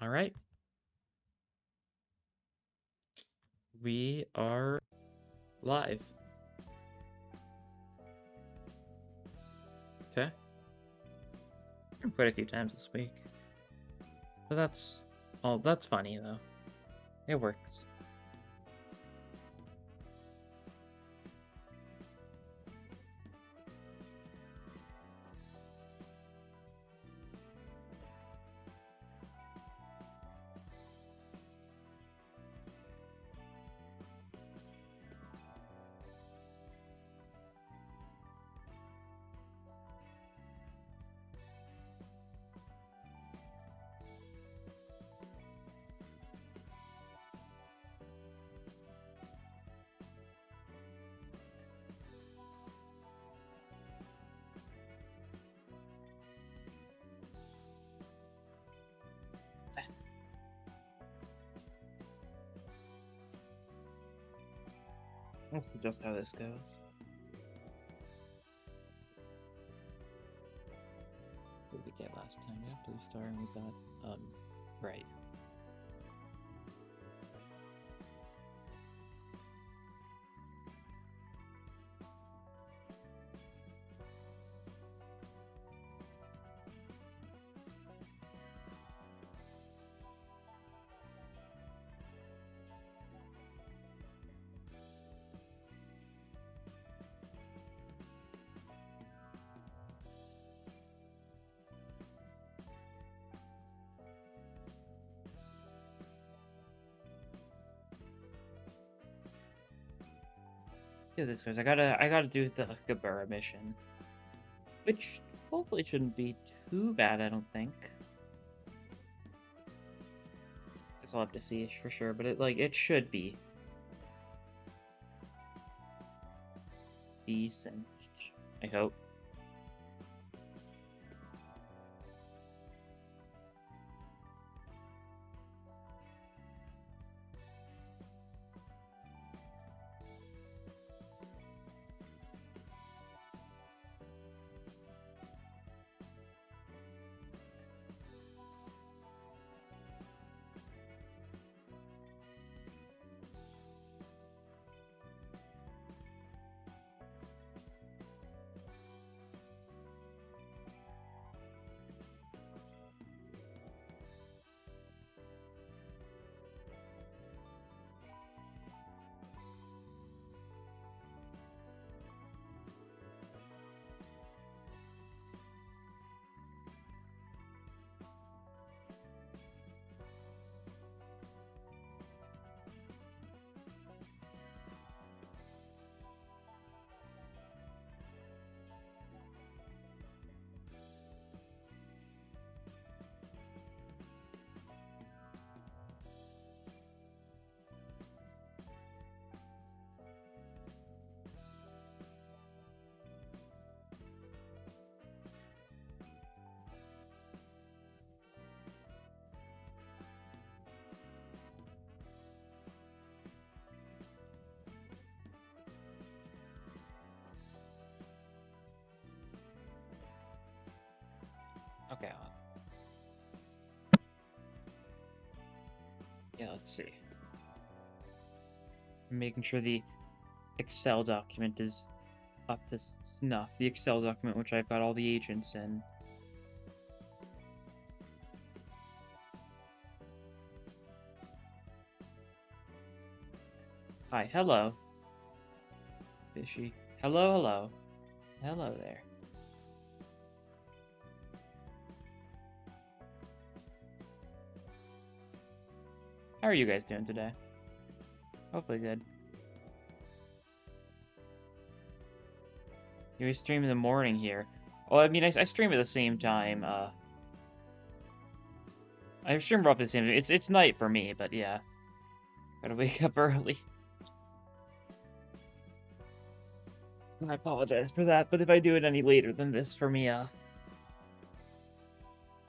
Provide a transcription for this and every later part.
Alright. We are live. Okay. Quite a few times this week. But that's funny though. It works. That's just how this goes. What did we get last time? Yeah, blue star, and we got, right. See how this goes. I gotta do the Gabura mission. Which hopefully shouldn't be too bad, I don't think. Guess I'll have to see for sure, but it should be decent. I hope. Okay. Yeah, let's see. I'm making sure the Excel document is up to snuff. The Excel document which I've got all the agents in. Hi, hello. Fishy. Hello, hello. Hello there. How are you guys doing today? Hopefully good. You stream in the morning here. Well, I mean, I stream at the same time. I stream roughly the same time. It's night for me, but yeah. Gotta wake up early. I apologize for that, but if I do it any later than this for me,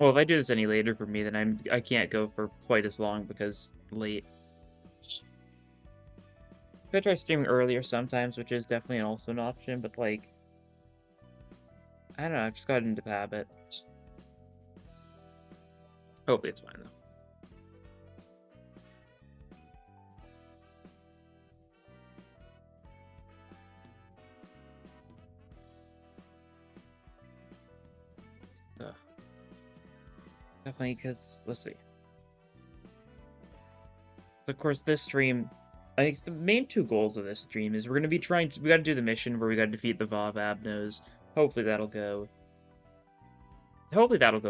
well, if I do this any later for me, then I can't go for quite as long because late. I try streaming earlier sometimes, which is definitely also an option, but like, I don't know, I've just got into the habit. Hopefully it's fine though. definitely, because, let's see. So, of course, this stream, I think the main two goals of this stream is we're going to be we got to do the mission where we got to defeat the Vav Abnos. Hopefully that'll go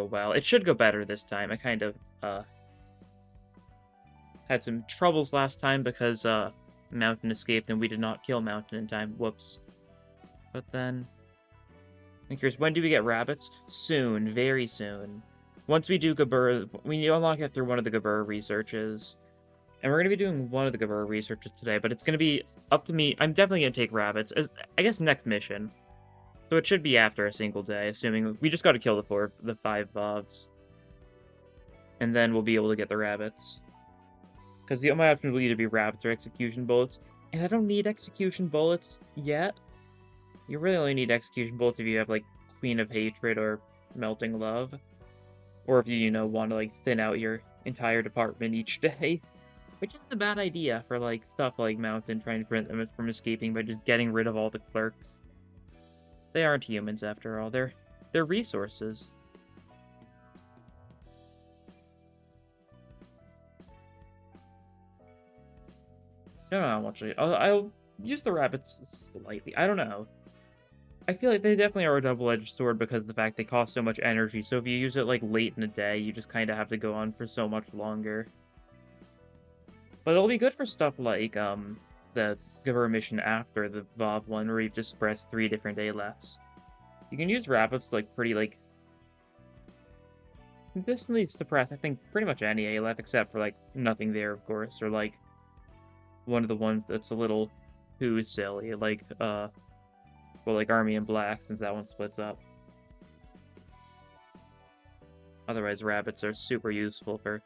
well. It should go better this time. I kind of, had some troubles last time because, Mountain escaped and we did not kill Mountain in time. Whoops. But then, I'm curious, when do we get rabbits? Soon, very soon. Once we do Gabur, we unlock it through one of the Gabur researches. And we're going to be doing one of the Gabur researches today, but it's going to be up to me. I'm definitely going to take rabbits, as, I guess, next mission. So it should be after a single day, assuming we just got to kill the 5 Vavs. And then we'll be able to get the rabbits. Because the only option will either be rabbits or execution bullets. And I don't need execution bullets yet. You really only need execution bullets if you have, like, Queen of Hatred or Melting Love. Or if you, want to, like, thin out your entire department each day. Which isn't a bad idea for, like, stuff like Mountain, trying to prevent them from escaping by just getting rid of all the clerks. They aren't humans, after all. They're resources. I don't know how much I'll use the rabbits slightly. I don't know. I feel like they definitely are a double-edged sword because of the fact they cost so much energy, so if you use it, like, late in the day, you just kind of have to go on for so much longer. But it'll be good for stuff like, the Gabur mission after the Vav one, where you've just suppressed 3 different ALFs. You can use rabbits to, like, pretty, like, consistently suppress, I think, pretty much any ALF, except for, like, nothing there, of course, or, like, one of the ones that's a little too silly, like, well, like Army in Black, since that one splits up. Otherwise, rabbits are super useful for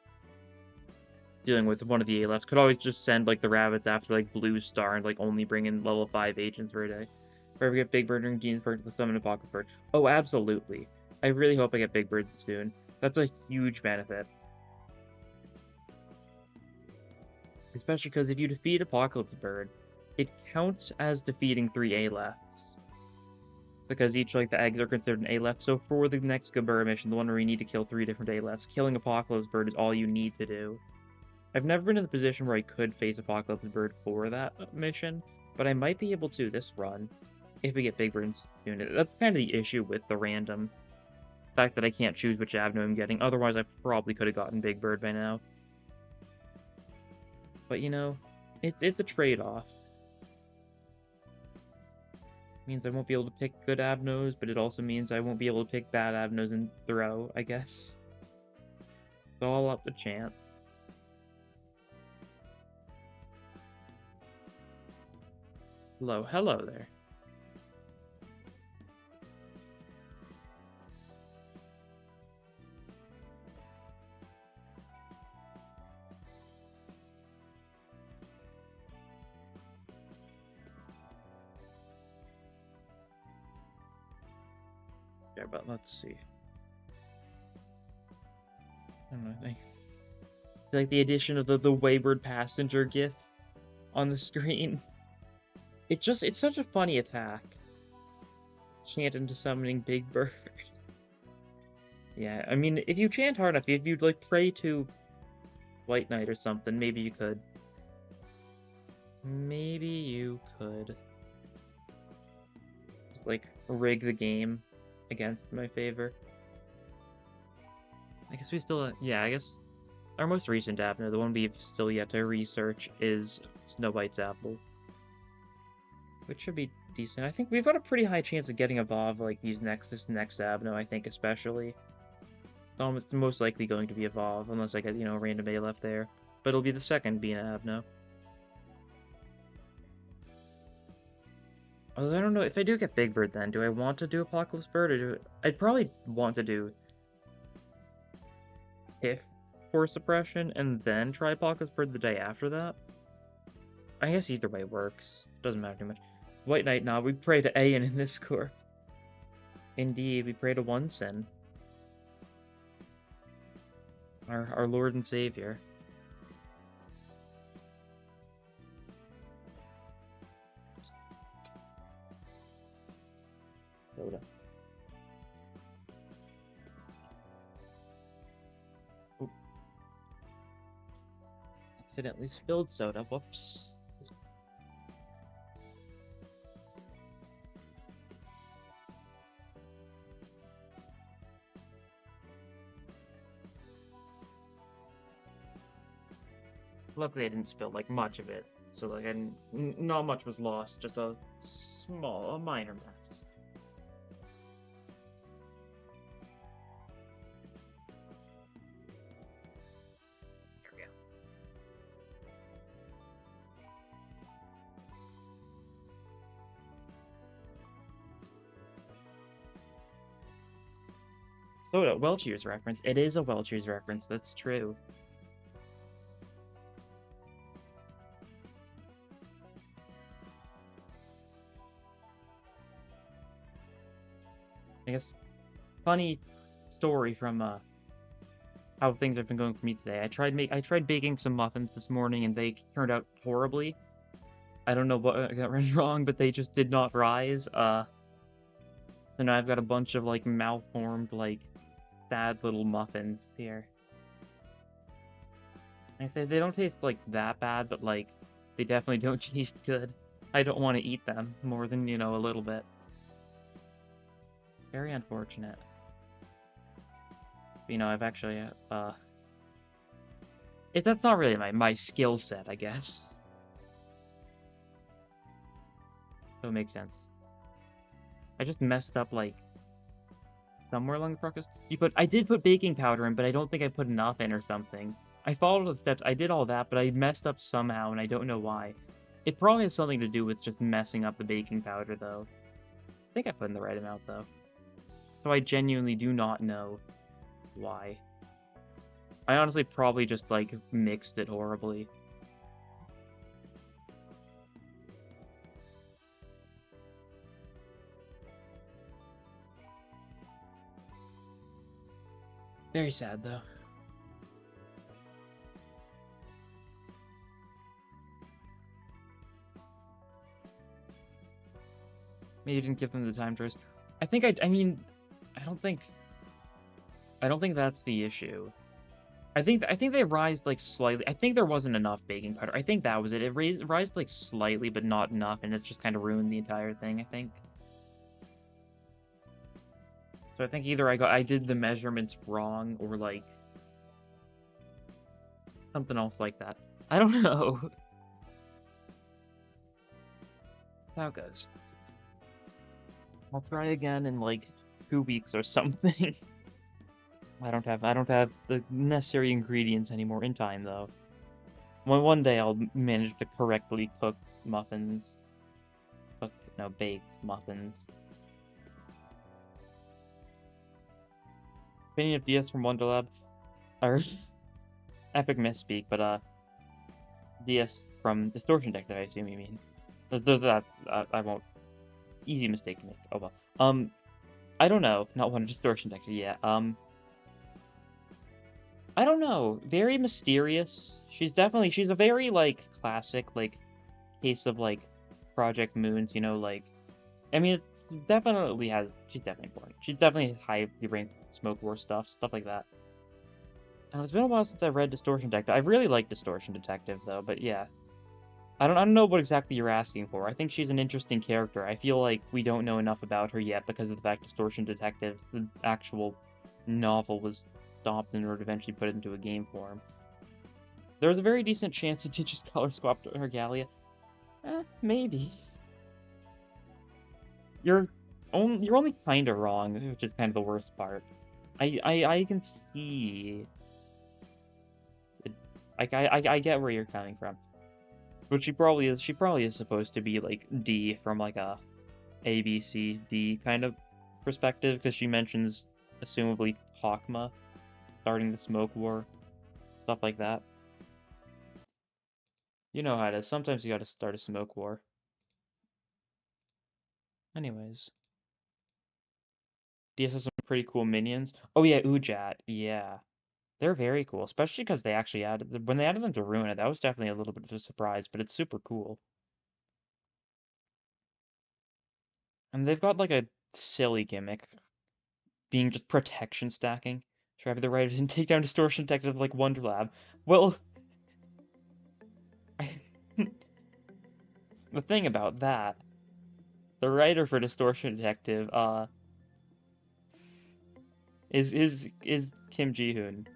dealing with one of the ALFs. Could always just send, like, the rabbits after, like, Blue Star and, like, only bring in level 5 agents for a day. If I ever get Big Bird during Gene's Bird to summon a Pocket Bird. Oh, absolutely. I really hope I get Big Bird soon. That's a huge benefit. Especially because if you defeat Apocalypse Bird, it counts as defeating 3 ALFs. Because each, like, the eggs are considered an ALF, so for the next Gabur mission, the one where you need to kill 3 different ALFs, killing Apocalypse Bird is all you need to do. I've never been in the position where I could face Apocalypse Bird for that mission, but I might be able to this run, if we get Big Bird soon. That's kind of the issue with the random fact that I can't choose which Abno I'm getting, otherwise I probably could have gotten Big Bird by now. But, it's a trade-off. Means I won't be able to pick good Abnos, but it also means I won't be able to pick bad Abnos and throw, I guess. It's all up to chance. Hello there. Yeah, but let's see. I don't know. I feel like the addition of the wayward passenger gif on the screen. It's such a funny attack. Chant into summoning Big Bird. Yeah, I mean, if you chant hard enough, if you'd, like, pray to White Knight or something, maybe you could. Maybe you could. Just, like, rig the game against my favor. I guess we still, yeah, I guess our most recent Abner, the one we've still yet to research, is Snow White's apple. Which should be decent. I think we've got a pretty high chance of getting a Vav like this next Abno, I think, especially. It's most likely going to be a Vav, unless I get, a random ALF there. But it'll be the second being an Abno. Although I don't know, if I do get Big Bird then, do I want to do Apocalypse Bird, or I'd probably want to do If for suppression, and then try Apocalypse Bird the day after that? I guess either way works. Doesn't matter too much. White Knight, nah, we pray to Aeon in this corp. Indeed, we pray to One Sin. Our Lord and Savior. Soda. accidentally spilled soda. Whoops. Luckily, I didn't spill like much of it, so like not much was lost. Just a minor mess. There we go. Soda, Welch's reference. It is a Welch's reference. That's true. I guess funny story from how things have been going for me today. I tried baking some muffins this morning and they turned out horribly. I don't know what I got wrong, but they just did not rise. So now I've got a bunch of like malformed, like sad little muffins here. I say they don't taste like that bad, but like they definitely don't taste good. I don't want to eat them more than, a little bit. Very unfortunate. But, I've actually that's not really my skill set, I guess. So it makes sense. I just messed up like somewhere along the process. I did put baking powder in, but I don't think I put enough in or something. I followed the steps. I did all that, but I messed up somehow, and I don't know why. It probably has something to do with just messing up the baking powder, though. I think I put in the right amount, though. So I genuinely do not know why. I honestly probably just, like, mixed it horribly. Very sad, though. Maybe you didn't give them the time to rest. I think I mean, I don't think that's the issue. I think they rised like slightly. I think there wasn't enough baking powder. I think that was it. It rised like slightly, but not enough, and it's just kind of ruined the entire thing, I think. So I think either I did the measurements wrong, or like something else like that. I don't know. How it goes. I'll try again in like 2 weeks or something. I don't have the necessary ingredients anymore in time though. One day I'll manage to correctly cook muffins. Bake muffins. Opinion of DS from Wonderlab. Or epic misspeak, but DS from Distortion Detective, I assume you mean. That I won't. Easy mistake to make. Oh well. I don't know. Not one Distortion Detective. Yeah. I don't know. Very mysterious. She's a very like classic like case of like Project Moons. Like. I mean, she's definitely important. She's definitely highly ranked Smoke War stuff like that. And it's been a while since I read Distortion Detective. I really like Distortion Detective though, but yeah. I don't know what exactly you're asking for. I think she's an interesting character. I feel like we don't know enough about her yet because of the fact Distortion Detective, the actual novel, was stopped in order to eventually put it into a game form. There's a very decent chance it did just color swap to Regalia. Maybe. You're only kind of wrong, which is kind of the worst part. I can see. I get where you're coming from. But she probably is supposed to be like D from like a B C D kind of perspective, because she mentions assumably Hakma starting the Smoke War, stuff like that. You know how it is. Sometimes you gotta start a Smoke War. Anyways. DS has some pretty cool minions. Oh yeah, Ujat. Yeah. They're very cool, especially because they actually when they added them to Ruina, that was definitely a little bit of a surprise, but it's super cool. And they've got like a silly gimmick, being just protection stacking. Try the right and take down Distortion Detective like Wonder Lab. Well, The thing about that, the writer for Distortion Detective, is Kim Ji-hoon,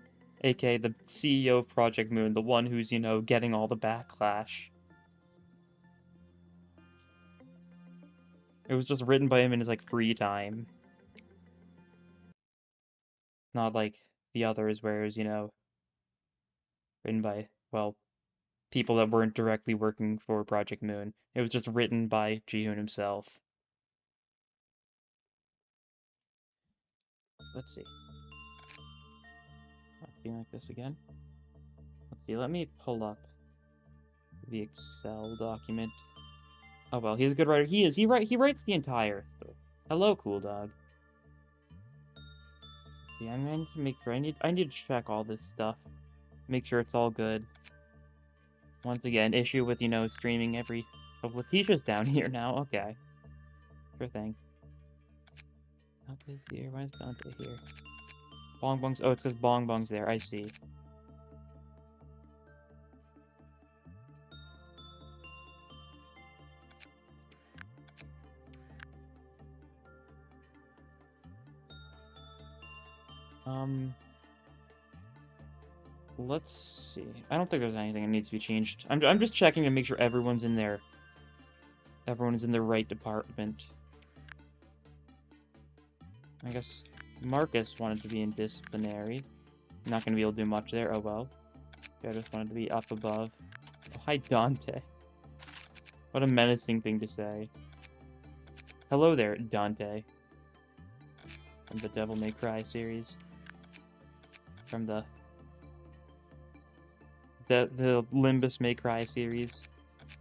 aka the CEO of Project Moon, the one who's, you know, getting all the backlash. It was just written by him in his, like, free time. Not like the others where it was, you know, written by, well, people that weren't directly working for Project Moon. It was just written by Ji-hoon himself. Let's see. Not being like this again. Let's see, let me pull up the Excel document. Oh well, he's a good writer. He is. He writes the entire story. Hello, cool dog. Yeah, I need to make sure. I need to check all this stuff. Make sure it's all good. Once again, issue with, you know, streaming every... Oh, Letitia's down here now. Okay. Sure thing. Dante's here. Why is Dante here? Bong Bong's... Oh, it's because Bong Bong's there. I see. Let's see. I don't think there's anything that needs to be changed. I'm just checking to make sure everyone's in there. Everyone is in the right department. I guess Marcus wanted to be in disciplinary. Not gonna be able to do much there. Oh well. I just wanted to be up above. Oh, hi, Dante. What a menacing thing to say. Hello there, Dante. From the Devil May Cry series. From the Limbus May Cry series.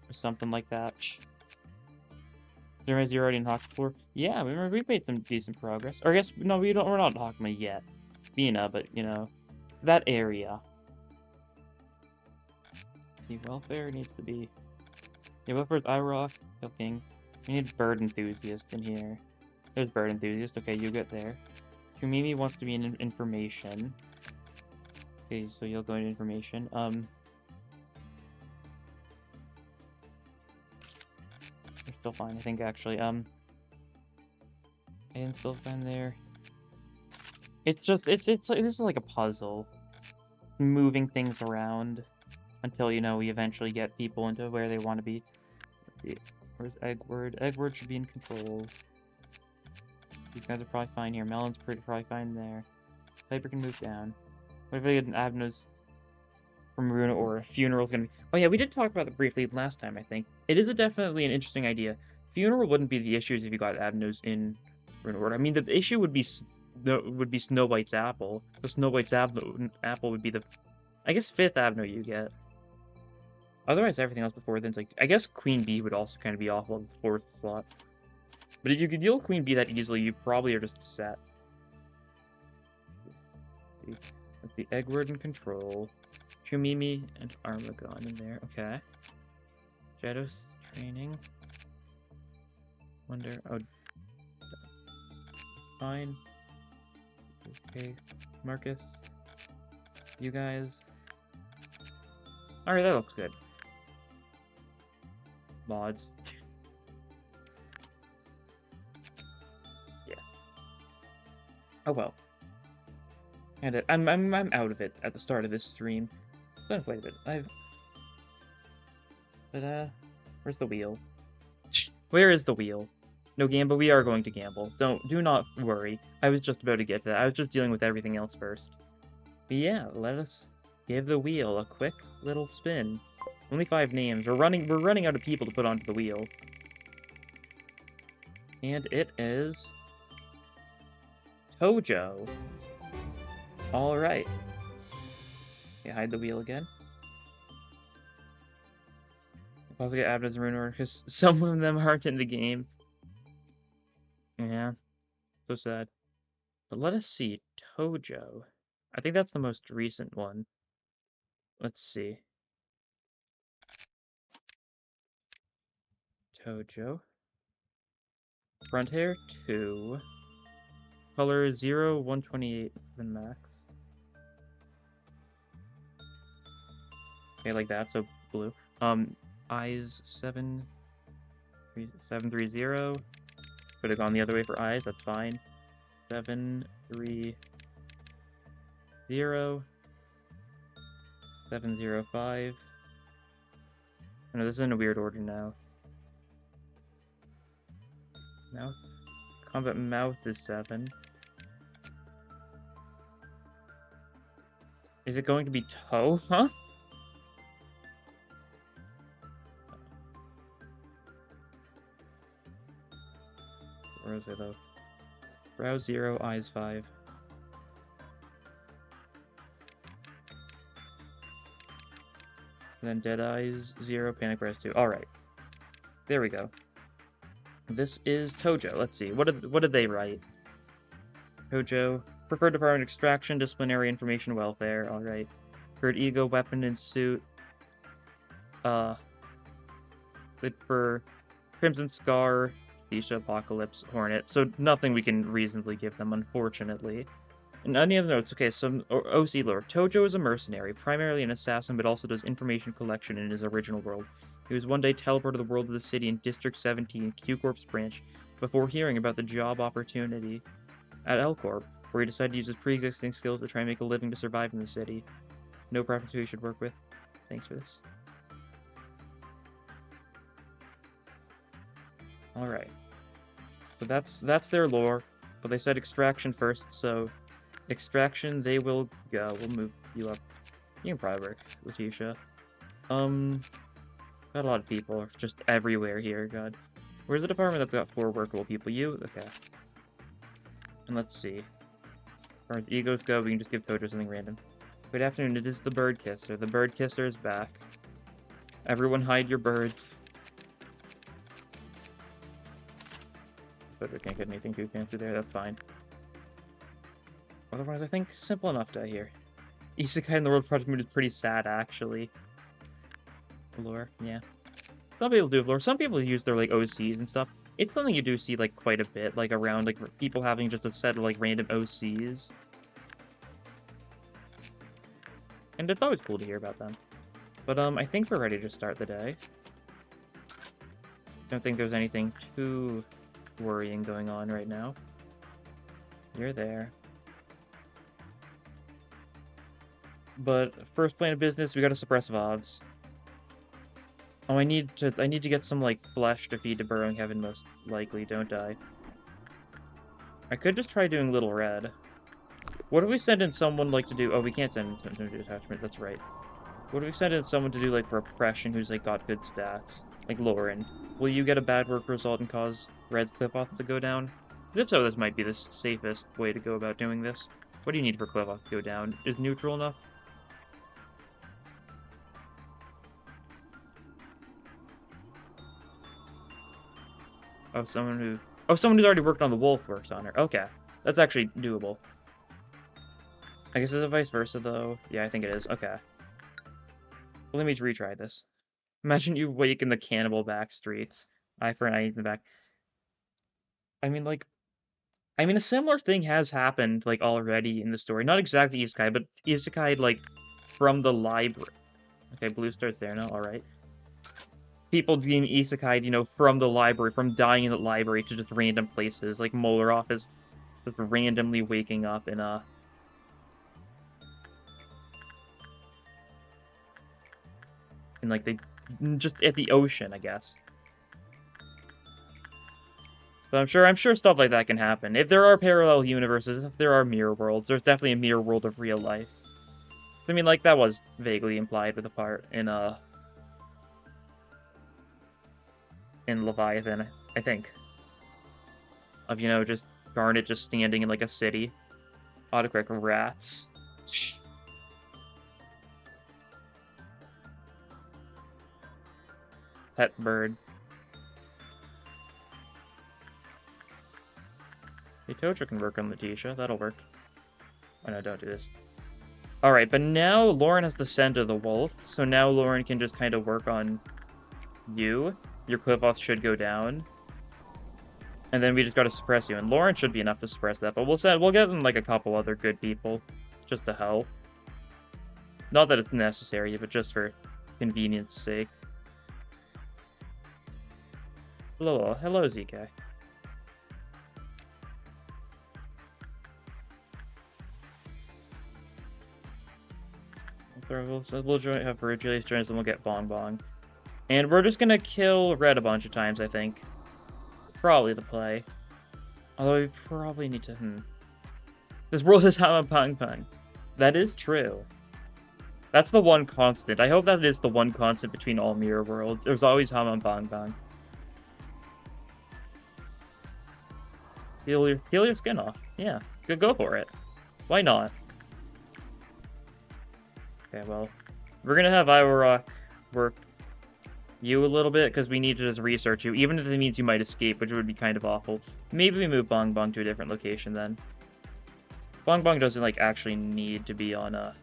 Or something like that. Realize you're already in Hakama? Yeah, we made some decent progress. Or I guess, no, we're not in Hakama yet. Bina, but, you know, that area. The welfare needs to be... Yeah, welfare's IROC, King. We need bird enthusiast in here. There's bird enthusiast. Okay, you get there. Kumimi wants to be in information. Okay, so you'll go into information. You're still fine, I think, actually. And still fine there. It's just, it's like, this is like a puzzle. Moving things around until, you know, we eventually get people into where they want to be. Where's Eggward? Eggward should be in control. These guys are probably fine here. Melon's probably fine there. Piper can move down. What if I get an Abnos from Runa or a funeral's gonna be... Oh yeah, we did talk about it briefly last time, I think. It is definitely an interesting idea. Funeral wouldn't be the issues if you got Abnos in Runa Order. I mean, the issue would be Snow White's apple. The Snow White's apple would be the, I guess, 5th Abno you get. Otherwise, everything else before then's like, I guess Queen Bee would also kind of be awful as the 4th slot. But if you could deal with Queen Bee that easily, you probably are just set. Let's see, Eggward in control. Chumimi and Armagon in there. Okay. Shadows training. Wonder. Oh. Fine. Okay. Marcus. You guys. Alright, that looks good. Mods. Yeah. Oh well. And I'm out of it at the start of this stream. So wait a bit. Where's the wheel? Where is the wheel? No gamble. We are going to gamble. Do not worry. I was just about to get to that. I was just dealing with everything else first. But yeah, let us give the wheel a quick little spin. Only 5 names. We're running out of people to put onto the wheel. And it is Tojo. Alright. Okay, hide the wheel again. I'll also get Abner's Rune Order because some of them aren't in the game. Yeah. So sad. But let us see. Tojo. I think that's the most recent one. Let's see. Tojo. Front hair 2. Color 0, 128 the max. Okay, like that, so blue. Eyes 7. 730. Could have gone the other way for eyes, that's fine. 730. 705. Oh, no, this is in a weird order now. Mouth. Combat mouth is 7. Is it going to be toe? Huh? Where is it though? Brow 0, eyes 5. And then dead eyes 0, panic breast 2. Alright. There we go. This is Tojo. Let's see. What did they write? Tojo. Preferred department extraction, disciplinary information welfare. Alright. Preferred ego, weapon, and suit. For Crimson Scar, Isha, Apocalypse, Hornet. So nothing we can reasonably give them, unfortunately. And any other notes? Okay, some OC lore. Tojo is a mercenary, primarily an assassin, but also does information collection in his original world. He was one day teleported to the world of the city in District 17, Q-Corp's branch, before hearing about the job opportunity at L-Corp, where he decided to use his pre-existing skills to try and make a living to survive in the city. No preference who he should work with. Thanks for this. Alright. So that's their lore, but they said extraction first, so extraction, they will go. We'll move you up. You can probably work, Letitia. Got a lot of people just everywhere here, god. Where's the department that's got 4 workable people? You? Okay. And let's see. As far as egos go, we can just give Tojo something random. Good afternoon, it is the Bird Kisser. The Bird Kisser is back. Everyone hide your birds. Tojo can't get anything too fancy there, that's fine. Otherwise, I think simple enough to hear. Isekai in the World Project Mood is pretty sad, actually. Lore, yeah. Some people do lore. Some people use their, like, OCs and stuff. It's something you do see, like, quite a bit, like, around, like, people having just a set of, like, random OCs. And it's always cool to hear about them. But, I think we're ready to start the day. Don't think there's anything too worrying going on right now. You're there. But first plan of business, we gotta suppress VOVs. Oh, I need to get some, like, flesh to feed to Burrowing Heaven, most likely, don't I? I could just try doing Little Red. What if we send in someone, like, to do... Oh, we can't send in someone to do attachment, that's right. What if we send in someone to do, like, repression who's, like, got good stats? Like Lauren. Will you get a bad work result and cause Red's Cliff-Off to go down? If so, this might be the safest way to go about doing this. What do you need for Cliff-Off to go down? Is neutral enough? Oh, someone who's already worked on the wolf works on her. Okay. That's actually doable. I guess is it vice versa, though? Yeah, I think it is. Okay. Well, let me retry this. Imagine you wake in the cannibal back streets. Eye for an eye in the back. I mean, a similar thing has happened, like, already in the story. Not exactly Isekai, but Isekai, like, from the library. Okay, blue starts there now, alright. People being isekai, you know, from the library, from dying in the library to just random places, like Molaroff is just randomly waking up in like just at the ocean, I guess. But I'm sure stuff like that can happen. If there are parallel universes, if there are mirror worlds, there's definitely a mirror world of real life. I mean, like, that was vaguely implied with the part in Leviathan, I think. Of, you know, just Garnet just standing in, like, a city. Autocorrect rats. Pet bird. Hey, Tojo can work on Letitia. That'll work. Oh, no, don't do this. Alright, but now Lauren has the scent of the wolf, so now Lauren can just kind of work on you. Your Cliff-Off should go down. And then we just gotta suppress you. And Lauren should be enough to suppress that, but we'll get in, like, a couple other good people. Just to help. Not that it's necessary, but just for convenience sake. Hello, ZK. We'll have Virgilius join us and we'll get Bong Bong. And we're just gonna kill Red a bunch of times, I think. Probably the play. Although we probably need to... This world is Hama Pong Pong. That is true. That's the one constant. I hope that is the one constant between all mirror worlds. There's always Hama Pong Pong. Heal your skin off. Yeah, go for it. Why not? Okay, well, we're gonna have Iwarok work you a little bit because we need to just research you, even if it means you might escape, which would be kind of awful. Maybe we move Bong Bong to a different location then. Bong Bong doesn't like actually need to be on a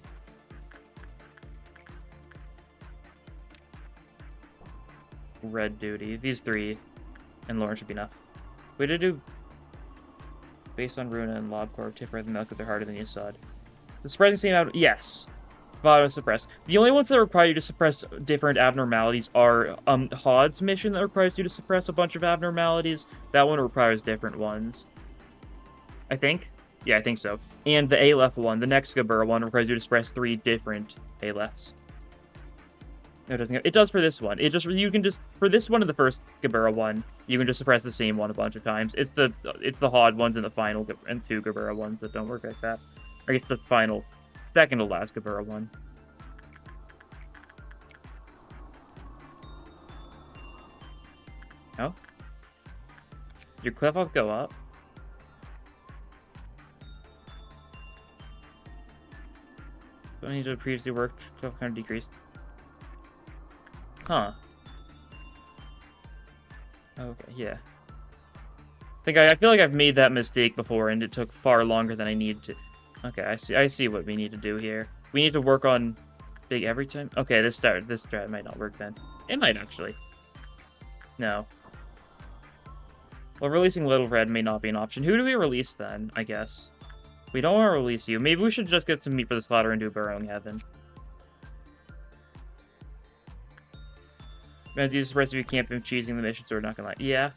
red duty. These three and Lauren should be enough. We did do based on Runa and Lobcorp, Tiphereth and Milk, they're harder than you said. The surprising same out. Yes. Auto suppress. The only ones that require you to suppress different abnormalities are Hod's mission that requires you to suppress a bunch of abnormalities. That one requires different ones. I think? Yeah, I think so. And the Aleph one, the next Gabura one, requires you to suppress 3 different Alephs. No, it doesn't. It does for this one. You can just for this one and the first Gabura one, you can just suppress the same one a bunch of times. It's the Hod ones and the final and 2 Gabura ones that don't work like that. I guess the final. Second to last Gabura one. No? Your cliff off go up? Don't need to previously worked, cliff kind of decreased. Huh. Okay, yeah. I feel like I've made that mistake before and it took far longer than I needed to. Okay, I see what we need to do here. We need to work on big every time. Okay, this strat might not work then. It might actually. No. Well, releasing Little Red may not be an option. Who do we release then, I guess? We don't want to release you. Maybe we should just get some meat for the slaughter and do Burrowing Heaven. Man, these recipe can't be cheesing the mission, so we're not gonna lie. Yeah.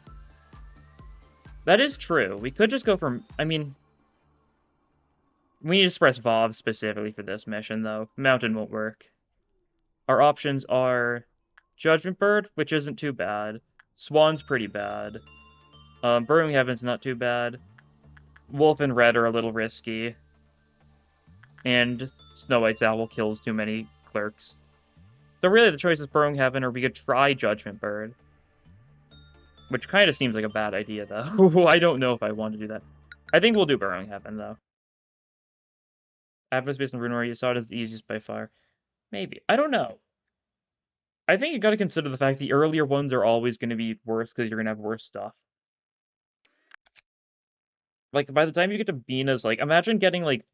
That is true. We could just go from... I mean... We need to suppress Vov specifically for this mission, though. Mountain won't work. Our options are Judgment Bird, which isn't too bad. Swan's pretty bad. Burrowing Heaven's not too bad. Wolf and Red are a little risky. And Snow White's Owl kills too many clerks. So really the choice is Burrowing Heaven, or we could try Judgment Bird. Which kind of seems like a bad idea, though. I don't know if I want to do that. I think we'll do Burrowing Heaven, though. Atlas based on Runewar, you saw it as the easiest by far. Maybe. I don't know. I think you gotta consider the fact the earlier ones are always going to be worse because you're going to have worse stuff. Like, by the time you get to Bina's, like, imagine getting, like,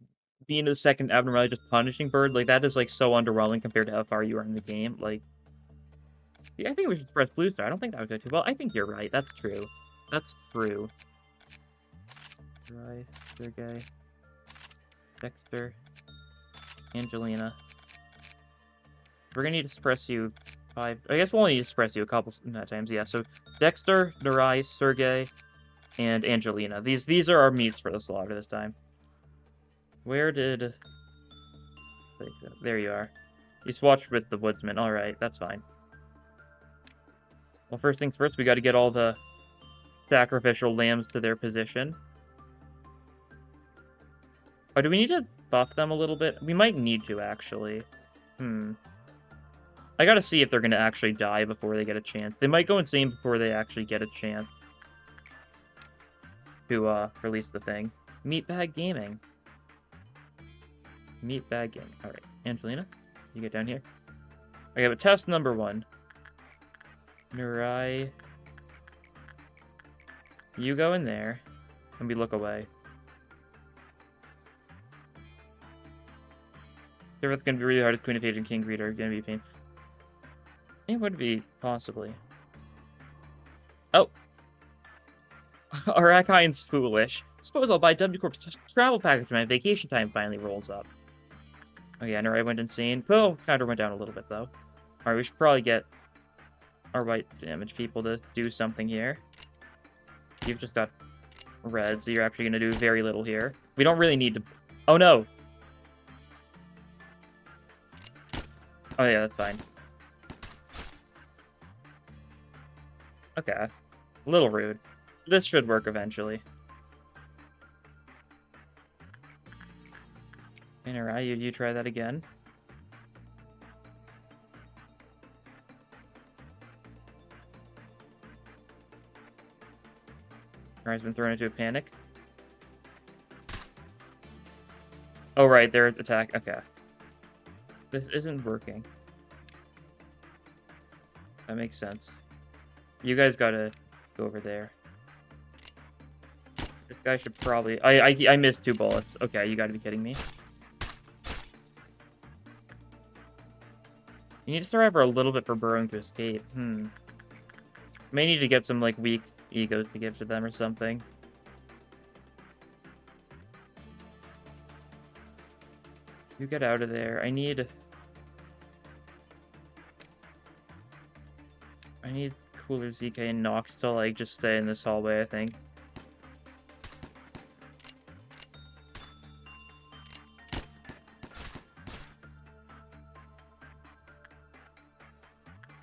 Bina's second abnormality just punishing Bird. Like, that is, like, so underwhelming compared to how far you are in the game. Like, yeah, I think we should press Blue Star. I don't think that would go too well. I think you're right. That's true. That's true. Right, Sergey. Dexter. Angelina. We're gonna need to suppress you 5... I guess we'll only need to suppress you a couple times, yeah. So, Dexter, Narai, Sergey, and Angelina. These are our meats for the slaughter this time. Where did... There you are. You swatched with the woodsman. Alright, that's fine. Well, first things first, we gotta get all the sacrificial lambs to their position. Oh, do we need to buff them a little bit? We might need to, actually. I gotta see if they're gonna actually die before they get a chance. They might go insane before they actually get a chance to, release the thing. Meatbag Gaming. Meatbag Gaming. Alright, Angelina, you get down here. Okay, but test number 1. Nurai. You go in there, and we look away. Tiphereth's gonna be really hard as Queen of Age and King Greed are gonna be a pain. It would be, possibly. Oh! Arakine's foolish. Suppose I'll buy W Corp's travel package when my vacation time finally rolls up. Oh yeah, Nurai went insane. Quill counter went down a little bit, though. Alright, we should probably get our white damage people to do something here. You've just got red, so you're actually going to do very little here. We don't really need to... Oh, no! Oh, yeah, that's fine. Okay. A little rude. This should work eventually. Alright, you try that again. Alright's been thrown into a panic. Oh, right, they're attack. Okay. This isn't working. That makes sense. You guys gotta go over there. This guy should probably... I missed 2 bullets. Okay, you gotta be kidding me. You need to survive for a little bit for burrowing to escape. May need to get some, like, weak egos to give to them or something. You get out of there. I need Cooler, ZK, and Nox to, like, just stay in this hallway, I think.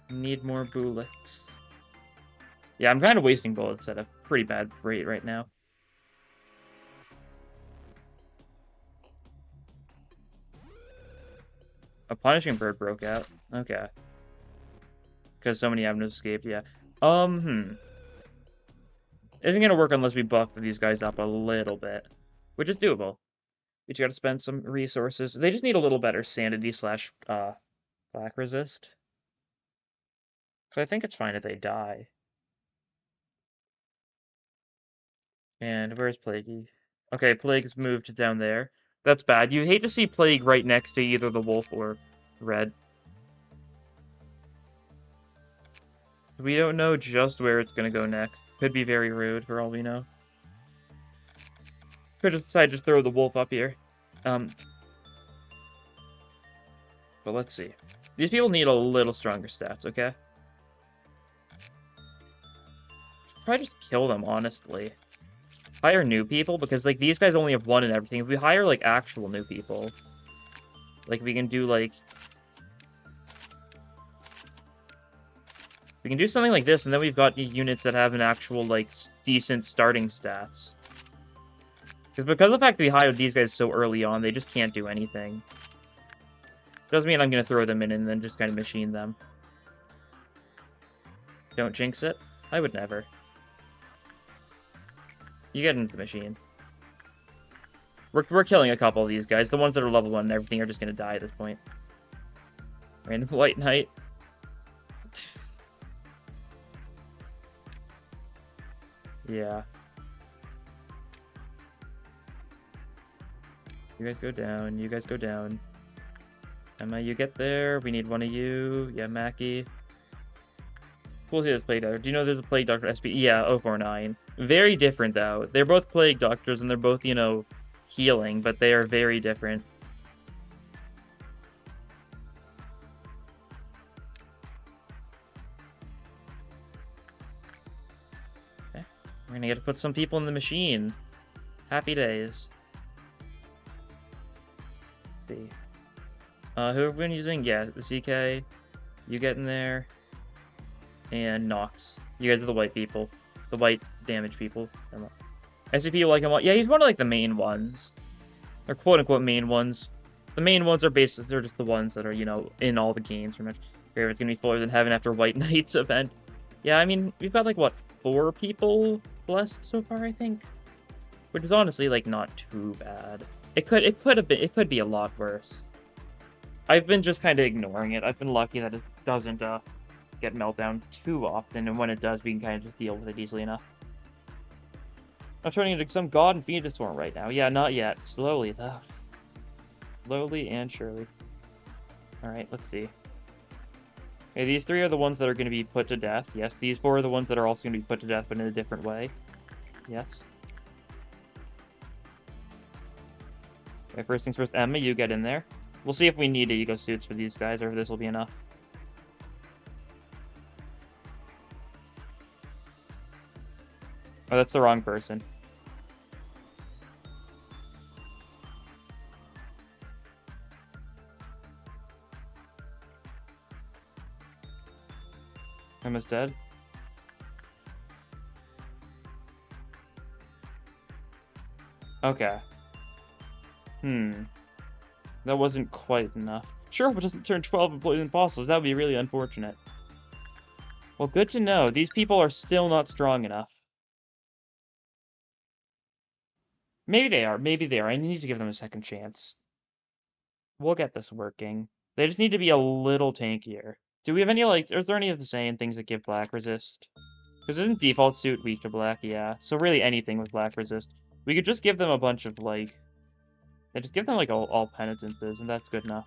Need more bullets. Yeah, I'm kind of wasting bullets at a pretty bad rate right now. A punishing bird broke out. Okay. Because so many avenues escaped, yeah. Isn't gonna work unless we buff these guys up a little bit. Which is doable. We just gotta spend some resources. They just need a little better sanity slash black resist. So I think it's fine if they die. And where's Plaguey? Okay, Plague's moved down there. That's bad. You hate to see Plague right next to either the wolf or red. We don't know just where it's gonna go next. Could be very rude for all we know. Could just decide to throw the wolf up here. But let's see. These people need a little stronger stats, okay? Probably just kill them, honestly. Hire new people, because, like, these guys only have 1 and everything. If we hire, like, actual new people, like, we can do, like... We can do something like this, and then we've got units that have an actual, like, decent starting stats. Because of the fact that we hired these guys so early on, they just can't do anything. Doesn't mean I'm going to throw them in and then just kind of machine them. Don't jinx it. I would never. You get into the machine. We're killing a couple of these guys. The ones that are level 1 and everything are just going to die at this point. Random White Knight. Yeah. You guys go down. You guys go down. Emma, you get there. We need one of you. Yeah, Mackie. Cool to see this Plague Doctor. Do you know there's a Plague Doctor SP? Yeah, 049. Very different, though. They're both Plague Doctors, and they're both, you know, healing, but they are very different. Okay. We're gonna get to put some people in the machine. Happy days. Let's see. Who have we been using? Yeah, the CK. You get in there. And Nox. You guys are the white people. The white damage people. SCP like him. Yeah, he's one of like the main ones. Or quote unquote main ones. The main ones are basically, they're just the ones that are, you know, in all the games pretty much. It's gonna be fuller than heaven after White Knight's event. Yeah, I mean, we've got like what, 4 people blessed so far, I think? Which is honestly like not too bad. It could be a lot worse. I've been just kind of ignoring it. I've been lucky that it doesn't get meltdown too often, and when it does, we can kind of just deal with it easily enough. I'm turning into some god and Phoenix form right now. Yeah, not yet. Slowly, though. Slowly and surely. Alright, let's see. Okay, these 3 are the ones that are going to be put to death. Yes, these 4 are the ones that are also going to be put to death, but in a different way. Yes. Okay, first things first, Emma, you get in there. We'll see if we need ego suits for these guys, or if this will be enough. Oh, that's the wrong person. Emma's dead. Okay. That wasn't quite enough. Sure, if it doesn't turn 12 and poison fossils, that would be really unfortunate. Well, good to know. These people are still not strong enough. Maybe they are. Maybe they are. I need to give them a second chance. We'll get this working. They just need to be a little tankier. Do we have any, like, is there any of the same things that give black resist? Because isn't default suit weak to black? Yeah. So really anything with black resist. We could just give them a bunch of, like... Yeah, just give them, like, all penitences, and that's good enough.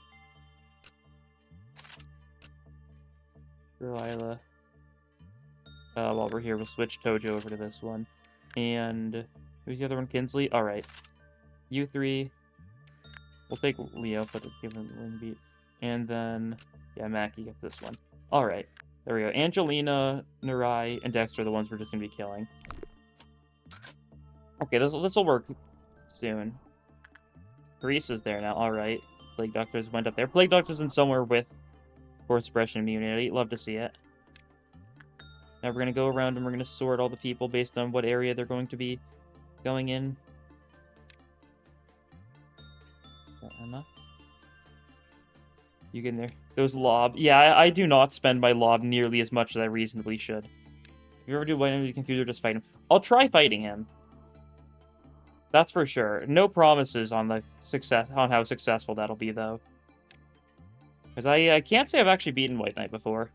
Delilah. While we're here, we'll switch Tojo over to this one. And... who's the other one? Kinsley? Alright. You three. We'll take Leo, but give him a wing beat. And then... yeah, Mackie gets this one. Alright. There we go. Angelina, Narai, and Dexter are the ones we're just going to be killing. Okay, this will work soon. Teresa's there now. Alright. Plague Doctors went up there. Plague Doctors in somewhere with force suppression immunity. Love to see it. Now we're going to go around and we're going to sort all the people based on what area they're going to be going in. Emma? You get in there. Those lob. Yeah, I do not spend my lob nearly as much as I reasonably should. If you ever do white enemy confuser, just fight him. I'll try fighting him. That's for sure. No promises on the on how successful that'll be, though. Because I can't say I've actually beaten White Knight before.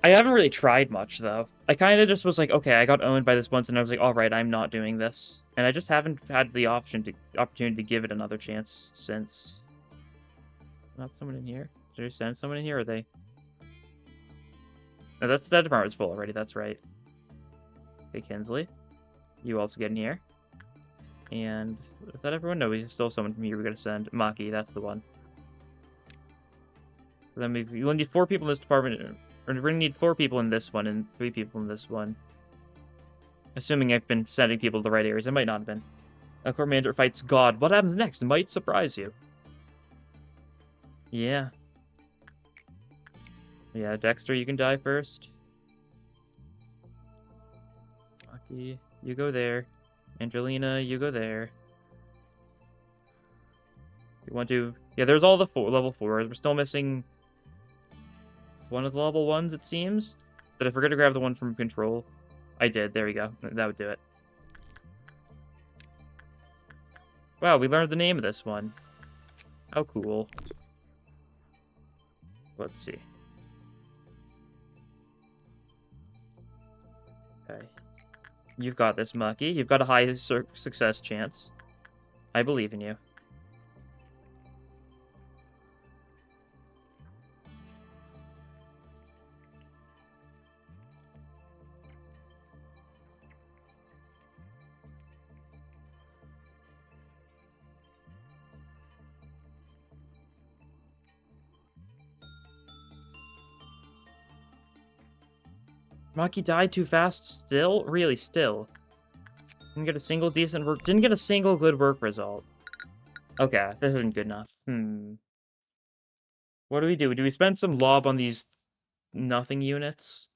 I haven't really tried much, though. I kind of just was like, okay, I got owned by this once, and I was like, alright, I'm not doing this. And I just haven't had the opportunity to give it another chance since. Not someone in here? Did I send someone in here, or are they? No, that department's full already, that's right. Okay, Kinsley. You also get in here. And is that everyone? No, we still have someone from here we gotta send. Maki, that's the one. So then we only need 4 people in this department, or we're gonna need 4 people in this one and 3 people in this one. Assuming I've been sending people to the right areas. It might not have been. A court manager fights God. What happens next? It might surprise you. Yeah. Yeah, Dexter, you can die first. Maki, you go there. Angelina, you go there. You want to... yeah, there's all the level 4s. We're still missing one of the level 1s, it seems. But if we're going to grab the one from Control... I did, there we go. That would do it. Wow, we learned the name of this one. How cool. Let's see. Okay. You've got this, Maki. You've got a high success chance. I believe in you. Maki died too fast still? Really, still? Didn't get a single decent work... didn't get a single good work result. Okay, this isn't good enough. What do we do? Do we spend some lob on these nothing units?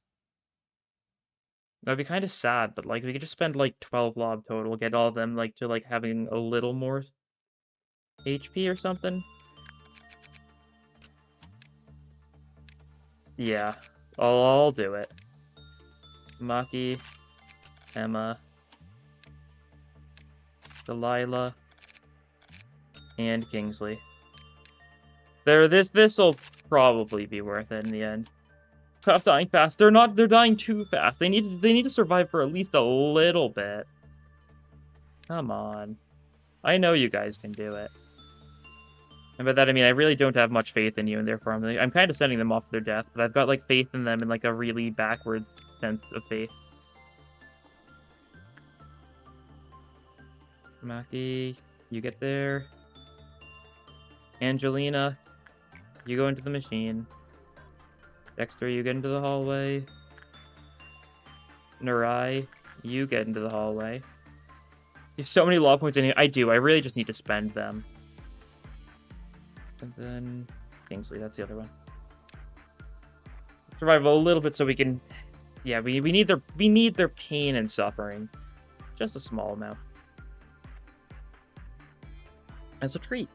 That'd be kind of sad, but, like, we could just spend, like, 12 lob total, get all of them, like, to, like, having a little more HP or something. Yeah, I'll do it. Maki, Emma, Delilah, and Kingsley. This'll probably be worth it in the end. Stop dying fast. They're dying too fast. They need to survive for at least a little bit. Come on. I know you guys can do it. And by that I mean I really don't have much faith in you, and therefore I'm kind of sending them off to their death, but I've got, like, faith in them in, like, a really backward sense of faith. Maki, you get there. Angelina, you go into the machine. Dexter, you get into the hallway. Narai, you get into the hallway. You have so many law points in here. I do. I really just need to spend them. And then Kingsley, that's the other one. Survive a little bit so we can. Yeah, we need their pain and suffering. Just a small amount. As a treat.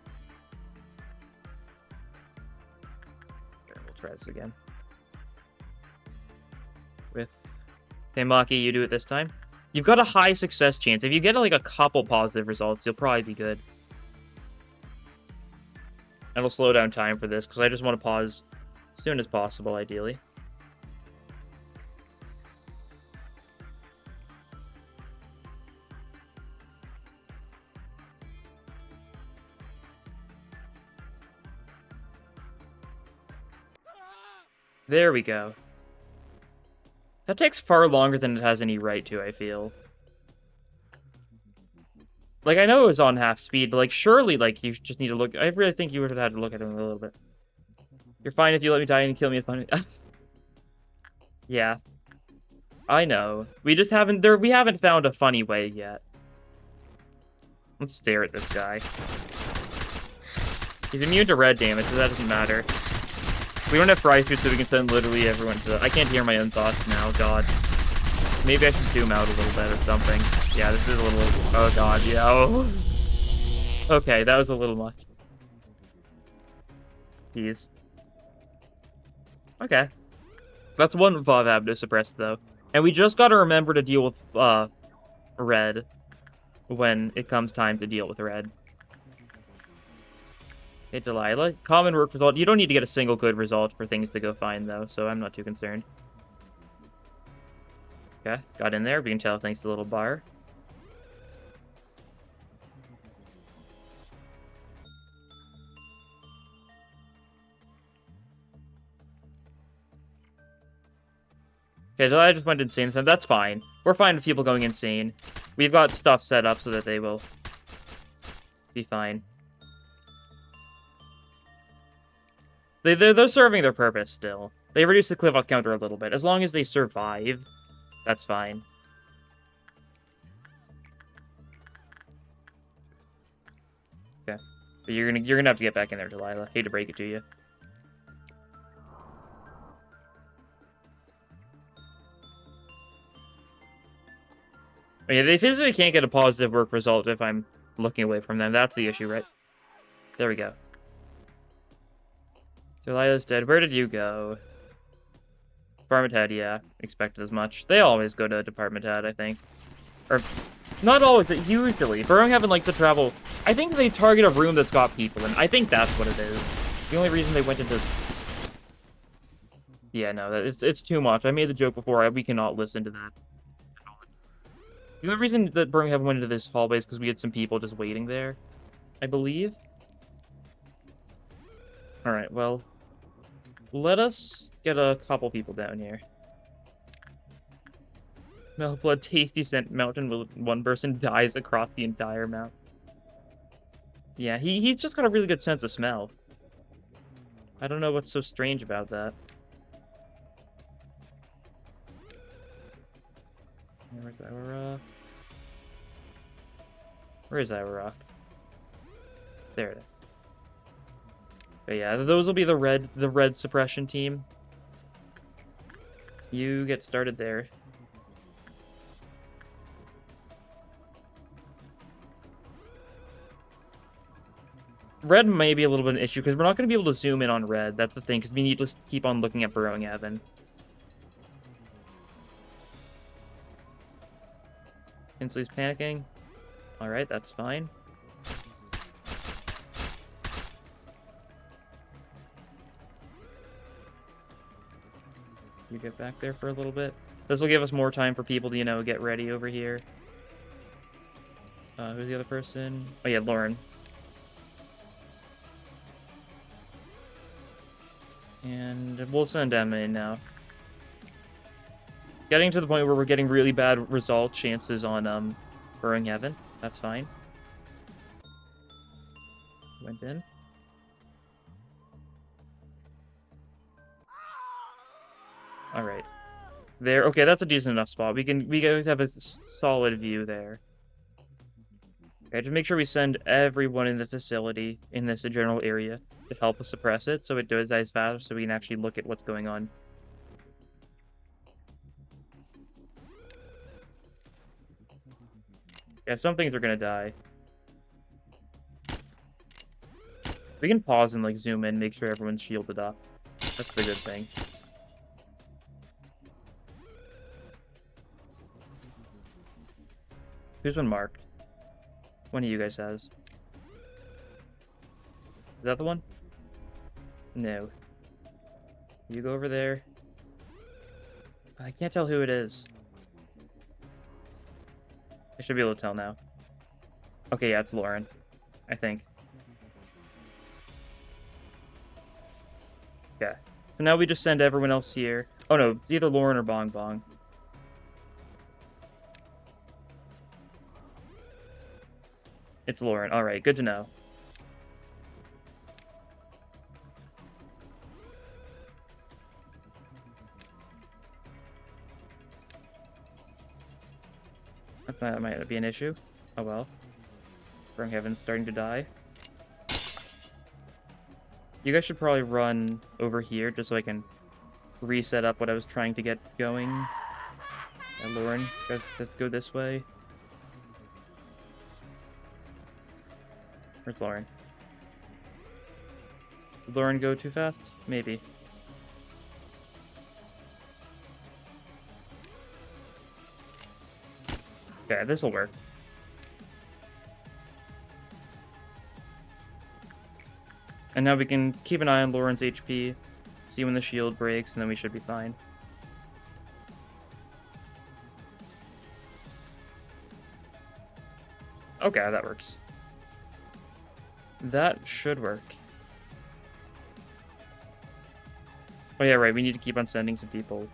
Okay, we'll try this again. With Maki, you do it this time. You've got a high success chance. If you get like a couple positive results, you'll probably be good. And we'll slow down time for this because I just want to pause as soon as possible, ideally. There we go. That takes far longer than it has any right to, I feel. Like, I know it was on half speed, but, like, surely, like, you just need to look... I really think you would have had to look at him a little bit. You're fine if you let me die and kill me. Yeah. I know. We just haven't... We haven't found a funny way yet. Let's stare at this guy. He's immune to red damage, so that doesn't matter. We don't have fry food, so we can send literally everyone to the... I can't hear my own thoughts now, god. Maybe I should zoom out a little bit or something. Yeah, this is a little... Oh god, yeah. Oh. Okay, that was a little much. Jeez. Okay. That's one VOV having to suppress, though. And we just gotta remember to deal with, red when it comes time to deal with red. Hey, Delilah. Common work result. You don't need to get a single good result for things to go fine, though, so I'm not too concerned. Okay, got in there. We can tell thanks to the little bar. Okay, Delilah just went insane, so that's fine. We're fine with people going insane. We've got stuff set up so that they will be fine. They're serving their purpose still. They reduce the cliff off counter a little bit. As long as they survive, that's fine. Okay. But you're gonna have to get back in there, Delilah. Hate to break it to you. Oh, yeah, they physically can't get a positive work result if I'm looking away from them. That's the issue, right? There we go. Delilah's dead. Where did you go? Department head, yeah. Expected as much. They always go to department head, I think. Or, not always, but usually. Burrowhaven likes to travel. I think they target a room that's got people in. I think that's what it is. The only reason they went into... Yeah, no, it's too much. I made the joke before. We cannot listen to that. The only reason that Burrowhaven went into this hallway is because we had some people just waiting there. I believe. Alright, well... Let us get a couple people down here. Melblood Tasty Scent Mountain where one person dies across the entire map. Yeah, he's just got a really good sense of smell. I don't know what's so strange about that. Where's Aura? Where is Aura? There it is. But yeah, those will be the red suppression team. You get started there. Red may be a little bit of an issue because we're not going to be able to zoom in on red. That's the thing, because we need to keep on looking at Burrowhaven. Kinsley's panicking. Alright, that's fine. You get back there for a little bit. This will give us more time for people to, you know, get ready over here. Who's the other person? Oh yeah, Lauren. And we'll send Emma in now. Getting to the point where we're getting really bad result chances on Burrowhaven. That's fine. Went in. Alright. There. Okay, that's a decent enough spot. We can have a solid view there. Okay, to make sure we send everyone in the facility in this general area to help us suppress it, so it dies faster, so we can actually look at what's going on. Yeah, some things are gonna die. We can pause and like zoom in, make sure everyone's shielded up. That's the good thing. Who's been marked? One of you guys has. Is that the one? No. You go over there. I can't tell who it is. I should be able to tell now. Okay, yeah, it's Lauren. I think. Yeah. So now we just send everyone else here. Oh no, it's either Lauren or Bong Bong. It's Lauren. Alright, good to know. That might be an issue. Oh well. Burning Heaven's starting to die. You guys should probably run over here just so I can reset up what I was trying to get going. And Lauren, let's go this way. Where's Lauren? Did Lauren go too fast? Maybe. Okay, this'll work. And now we can keep an eye on Lauren's HP, see when the shield breaks, and then we should be fine. Okay, that works. That should work. Oh yeah, right, we need to keep on sending some people.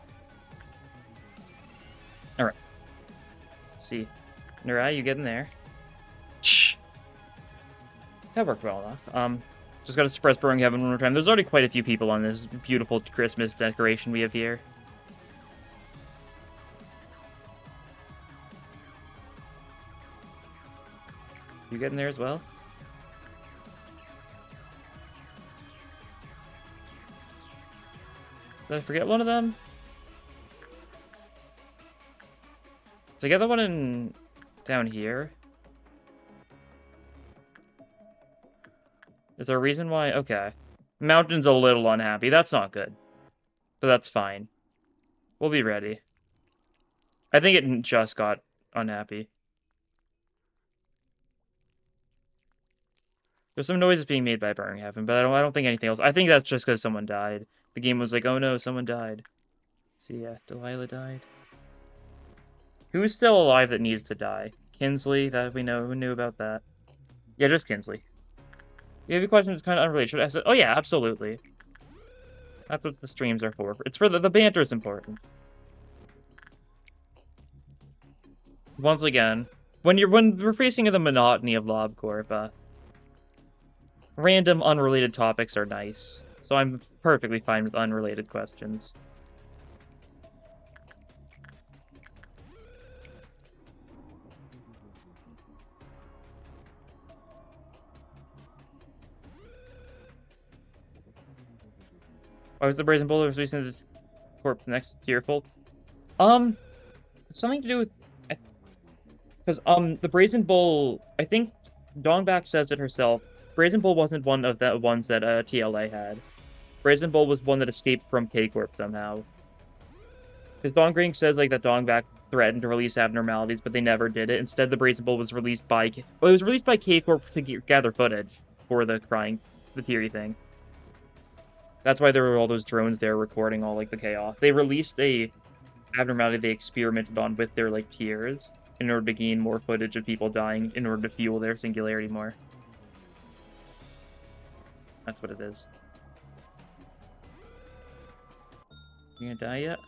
Alright. See. Nurai, you get in there. Shh. That worked well enough. Just gotta suppress Burning Heaven one more time. There's already quite a few people on this beautiful Christmas decoration we have here. You get in there as well? Did I forget one of them? Did I get the one in down here? Is there a reason why? Okay. Mountain's a little unhappy. That's not good. But that's fine. We'll be ready. I think it just got unhappy. There's some noises being made by Burning Heaven, but I don't think anything else. I think that's just because someone died. The game was like, oh no, someone died. See, yeah, Delilah died. Who's still alive that needs to die? Kinsley, that we know. Who knew about that? Yeah, just Kinsley. You have a question that's kind of unrelated. Should I say, oh yeah, absolutely. That's what the streams are for. It's for the banter is important. Once again, when we're facing the monotony of LobCorp, random unrelated topics are nice. So I'm perfectly fine with unrelated questions. Why was the Brazen Bull releasing this corpse next to Tearful? It's something to do with... Because, the Brazen Bull... I think Dongback says it herself. Brazen Bull wasn't one of the ones that TLA had. Brazen Bull was one that escaped from K-Corp somehow. Because Dongring says, like, that Dongback threatened to release abnormalities, but they never did it. Instead, the Brazen Bull was released by... Well, it was released by K-Corp to gather footage for the Theory thing. That's why there were all those drones there recording all, like, the chaos. They released a abnormality they experimented on with their, like, peers in order to gain more footage of people dying in order to fuel their singularity more. That's what it is. You gonna die yet?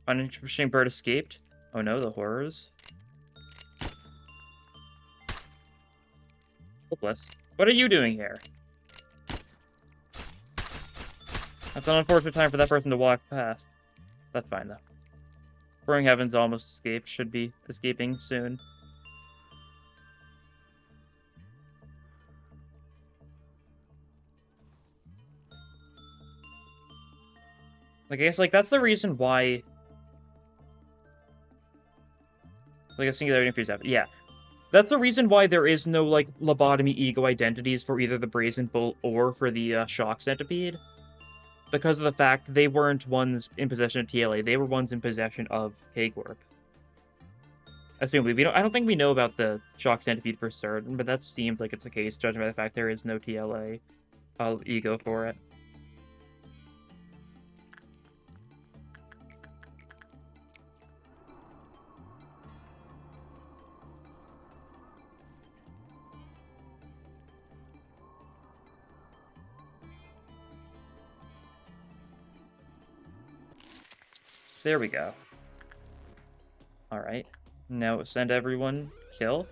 Uninteresting bird escaped. Oh no, the horrors. Hopeless. What are you doing here? That's an unfortunate time for that person to walk past. That's fine, though. Spring Heaven's almost escaped. Should be escaping soon. Like, I guess, like, that's the reason why... Like, a singularity and freeze happen. Yeah. That's the reason why there is no, like, lobotomy ego identities for either the Brazen Bolt or for the Shock Centipede. Because of the fact they weren't ones in possession of TLA, they were ones in possession of Cakework. Assumably, I don't think we know about the Shock Centipede for certain, but that seems like it's the case, judging by the fact there is no TLA ego for it. There we go. Alright. Now send everyone kill.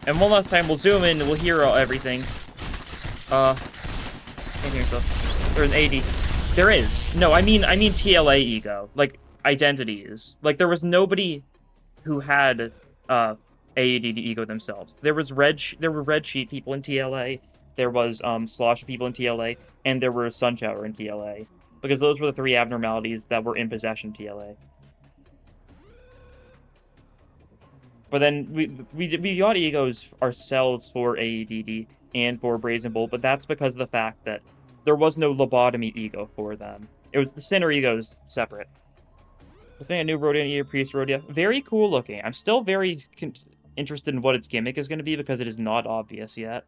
And one last time, we'll zoom in, we'll hear everything. Can't hear yourself. There's an AD. There is. No, I mean TLA ego. Like, identities. Like, there was nobody who had, AAD ego themselves. There were red sheet people in TLA, there was, slosh people in TLA, and there were Sunshower in TLA. Because those were the three abnormalities that were in possession TLA. But then we got egos ourselves for AEDD and for Brazen Bolt, but that's because of the fact that there was no lobotomy ego for them. It was the center egos separate. Looking at new Rhodia and Priest Rhodia, very cool looking. I'm still very interested in what its gimmick is going to be because it is not obvious yet.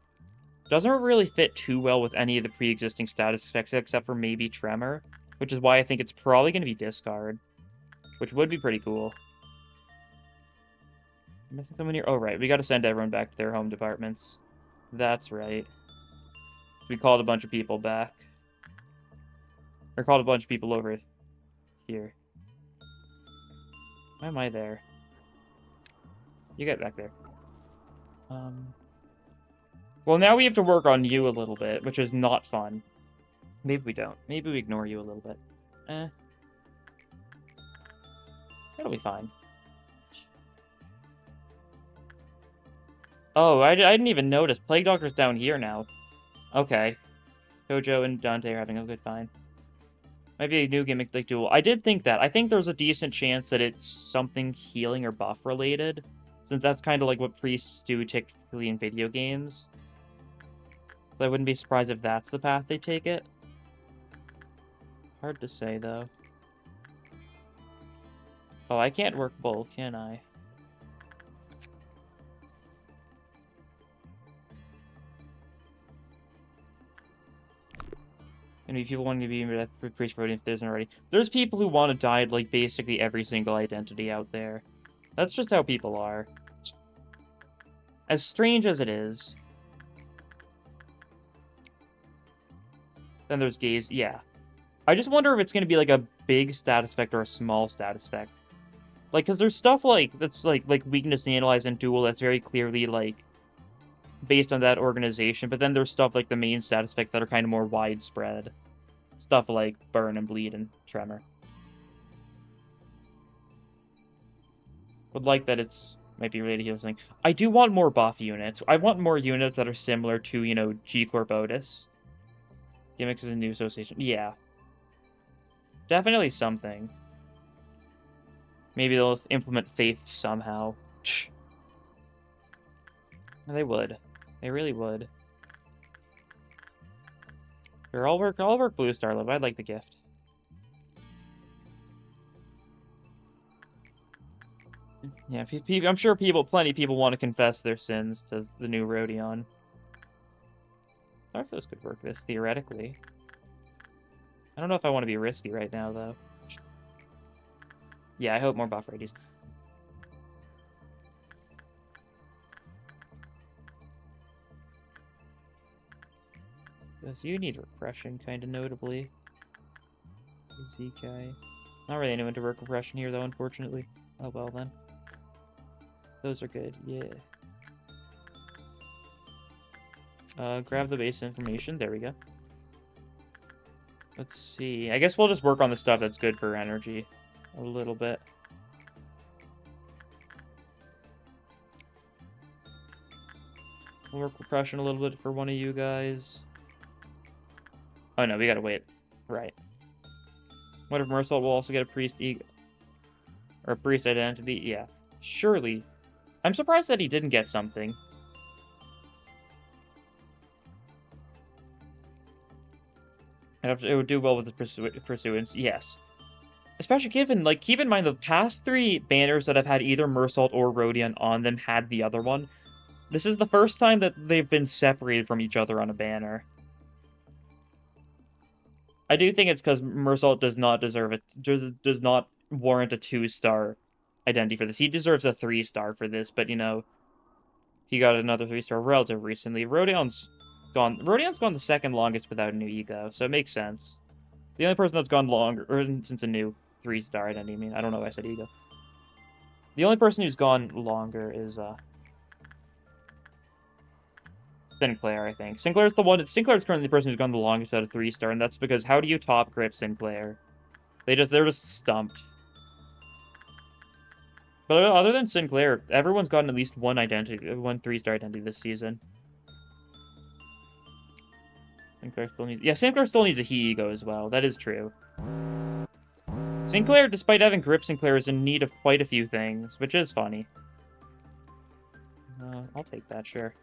Doesn't really fit too well with any of the pre-existing status effects except for maybe Tremor, which is why I think it's probably going to be discard, which would be pretty cool. Missing someone here? Oh, right. We gotta send everyone back to their home departments. That's right. We called a bunch of people back. Or called a bunch of people over here. Why am I there? You get back there. Well, now we have to work on you a little bit, which is not fun. Maybe we don't. Maybe we ignore you a little bit. It'll be fine. Oh, I didn't even notice. Plague Doctor's down here now. Okay. Kojo and Dante are having a good time. Might be a new gimmick like duel. I did think that. I think there's a decent chance that it's something healing or buff related, since that's kind of like what priests do typically in video games. But I wouldn't be surprised if that's the path they take it. Hard to say, though. Oh, I can't work both, can I? And if people want to be priest voting if there isn't already. There's people who want to die like basically every single identity out there. That's just how people are. As strange as it is. Then there's gaze, yeah. I just wonder if it's going to be like a big status effect or a small status effect. Like, because there's stuff like, that's like weakness and analyze and duel that's very clearly like based on that organization, but then there's stuff like the main status effects that are kind of more widespread. Stuff like burn and bleed and tremor. Would like that it's might be related to something. I do want more buff units. I want more units that are similar to, you know, G-Corp Otis. Gimmicks is a new association. Yeah. Definitely something. Maybe they'll implement Faith somehow. They would. They really would. Sure, I'll work Blue Star Love. I'd like the gift. Yeah, I'm sure plenty of people want to confess their sins to the new Rodion. Arthos could work this, theoretically. I don't know if I want to be risky right now, though. Yeah, I hope more buff radius. Because you need repression, kind of notably. ZK. Not really anyone to work repression here, though, unfortunately. Oh well, then. Those are good, yeah. Grab the base information. There we go. Let's see. I guess we'll just work on the stuff that's good for energy a little bit. We'll work repression a little bit for one of you guys. Oh no, we gotta wait. Right. What if Mersault will also get a priest ego? Or a priest identity? Yeah. Surely. I'm surprised that he didn't get something. It would do well with the pursuance, yes. Especially given, like, keep in mind the past 3 banners that have had either Mersault or Rodion on them had the other one. This is the first time that they've been separated from each other on a banner. I do think it's because Mersault does not deserve it, does not warrant a 2-star identity for this. He deserves a 3-star for this, but, you know, he got another 3-star relative recently. Rodion's gone the second longest without a new ego, so it makes sense. The only person that's gone longer, or since a new 3-star identity, I mean, I don't know why I said ego. The only person who's gone longer is, Sinclair, I think. Sinclair's currently the person who's gone the longest out of 3-star, and that's because how do you top grip Sinclair? They're just stumped. But other than Sinclair, everyone's gotten at least one 3-star identity this season. Sinclair still needs a he ego as well. That is true. Sinclair, despite having grip Sinclair, is in need of quite a few things, which is funny. I'll take that, sure.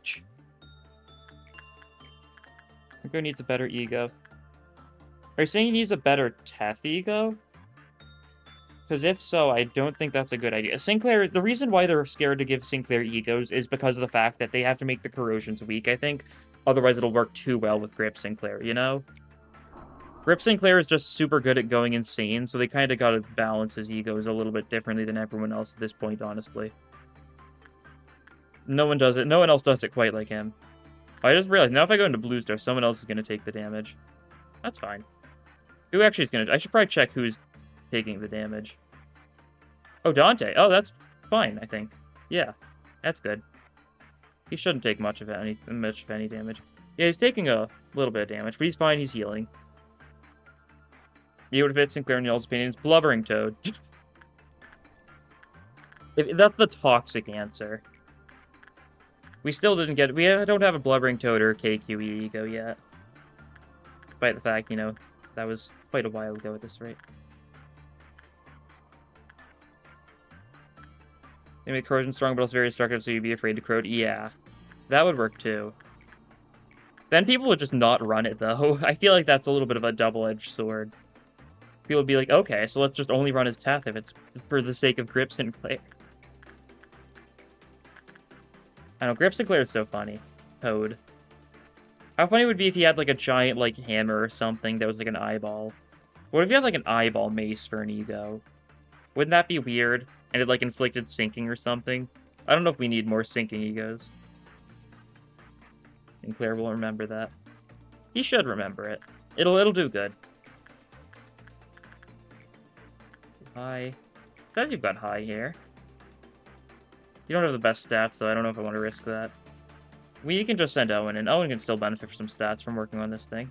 Sinclair needs a better ego. Are you saying he needs a better Teth ego? Because if so, I don't think that's a good idea. Sinclair, the reason why they're scared to give Sinclair egos is because of the fact that they have to make the corrosions weak, I think. Otherwise, it'll work too well with Grip Sinclair, you know? Grip Sinclair is just super good at going insane, so they kind of gotta balance his egos a little bit differently than everyone else at this point, honestly. No one does it. No one else does it quite like him. I just realized, now if I go into Blue Star, someone else is gonna take the damage. That's fine. Who actually is gonna... I should probably check who's taking the damage. Oh, Dante. Oh, that's fine, I think. Yeah, that's good. He shouldn't take much of any damage. Yeah, he's taking a little bit of damage, but he's fine. He's healing. You would fit Sinclair and y'all's opinions. Blubbering Toad. That's the toxic answer. We still didn't get... We don't have a Blubbering Toad or a KQE ego yet. Despite the fact, you know, that was quite a while ago at this rate. They make corrosion strong, but also very destructive, so you'd be afraid to corrode. Yeah, that would work too. Then people would just not run it, though. I feel like that's a little bit of a double-edged sword. People would be like, okay, so let's just only run his Teth if it's for the sake of Grip Sinclair. I don't know, Grip Sinclair is so funny. Toad. How funny would it be if he had, like, a giant, like, hammer or something that was, like, an eyeball? What if you had, like, an eyeball mace for an ego? Wouldn't that be weird? And it, like, inflicted sinking or something? I don't know if we need more sinking egos. Sinclair will remember that. He should remember it. It'll do good. High. Says you've got high here. You don't have the best stats, though. I don't know if I want to risk that. We can just send Owen, and Owen can still benefit from some stats from working on this thing.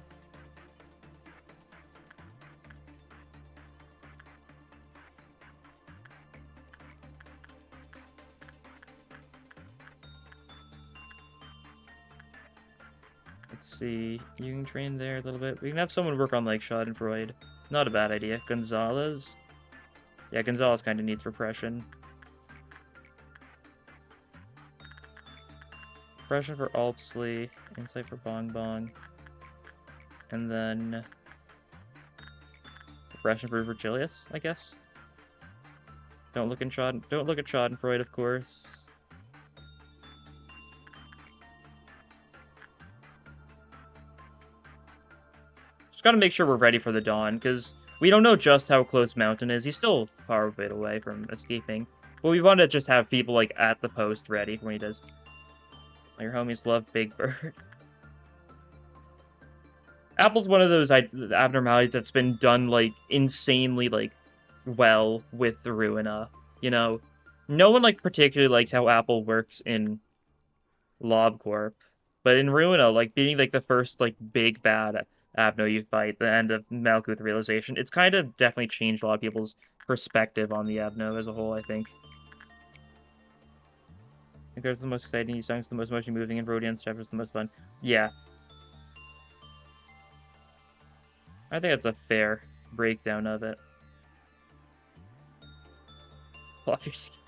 Let's see. You can train there a little bit. We can have someone work on, like, Schadenfreude. Not a bad idea. Gonzalez? Yeah, Gonzalez kind of needs repression. Repression for Alpsley, Insight for Bong Bong, and then repression for Virgilius, I guess. Don't look at Schadenfreude, of course. Just gotta make sure we're ready for the dawn, because we don't know just how close Mountain is. He's still far a bit away from escaping. But we want to just have people, like, at the post ready when he does. Your homies love Big Bird. Apple's one of those abnormalities that's been done, like, insanely, like, well with the Ruina. You know? No one, like, particularly likes how Apple works in LobCorp. But in Ruina, like, being, like, the first, like, big bad Avno you fight, the end of Malkuth Realization, it's kind of definitely changed a lot of people's perspective on the Avno as a whole, I think. I think there's the most exciting, these songs the most emotionally moving, and Rodion stuff is the most fun. Yeah. I think that's a fair breakdown of it. Pull off your skin.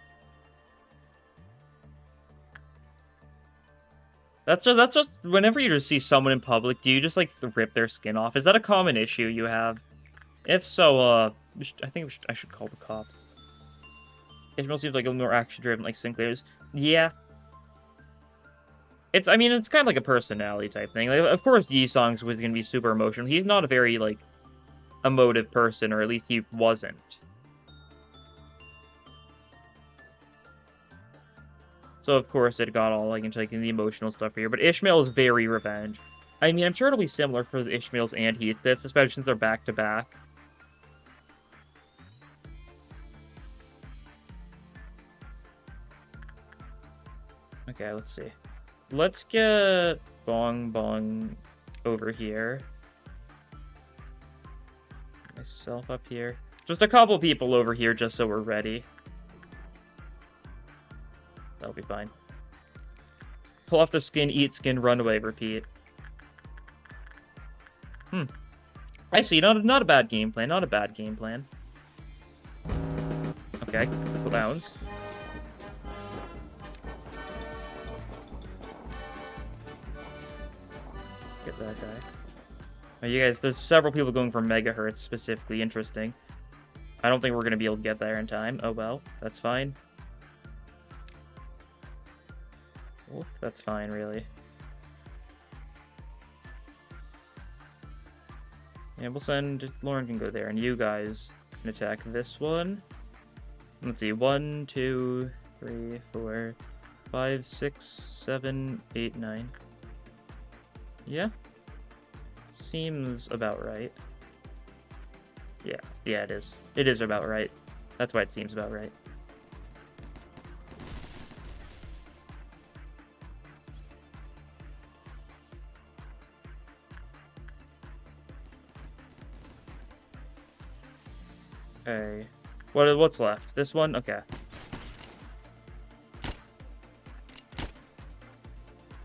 That's just whenever you just see someone in public, do you just like rip their skin off? Is that a common issue you have? If so, I think I should call the cops. Ishmael seems like a little more action-driven, like Sinclair's. Yeah. I mean, it's kind of like a personality type thing. Like, of course, Yi-Song's was gonna be super emotional. He's not a very, like, emotive person, or at least he wasn't. So, of course, it got all, like, into, like, the emotional stuff here. But Ishmael is very revenge. I mean, I'm sure it'll be similar for the Ishmaels and Heathcliffs, especially since they're back-to-back. Okay, let's see. Let's get Bong Bong over here. Myself up here. Just a couple people over here just so we're ready. That'll be fine. Pull off the skin, eat skin, run away, repeat. Actually, not a bad game plan. Not a bad game plan. Okay, clowns. Get that guy. Oh, you guys, there's several people going for megahertz specifically. Interesting. I don't think we're gonna be able to get there in time. Oh well, that's fine. Oh, that's fine, really. Yeah, we'll send... Lauren can go there, and you guys can attack this one. Let's see, 1, 2, 3, 4, 5, 6, 7, 8, 9. Yeah. Seems about right. Yeah, it is. It is about right. That's why it seems about right. Okay. What's left? This one? Okay.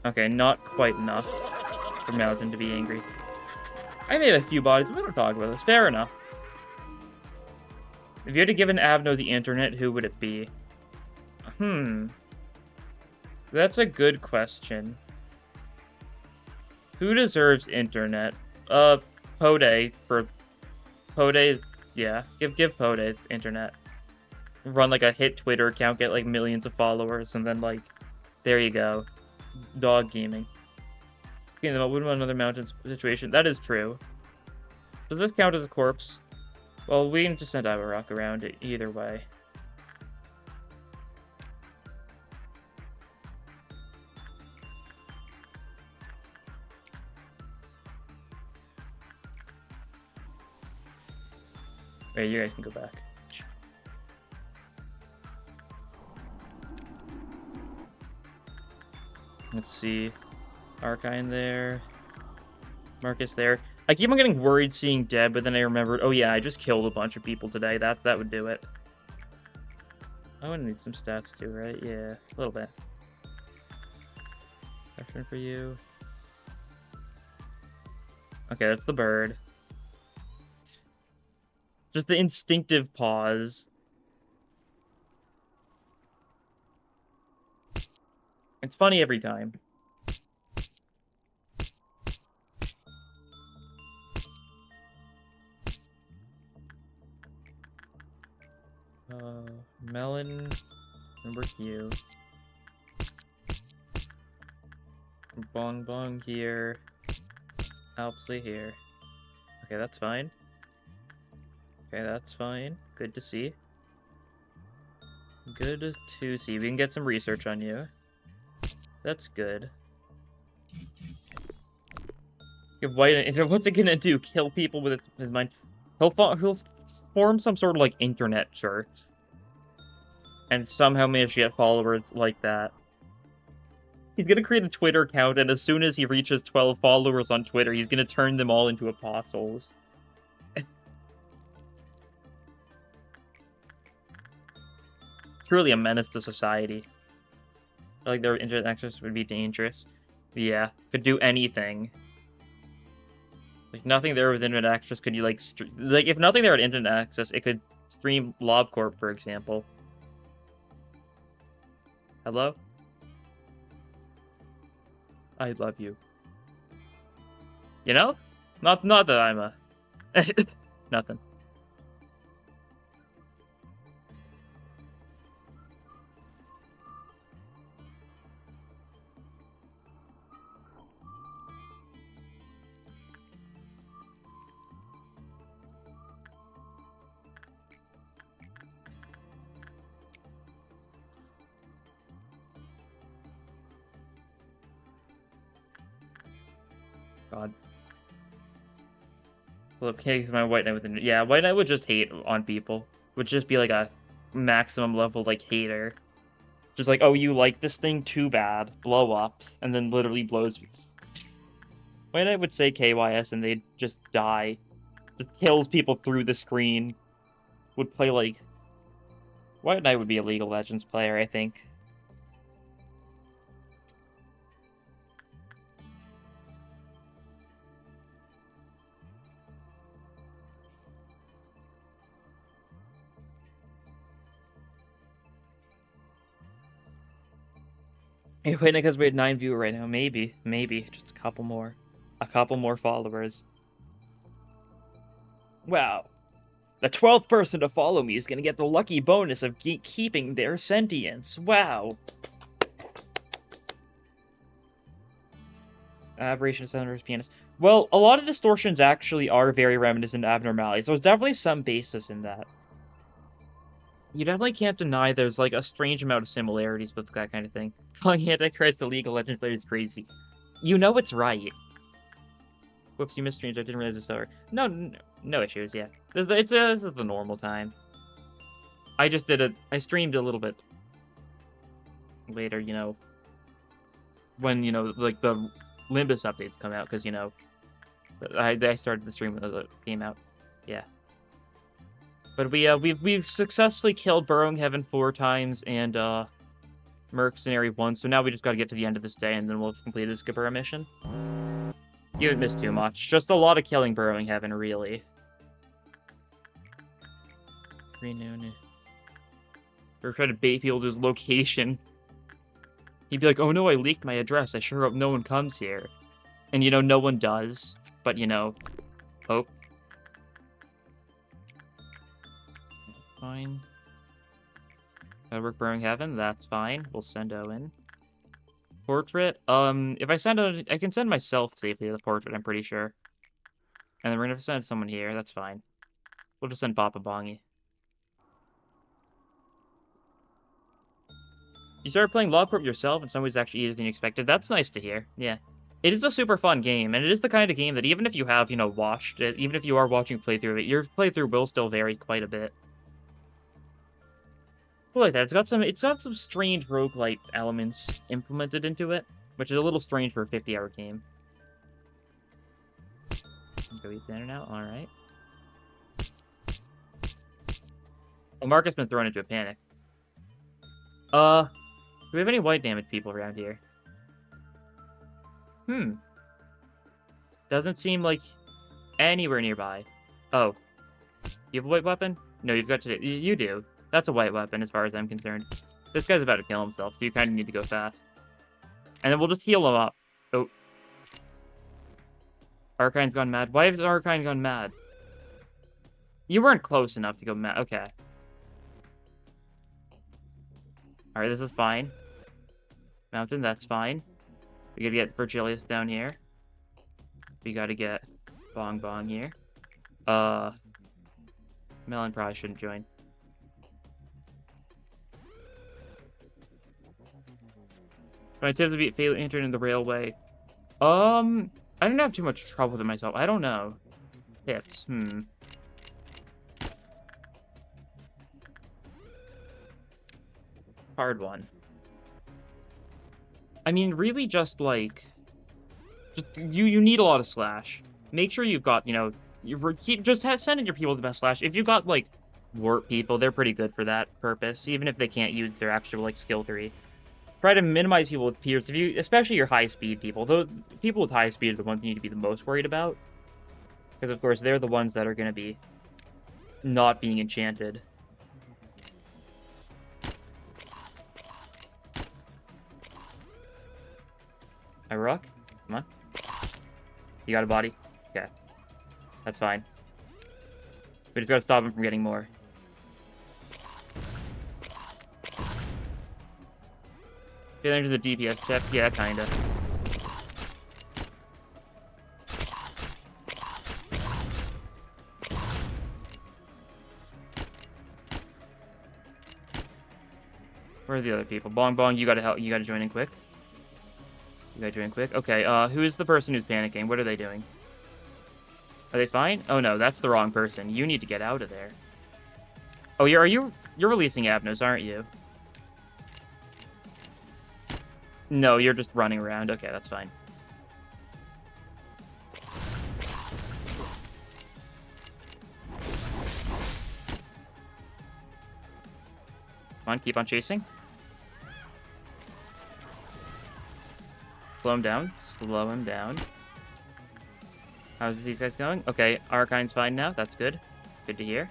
Okay, not quite enough for Mountain to be angry. I may have a few bodies, but we don't talk about this. Fair enough. If you had to give an Avno the internet, who would it be? That's a good question. Who deserves internet? Pode for... Pode... Yeah, give Pode internet. Run like a hit Twitter account, get like millions of followers, and then like, there you go. Dog gaming. Okay, what about another mountain situation? That is true. Does this count as a corpse? Well, we can just send Rock around it either way. Wait, you guys can go back. Let's see. Archine there. Marcus there. I keep on getting worried seeing Deb, but then I remembered, oh yeah, I just killed a bunch of people today. That would do it. I would need some stats too, right? Yeah, a little bit. Action for you. Okay, that's the bird. Just the instinctive pause. It's funny every time. Melon, number you. Bong Bong here. Alpsley here. Okay, that's fine. Okay, that's fine. Good to see. Good to see. We can get some research on you. That's good. What's it gonna do? Kill people with his mind? He'll form some sort of like internet church, and somehow manage to get followers like that. He's gonna create a Twitter account, and as soon as he reaches 12 followers on Twitter, he's gonna turn them all into apostles. Truly a menace to society. I feel like their internet access would be dangerous. Yeah, could do anything. Like, nothing there with internet access could you, like, like, if nothing there had internet access, it could stream LobCorp, for example. Hello? I love you. You know? Not that I'm a... Nothing. God. Well, okay, my White Knight with the... Yeah, White Knight would just hate on people. Would just be like a maximum level, like, hater. Just like, oh, you like this thing? Too bad. Blow up. And then literally blows... White Knight would say KYS and they'd just die. Just kills people through the screen. Would play, like... White Knight would be a League of Legends player, I think. Hey, wait, because we had 9 viewers right now. Maybe. Just a couple more. A couple more followers. Wow. The 12th person to follow me is going to get the lucky bonus of keeping their sentience. Wow. Aberration Center's pianist. Well, a lot of distortions actually are very reminiscent of abnormalities. There's definitely some basis in that. You definitely can't deny there's, like, a strange amount of similarities with that kind of thing. Calling Antichrist a League of Legends player is crazy. You know it's right. Whoops, you missed streams. I didn't realize it's over. No issues, yeah. This is the normal time. I just I streamed a little bit later, you know, when, you know, like, the Limbus updates come out, because, you know, I started the stream when it came out. Yeah. But we've successfully killed Burrowing Heaven 4 times and Mercenary 1, so now we just gotta get to the end of this day and then we'll complete the Skipper mission. You haven't missed too much. Just a lot of killing Burrowing Heaven, really. We're trying to bait people to his location. He'd be like, oh no, I leaked my address. I sure hope no one comes here. And, you know, no one does. But, you know, hope. Fine. Gotta work Burrowing Heaven, that's fine. We'll send Owen. Portrait, if I send out, I can send myself safely to the portrait, I'm pretty sure. And then we're gonna send someone here, that's fine. We'll just send Papa Bongi. You started playing LobCorp yourself in some ways actually easier than you expected. That's nice to hear, yeah. It is a super fun game, and it is the kind of game that even if you have, you know, watched it, even if you are watching a playthrough of it, your playthrough will still vary quite a bit. I like that. It's got some strange roguelite elements implemented into it, which is a little strange for a 50-hour game. Go eat dinner now? Alright. Well, Marcus been thrown into a panic. Do we have any white damage people around here? Doesn't seem like anywhere nearby. Oh. You have a white weapon? No, you've got to... You do. That's a white weapon, as far as I'm concerned. This guy's about to kill himself, so you kind of need to go fast. And then we'll just heal him up. Oh. Archine's gone mad. Why has Archine gone mad? You weren't close enough to go mad. Okay. Alright, this is fine. Mountain, that's fine. We gotta get Virgilius down here. We gotta get Bong Bong here. Melon probably shouldn't join. My tips to beat Fatal Intern in the Railway. I didn't have too much trouble with it myself. I don't know. Tips, Hard one. I mean, really just, like... You need a lot of slash. Make sure you've got, you know... send in your people the best slash. If you've got, like, warp people, they're pretty good for that purpose, even if they can't use their actual, like, skill 3. Try to minimize people with pierce, especially your high-speed people. Those people with high speed are the ones you need to be the most worried about. Because, of course, they're the ones that are going to be not being enchanted. I rock? Come on. You got a body? Okay. That's fine. We just gotta stop him from getting more. There's a DPS check? Yeah, kinda. Where are the other people? Bong Bong, you gotta help. You gotta join in quick. You gotta join in quick. Okay, who is the person who's panicking? What are they doing? Are they fine? Oh no, that's the wrong person. You need to get out of there. Oh, you're releasing Abnos, aren't you? No, you're just running around. Okay, that's fine. Come on, keep on chasing. Slow him down. Slow him down. How's these guys going? Okay, Archine's fine now. That's good. Good to hear.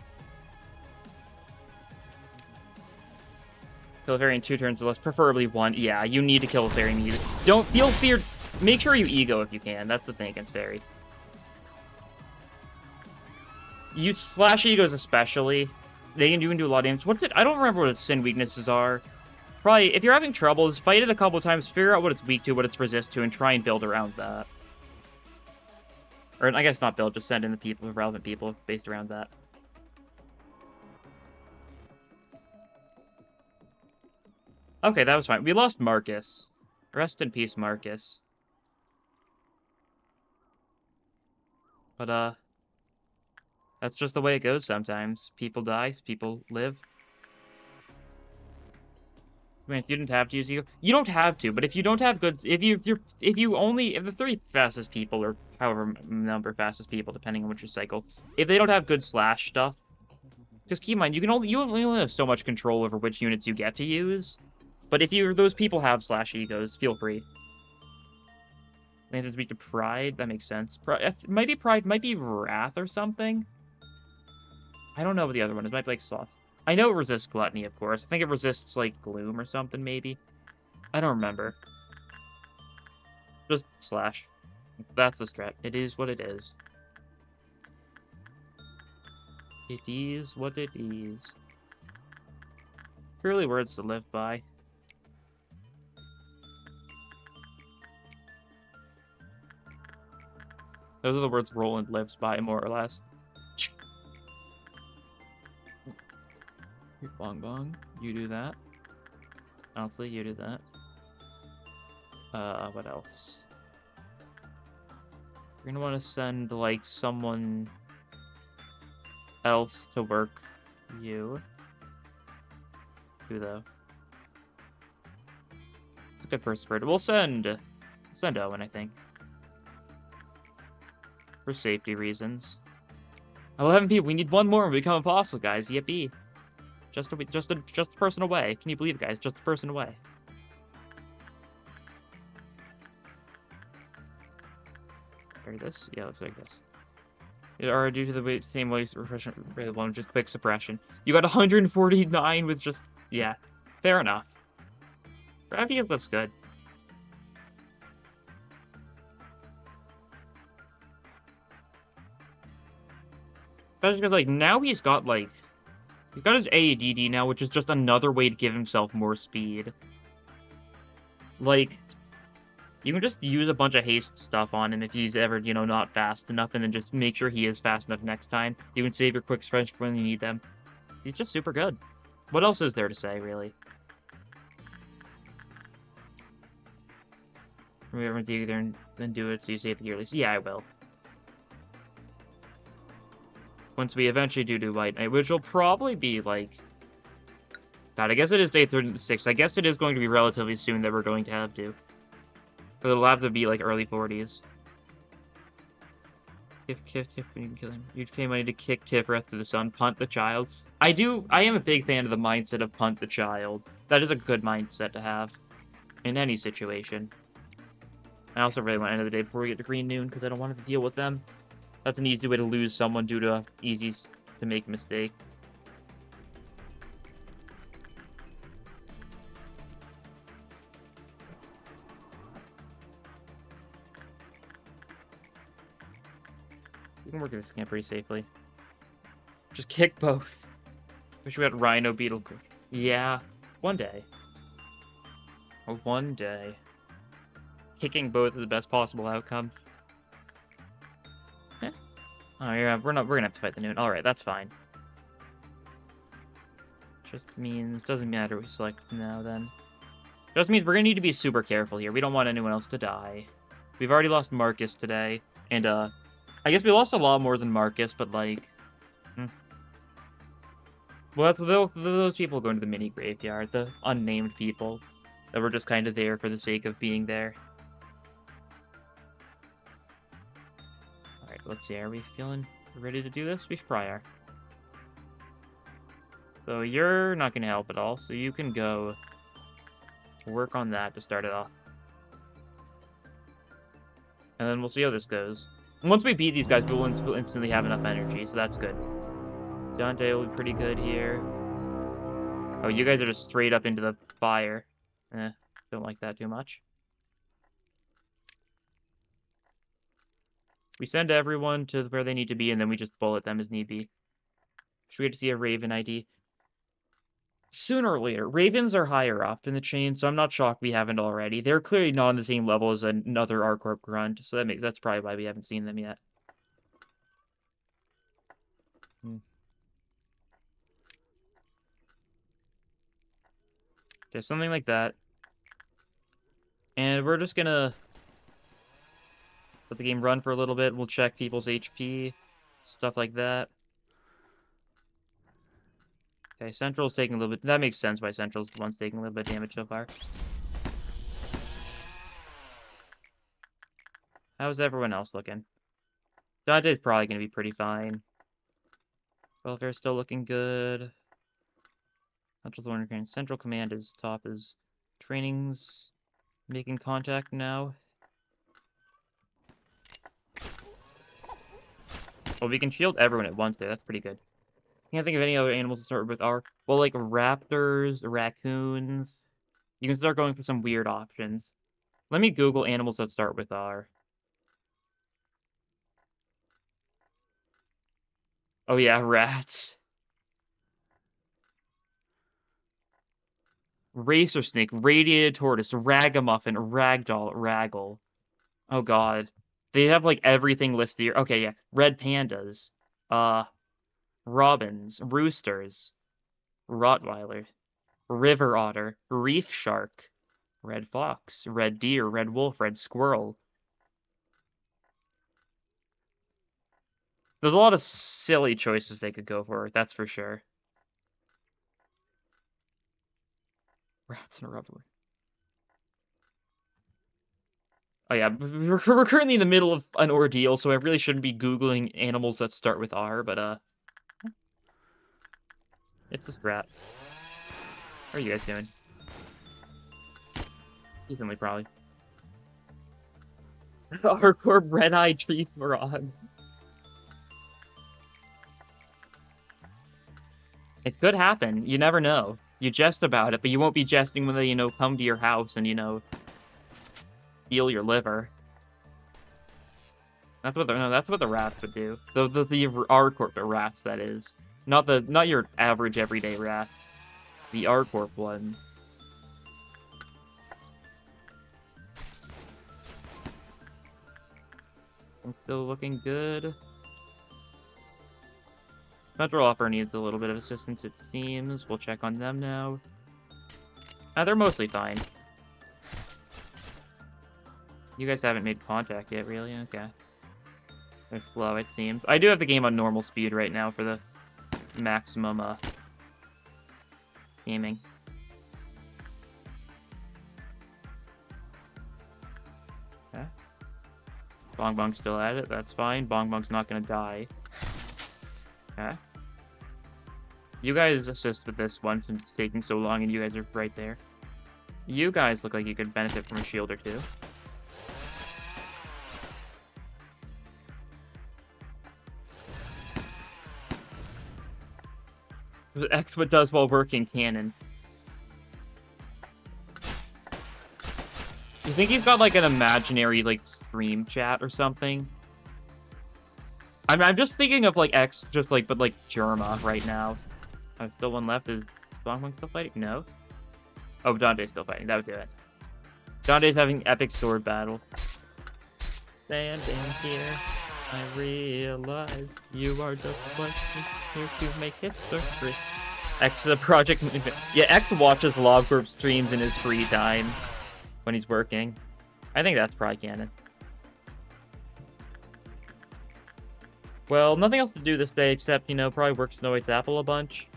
Kill a fairy in 2 turns or less, preferably 1. Yeah, you need to kill a fairy immediately. Don't feel feared. Make sure you ego if you can. That's the thing against fairy. You slash egos especially. You can do a lot of damage. What's it? I don't remember what its sin weaknesses are. Probably, if you're having trouble, just fight it a couple times, figure out what it's weak to, what it's resist to, and try and build around that. Or, I guess not build, just send in the people, relevant people based around that. Okay, that was fine. We lost Marcus. Rest in peace, Marcus. But, that's just the way it goes sometimes. People die, people live. I mean, if you didn't have to use ego, you don't have to. But if you don't have good, if the 3 fastest people, or however number fastest people, depending on which your cycle, if they don't have good slash stuff, just keep in mind you only have so much control over which units you get to use. But if those people have slash egos, feel free. Lanterns weak to pride. That makes sense. Might be pride. Might be wrath or something. I don't know what the other one is. Might be like sloth. I know it resists gluttony, of course. I think it resists, like, gloom or something, maybe. I don't remember. Just slash. That's the strat. It is what it is. It is what it is. Truly words to live by. Those are the words Roland lives by, more or less. Bong Bong, you do that. Honestly, you do that. What else? We're gonna want to send, like, someone else to work you. Who, though? It's a good person for it. We'll send Owen, I think. For safety reasons. 11 people, we need one more and we become apostle, guys. Yippee. Just a person away. Can you believe it, guys? Just a person away. Or this? Yeah, looks like this. It are due to the same way refreshment one, just quick suppression. You got 149 with just, yeah, fair enough. I think it looks good. Especially because, like, now he's got his AADD now, which is just another way to give himself more speed. Like, you can just use a bunch of haste stuff on him if he's ever, you know, not fast enough, and then just make sure he is fast enough next time. You can save your quick sprints for when you need them. He's just super good. What else is there to say, really? Remember to either then do it so you save the yearly. Yeah, I will. Once we eventually do White Knight, which will probably be, like... God, I guess it is day 36. I guess it is going to be relatively soon that we're going to have to. Or it'll have to be like early 40s. If you can kill him. You'd pay money to kick Tiphereth to the sun, punt the child. I am a big fan of the mindset of punt the child. That is a good mindset to have. In any situation. I also really want to end of the day before we get to Green Noon, because I don't want to deal with them. That's an easy way to lose someone due to easy to make a mistake. We can work this camp pretty safely. Just kick both. Wish we had Rhino Beetle. Yeah, one day. Oh, one day. Kicking both is the best possible outcome. Eh. Oh yeah, we're gonna have to fight the Noon. Alright, that's fine. Just means doesn't matter we select now then. Just means we're gonna need to be super careful here. We don't want anyone else to die. We've already lost Marcus today. And I guess we lost a lot more than Marcus, but like well, that's those people going to the mini graveyard, the unnamed people that were just kind of there for the sake of being there. Alright, let's see, are we feeling ready to do this? We probably are. So you're not going to help at all, so you can go work on that to start it off. And then we'll see how this goes. And once we beat these guys, we'll instantly have enough energy, so that's good. Dante will be pretty good here. Oh, you guys are just straight up into the fire. Don't like that too much. We send everyone to where they need to be, and then we just bullet them as need be. Should we get to see a Raven ID? Sooner or later. Ravens are higher up in the chain, so I'm not shocked we haven't already. They're clearly not on the same level as another R-Corp grunt, so that's probably why we haven't seen them yet. Okay, something like that. And we're just gonna let the game run for a little bit. We'll check people's HP, stuff like that. Okay, Central's taking a little bit. That makes sense why Central's the one's taking a little bit of damage so far. How's everyone else looking? Dante's probably gonna be pretty fine. Welfare's still looking good. Central Command is top as training's making contact now. Well, we can shield everyone at once there. That's pretty good. Can't think of any other animals to start with R. Well, like raptors, raccoons. You can start going for some weird options. Let me Google animals that start with R. Oh yeah, rats. Racer snake, radiated tortoise, ragamuffin, ragdoll, raggle. Oh god. They have like everything listed here. Okay, yeah. Red pandas. Robins, roosters, Rottweiler, river otter, reef shark, red fox, red deer, red wolf, red squirrel. There's a lot of silly choices they could go for, that's for sure. Rats and a rubber. Oh yeah, we're currently in the middle of an ordeal, so I really shouldn't be Googling animals that start with R, but it's a strat. How are you guys doing? Decently, probably. Hardcore red-eye tree frog. It could happen. You never know. You jest about it, but you won't be jesting when they, come to your house and, steal your liver. That's what the rats would do. The R-Corp rats, that is. Not your average everyday rat. The R-Corp one. I'm still looking good. Central Offer needs a little bit of assistance, it seems. We'll check on them now. They're mostly fine. You guys haven't made contact yet, really? Okay. They're slow, it seems. I do have the game on normal speed right now for the maximum, gaming. Bong Bong's still at it. That's fine. Bong Bong's not gonna die. Okay. You guys assist with this one since it's taking so long and you guys are right there. You guys look like you could benefit from a shield or two. X what does while working cannon. You think he's got like an imaginary like stream chat or something? I'm just thinking of like X just like but like Germa right now. Still one left. Is Bongbong still fighting? No. Oh, Dante's still fighting. That would do it. Dante's having epic sword battle. Standing here, I realize you are just like me, here to make history. X is a project. Yeah, X watches Logburp streams in his free time when he's working. I think that's probably canon. Well, nothing else to do this day except, you know, probably work Snow White's apple a bunch.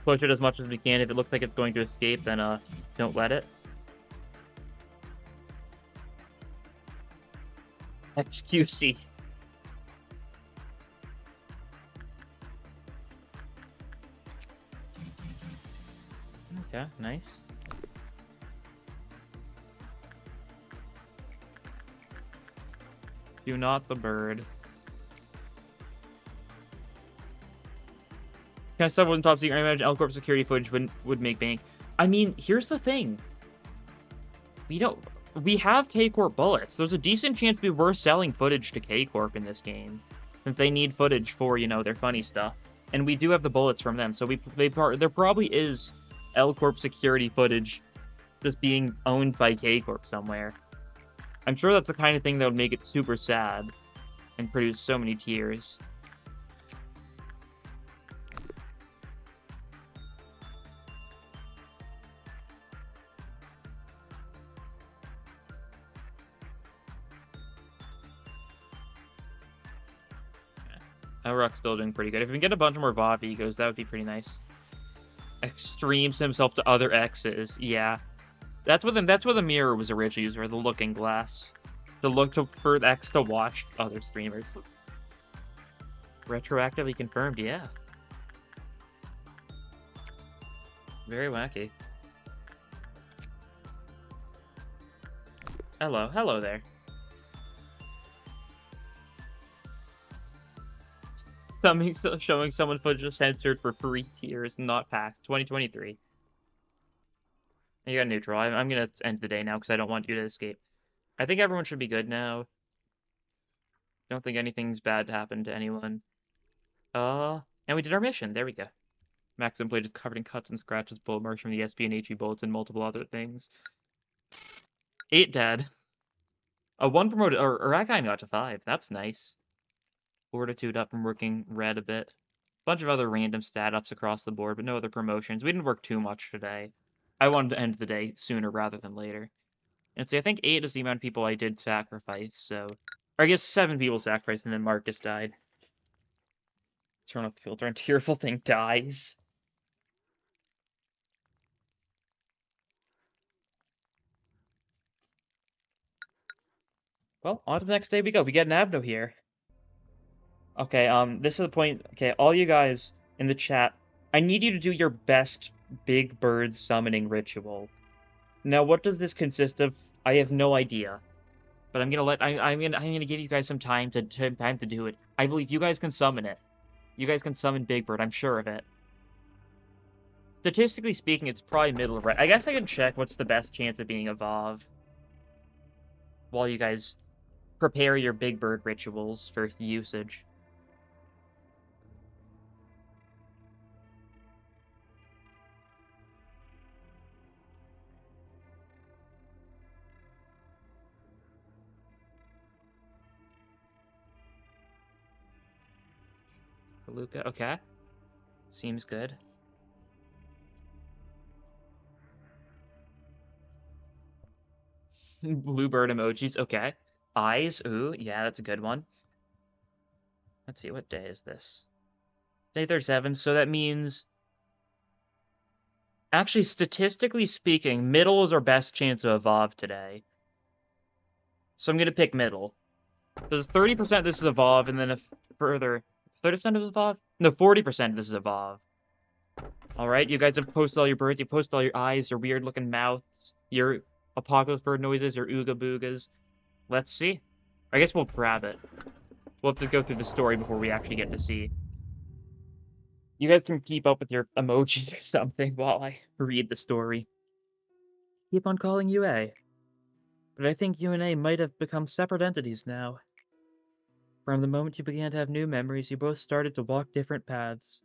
Push it as much as we can. If it looks like it's going to escape, then don't let it. XQC. Okay, nice. Do not the bird. Kind of stuff wasn't top secret. I imagine L-Corp security footage would make bank. I mean, here's the thing. We have K-Corp bullets. There's a decent chance we were selling footage to K-Corp in this game, since they need footage for, you know, their funny stuff. And we do have the bullets from them, so there probably is L-Corp security footage just being owned by K-Corp somewhere. I'm sure that's the kind of thing that would make it super sad and produce so many tears. Rock's still doing pretty good. If we can get a bunch more VOD egos, that would be pretty nice. Extremes himself to other X's. Yeah. That's what the mirror was originally used for, the looking glass. For X to watch other streamers. Retroactively confirmed, yeah. Very wacky. Hello there. Showing someone footage censored for free tiers, not packs. 2023. You got neutral. I'm gonna end the day now because I don't want you to escape. I think everyone should be good now. Don't think anything's bad happened to anyone. And we did our mission. There we go. Maxim plate is covered in cuts and scratches, bullet marks from the SP&HE bullets, and multiple other things. 8 dead. 1 promoted, or Rackine got to 5. That's nice. Fortitude up from working red a bit. Bunch of other random stat ups across the board, but no other promotions. We didn't work too much today. I wanted to end the day sooner rather than later. And see, I think 8 is the amount of people I did sacrifice, so... Or I guess 7 people sacrificed, and then Marcus died. Turn off the filter, and tearful thing dies. Well, on to the next day we go. We get an Abno here. Okay, this is the point. Okay, all you guys in the chat, I need you to do your best big bird summoning ritual. Now, what does this consist of? I have no idea, but I'm gonna give you guys some time to do it. I believe you guys can summon it. You guys can summon Big Bird. I'm sure of it. Statistically speaking, it's probably middle right. I guess I can check what's the best chance of being evolved while you guys prepare your Big Bird rituals for usage. Luca, okay. Seems good. Bluebird emojis, okay. Eyes, ooh, yeah, that's a good one. Let's see, what day is this? Day 37, so that means... Actually, statistically speaking, middle is our best chance to evolve today. So I'm gonna pick middle. There's 30% this is evolve, and then a further 30% of this evolve? No, 40% of this is evolve. Alright, you guys have posted all your birds, you posted all your eyes, your weird looking mouths, your apocalypse bird noises, your ooga boogas. Let's see. I guess we'll grab it. We'll have to go through the story before we actually get to see. You guys can keep up with your emojis or something while I read the story. Keep on calling you A. But I think you and A might have become separate entities now. From the moment you began to have new memories, you both started to walk different paths.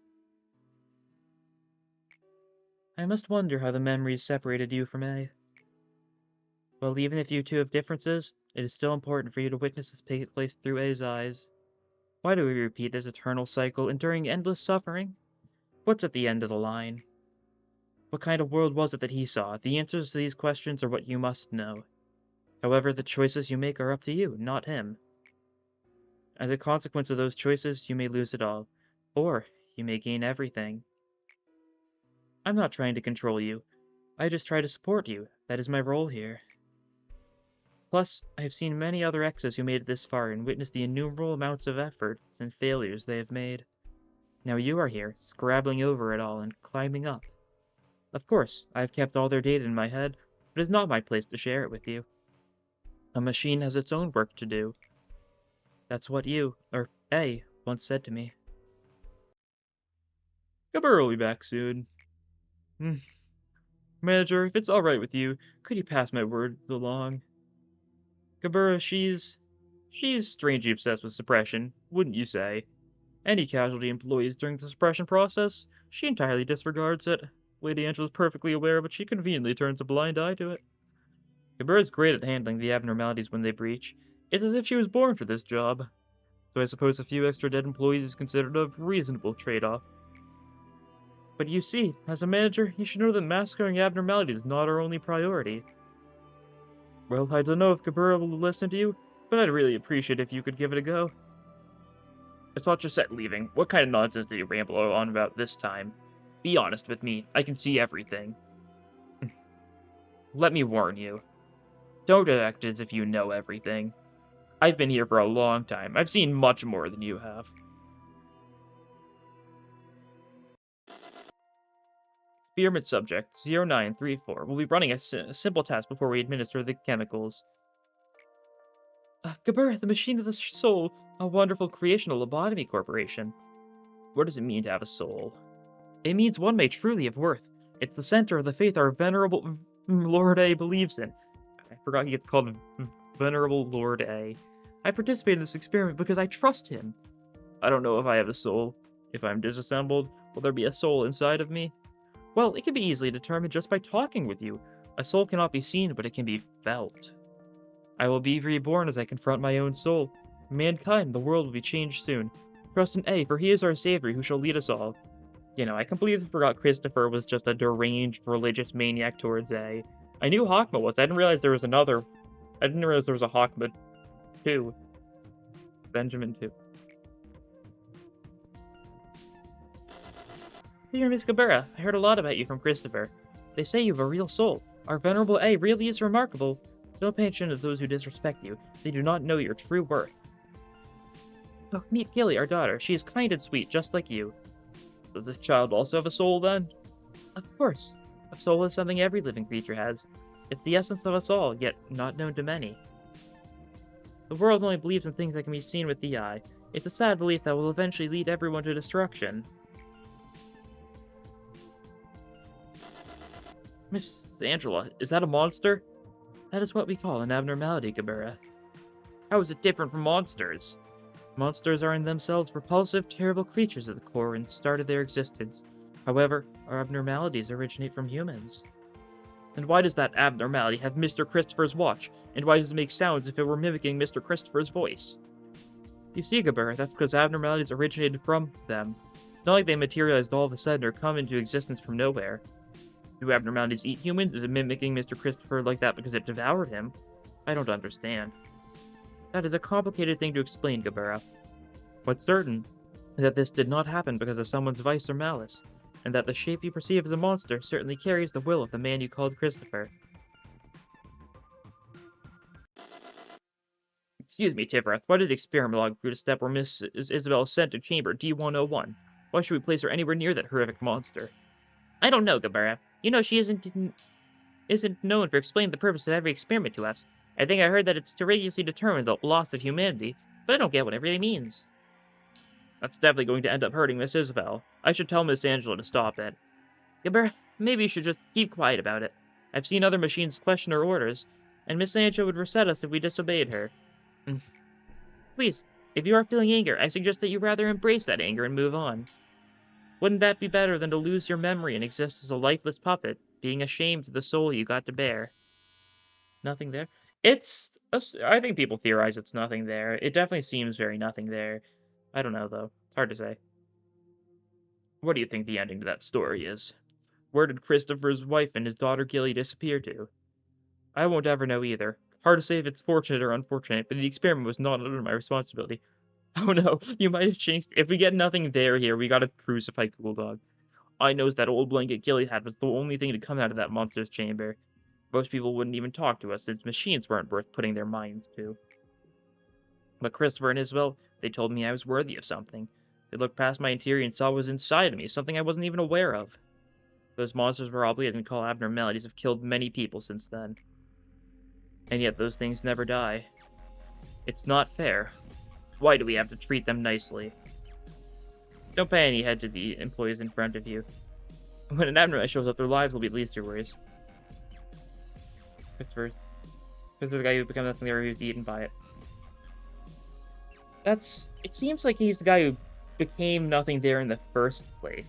I must wonder how the memories separated you from A. Well, even if you two have differences, it is still important for you to witness this take place through A's eyes. Why do we repeat this eternal cycle, enduring endless suffering? What's at the end of the line? What kind of world was it that he saw? The answers to these questions are what you must know. However, the choices you make are up to you, not him. As a consequence of those choices, you may lose it all. Or, you may gain everything. I'm not trying to control you. I just try to support you. That is my role here. Plus, I have seen many other exes who made it this far and witnessed the innumerable amounts of efforts and failures they have made. Now you are here, scrabbling over it all and climbing up. Of course, I have kept all their data in my head, but it is not my place to share it with you. A machine has its own work to do. That's what you, or A, once said to me. Gabber will be back soon. Manager, if it's alright with you, could you pass my words along? Gabura, she's strangely obsessed with suppression, wouldn't you say? Any casualty employees during the suppression process, she entirely disregards it. Lady Angela's perfectly aware, but she conveniently turns a blind eye to it. Gabura's great at handling the abnormalities when they breach. It's as if she was born for this job. So I suppose a few extra dead employees is considered a reasonable trade-off. But you see, as a manager, you should know that massacring abnormalities is not our only priority. Well, I don't know if Kabura will listen to you, but I'd really appreciate if you could give it a go. I thought you said leaving. What kind of nonsense did you ramble on about this time? Be honest with me. I can see everything. Let me warn you. Don't act as if you know everything. I've been here for a long time. I've seen much more than you have. Experiment subject 0934 will be running a simple test before we administer the chemicals. Gabur, the machine of the soul, a wonderful creation of Lobotomy Corporation. What does it mean to have a soul? It means one may truly have worth. It's the center of the faith our venerable Lord A believes in. I forgot he gets called Venerable Lord A. I participated in this experiment because I trust him. I don't know if I have a soul. If I'm disassembled, will there be a soul inside of me? Well, it can be easily determined just by talking with you. A soul cannot be seen, but it can be felt. I will be reborn as I confront my own soul. Mankind, the world will be changed soon. Trust in A, for he is our savior who shall lead us all. You know, I completely forgot Christopher was just a deranged religious maniac towards A. I knew Hawkma was. I didn't realize there was another. I didn't realize there was a Hawkma 2. Benjamin 2. Dear Miss Cabrera, I heard a lot about you from Christopher. They say you have a real soul. Our venerable A really is remarkable. Don't pay attention to those who disrespect you. They do not know your true worth. Oh, meet Gilly, our daughter. She is kind and sweet, just like you. Does this child also have a soul, then? Of course. A soul is something every living creature has. It's the essence of us all, yet not known to many. The world only believes in things that can be seen with the eye. It's a sad belief that will eventually lead everyone to destruction. Miss Angela, is that a monster? That is what we call an abnormality, Gabura. How is it different from monsters? Monsters are in themselves repulsive, terrible creatures at the core and started their existence. However, our abnormalities originate from humans. And why does that abnormality have Mr. Christopher's watch? And why does it make sounds if it were mimicking Mr. Christopher's voice? You see, Gabura, that's because abnormalities originated from them. Not like they materialized all of a sudden or come into existence from nowhere. Do abnormalities eat humans? Is it mimicking Mr. Christopher like that because it devoured him? I don't understand. That is a complicated thing to explain, Gabura. What's certain is that this did not happen because of someone's vice or malice, and that the shape you perceive as a monster certainly carries the will of the man you called Christopher. Excuse me, Tiphereth, why did the experiment log include a step where Miss Isabel is sent to chamber D101? Why should we place her anywhere near that horrific monster? I don't know, Gabara. You know, she isn't known for explaining the purpose of every experiment to us. I think I heard that it's to rigorously determine the loss of humanity, but I don't get what it really means. That's definitely going to end up hurting Miss Isabel. I should tell Miss Angela to stop it. Gabara, maybe you should just keep quiet about it. I've seen other machines question her orders, and Miss Angela would reset us if we disobeyed her. Please, if you are feeling anger, I suggest that you rather embrace that anger and move on. Wouldn't that be better than to lose your memory and exist as a lifeless puppet, being ashamed of the soul you got to bear? Nothing there? I think people theorize it's nothing there. It definitely seems very nothing there. I don't know, though. It's hard to say. What do you think the ending to that story is? Where did Christopher's wife and his daughter Gilly disappear to? I won't ever know either. Hard to say if it's fortunate or unfortunate, but the experiment was not under my responsibility. Oh no, you might have changed. If we get nothing there here, we gotta crucify Cool Dog. I knows that old blanket Gilly had was the only thing to come out of that monster's chamber. Most people wouldn't even talk to us, since machines weren't worth putting their minds to. But Christopher and Isabel, they told me I was worthy of something. They looked past my interior and saw what was inside of me, something I wasn't even aware of. Those monsters we're obligated to call abnormalities have killed many people since then. And yet those things never die. It's not fair. Why do we have to treat them nicely? Don't pay any heed to the employees in front of you. When an abnormality shows up, their lives will be at least your worries. Christopher's the guy who becomes nothing there, who's eaten by it. It seems like he's the guy who became nothing there in the first place.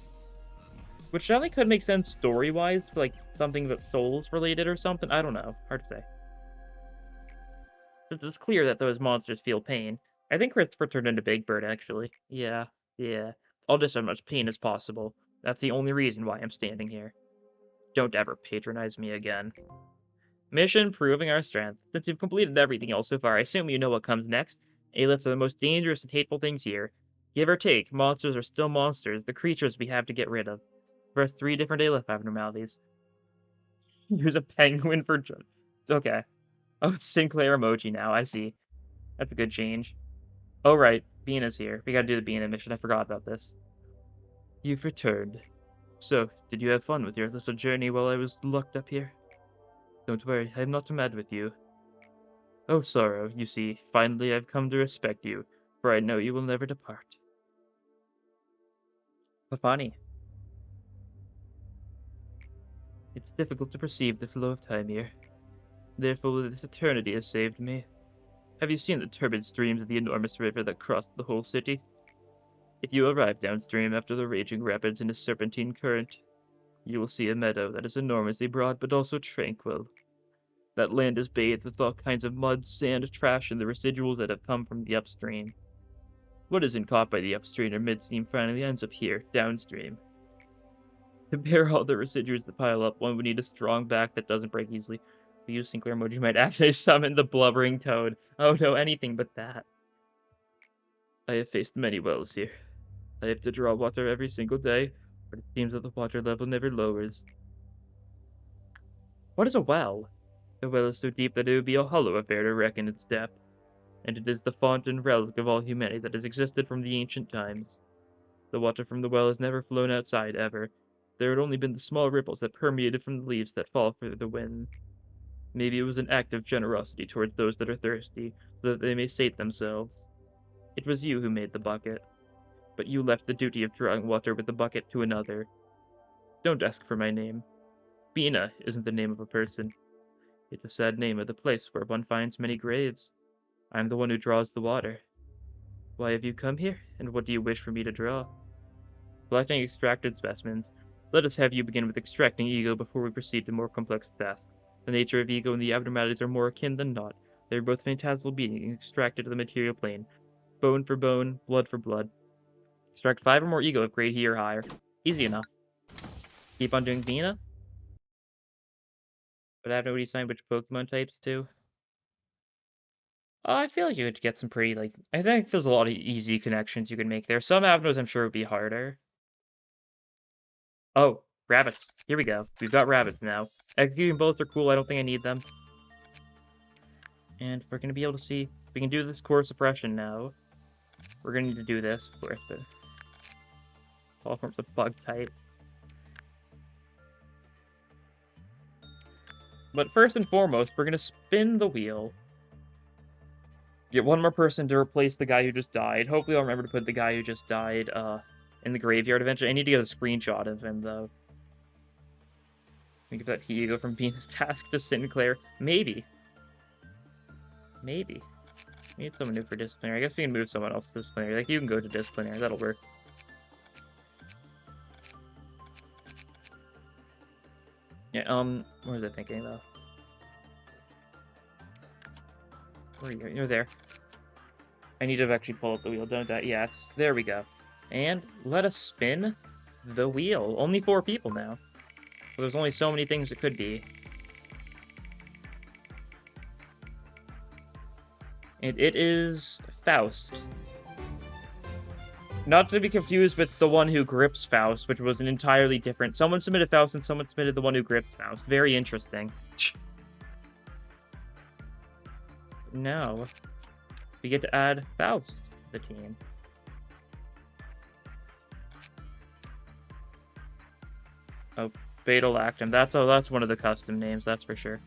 Which definitely could make sense story-wise, for like something that's Souls related or something. I don't know. Hard to say. It's clear that those monsters feel pain. I think Christopher turned into Big Bird, actually. Yeah. I'll just have as much pain as possible. That's the only reason why I'm standing here. Don't ever patronize me again. Mission proving our strength. Since you've completed everything else so far, I assume you know what comes next. Aeliths are the most dangerous and hateful things here. Give or take, monsters are still monsters, the creatures we have to get rid of. First 3 different Aelith abnormalities. Use a penguin for... Okay. Oh, it's Sinclair emoji now, I see. That's a good change. Oh, right. Bina's here. We gotta do the Bina mission. I forgot about this. You've returned. So, did you have fun with your little journey while I was locked up here? Don't worry, I'm not mad with you. Oh, sorrow, you see, finally I've come to respect you, for I know you will never depart. Funny. It's difficult to perceive the flow of time here. Therefore, this eternity has saved me. Have you seen the turbid streams of the enormous river that crossed the whole city? If you arrive downstream after the raging rapids in a serpentine current, you will see a meadow that is enormously broad but also tranquil. That land is bathed with all kinds of mud, sand, trash, and the residuals that have come from the upstream. What isn't caught by the upstream or midstream finally ends up here, downstream. To bear all the residuals that pile up, one would need a strong back that doesn't break easily. The use Sinclair emoji might actually summon the blubbering toad. Oh no, anything but that. I have faced many wells here. I have to draw water every single day, but it seems that the water level never lowers. What is a well? The well is so deep that it would be a hollow affair to reckon its depth, and it is the font and relic of all humanity that has existed from the ancient times. The water from the well has never flown outside, ever. There had only been the small ripples that permeated from the leaves that fall through the wind. Maybe it was an act of generosity towards those that are thirsty, so that they may sate themselves. It was you who made the bucket, but you left the duty of drawing water with the bucket to another. Don't ask for my name. Bina isn't the name of a person. It's a sad name of the place where one finds many graves. I'm the one who draws the water. Why have you come here, and what do you wish for me to draw? Collecting extracted specimens. Let us have you begin with extracting ego before we proceed to more complex tasks. The nature of ego and the abnormalities are more akin than not. They are both phantasmal beings extracted to the material plane. Bone for bone, blood for blood. Extract 5 or more ego of grade E or higher. Easy enough. Keep on doing Bina? But I have nobody assigned which Pokemon types to. I feel like you could get some pretty, like, I think there's a lot of easy connections you can make there. Some avenues I'm sure would be harder. Oh, rabbits. Here we go. We've got rabbits now. Executing bullets are cool. I don't think I need them. And we're going to be able to see We can do this core suppression now. We're gonna need to do this, of course, but all forms of bug type. But first and foremost, we're gonna spin the wheel. Get one more person to replace the guy who just died. Hopefully I'll remember to put the guy who just died in the graveyard eventually. I need to get a screenshot of him, though. Think of that Hugo from Venus Task to Sinclair. Maybe. Maybe. We need someone new for disciplinary. I guess we can move someone else to disciplinary. Like, you can go to disciplinary. That'll work. Yeah, what was I thinking, though? Where are you? You're there. I need to actually pull up the wheel, don't I? Yes, there we go. And let us spin the wheel. Only 4 people now. Well, there's only so many things it could be. And it is Faust. Not to be confused with the one who grips Faust, which was an entirely different... Someone submitted Faust and someone submitted the one who grips Faust. Very interesting. Now, we get to add Faust to the team. Oh, Fatal Actum. That's one of the custom names, that's for sure.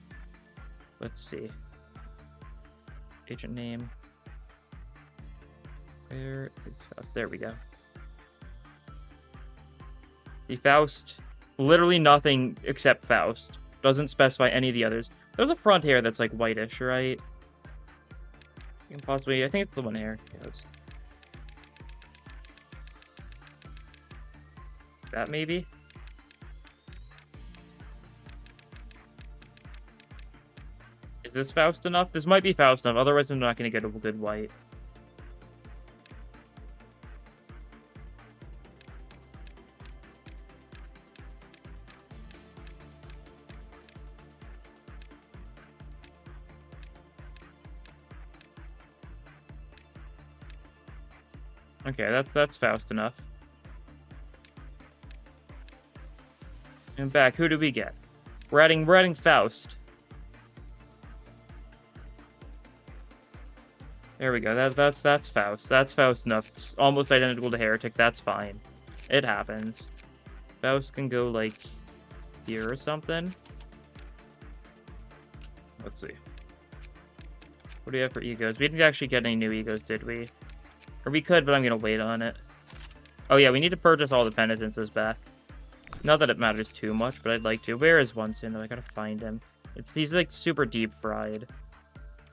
Let's see. Agent name. Where is Faust? There we go. The Faust, literally nothing except Faust. Doesn't specify any of the others. There's a front hair that's like whitish, right? And possibly, I think it's the one hair. Yes. That maybe? Is this Faust enough? This might be Faust enough, otherwise I'm not going to get a good white. Okay, that's Faust enough. And back, who do we get? We're adding Faust. There we go. That's Faust. That's Faust enough. Almost identical to Heretic. That's fine. It happens. Faust can go like here or something. Let's see. What do we have for egos? We didn't actually get any new egos, did we? Or we could, but I'm gonna wait on it. Oh yeah, we need to purchase all the penitences back. Not that it matters too much, but I'd like to. Where is Onsen? I gotta find him. He's like super deep fried.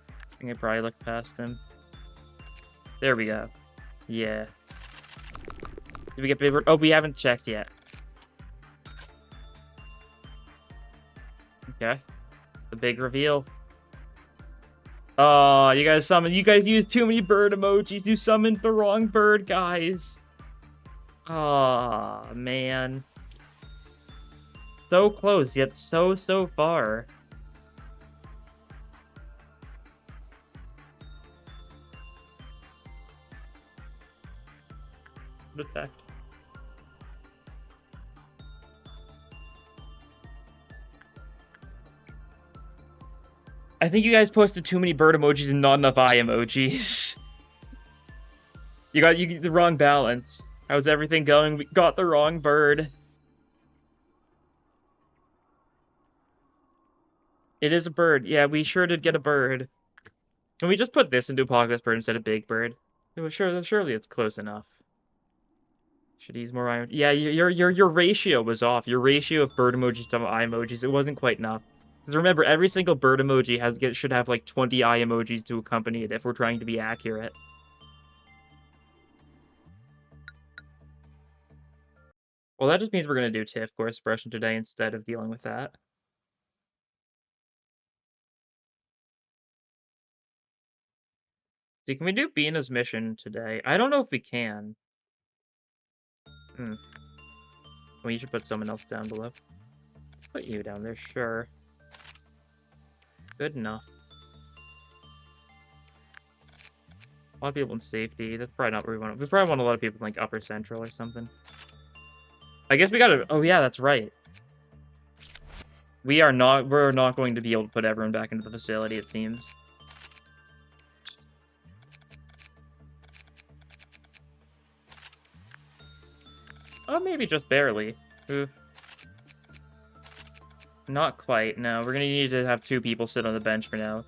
I think I probably looked past him. There we go. Yeah. Did we get bigger? Oh, we haven't checked yet. Okay. The big reveal. Oh, you guys used too many bird emojis. You summoned the wrong bird, guys. Oh, man. So close, yet so far. What effect? I think you guys posted too many bird emojis and not enough eye emojis. You got the wrong balance. How's everything going? We got the wrong bird. It is a bird. Yeah, we sure did get a bird. Can we just put this into Apocalypse Bird instead of Big Bird? Well, surely it's close enough. Should use more eye. Yeah, your ratio was off. Your ratio of bird emojis to eye emojis, it wasn't quite enough. Because remember, every single bird emoji should have like 20 eye emojis to accompany it if we're trying to be accurate. Well, that just means we're going to do TIF core suppression today instead of dealing with that. See, can we do Bina's mission today? I don't know if we can. Well, you should put someone else down below. Put you down there, sure. Good enough. A lot of people in safety. That's probably not where we want. We probably want a lot of people in like Upper Central or something. I guess we gotta. Oh yeah, that's right. We're not going to be able to put everyone back into the facility, it seems. Oh, maybe just barely. Oof. Not quite, no. We're gonna need to have 2 people sit on the bench for now.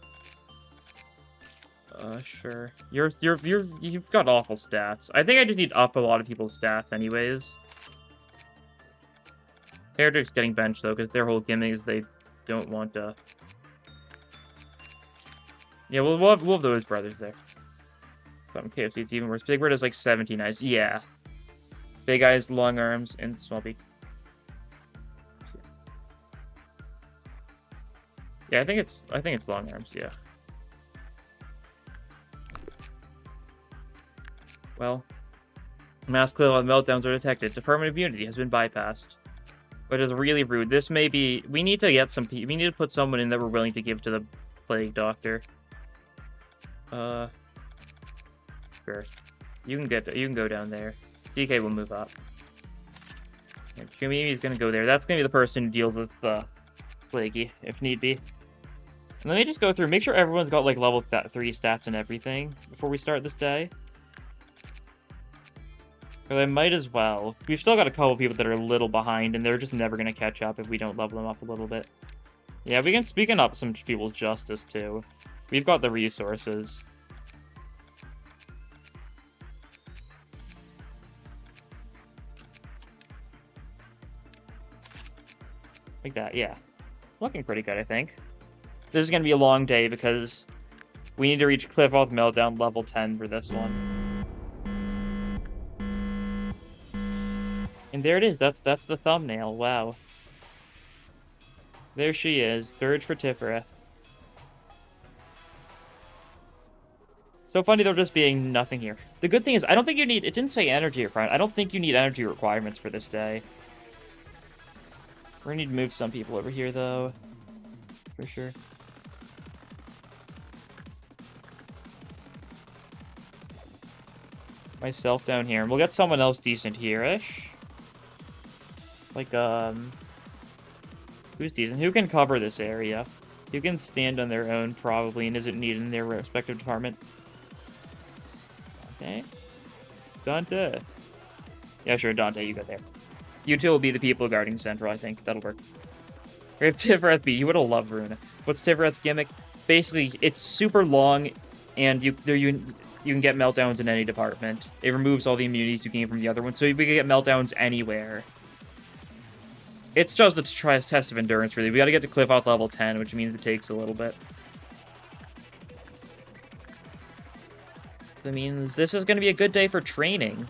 Sure. You've got awful stats. I think I just need to up a lot of people's stats anyways. Heretic's getting benched, though, because their whole gimmick is they don't want to... Yeah, we'll have those brothers there. Some KFC, it's even worse. Big Bird has, like, 17 eyes. Yeah. Big eyes, long arms, and small beak. Yeah, I think it's long arms, yeah. Well, mass clinical meltdowns are detected. Department of Immunity has been bypassed. Which is really rude. This may be... We need to get some... We need to put someone in that we're willing to give to the plague doctor. Sure. You can go down there. DK will move up. Jimmy is gonna go there. That's gonna be the person who deals with Flaky, if need be. And let me just go through, make sure everyone's got like level 3 stats and everything before we start this day. Because I might as well. We've still got a couple people that are a little behind, and they're just never gonna catch up if we don't level them up a little bit. Yeah, we can up some people's justice too. We've got the resources. Like that, yeah. Looking pretty good, I think. This is going to be a long day because we need to reach Cliff-Off Meltdown level 10 for this one. And there it is. That's the thumbnail. Wow. There she is. Dirge for Tiphereth. So funny there just being nothing here. The good thing is, I don't think you need... It didn't say energy requirement. I don't think you need energy requirements for this day. We're gonna need to move some people over here, though. For sure. Myself down here. And we'll get someone else decent here-ish. Like, who's decent? Who can cover this area? Who can stand on their own, probably, and isn't needed in their respective department? Okay. Dante. Yeah, sure, Dante, you go there. You two will be the people guarding Central, I think. That'll work. We have Tiphereth B. You would have loved Runa. What's Tiphereth's gimmick? Basically, it's super long, and you can get meltdowns in any department. It removes all the immunities you gain from the other one, so we can get meltdowns anywhere. It's just a test of endurance, really. We gotta get to Cliff-Off level 10, which means it takes a little bit. That means this is gonna be a good day for training.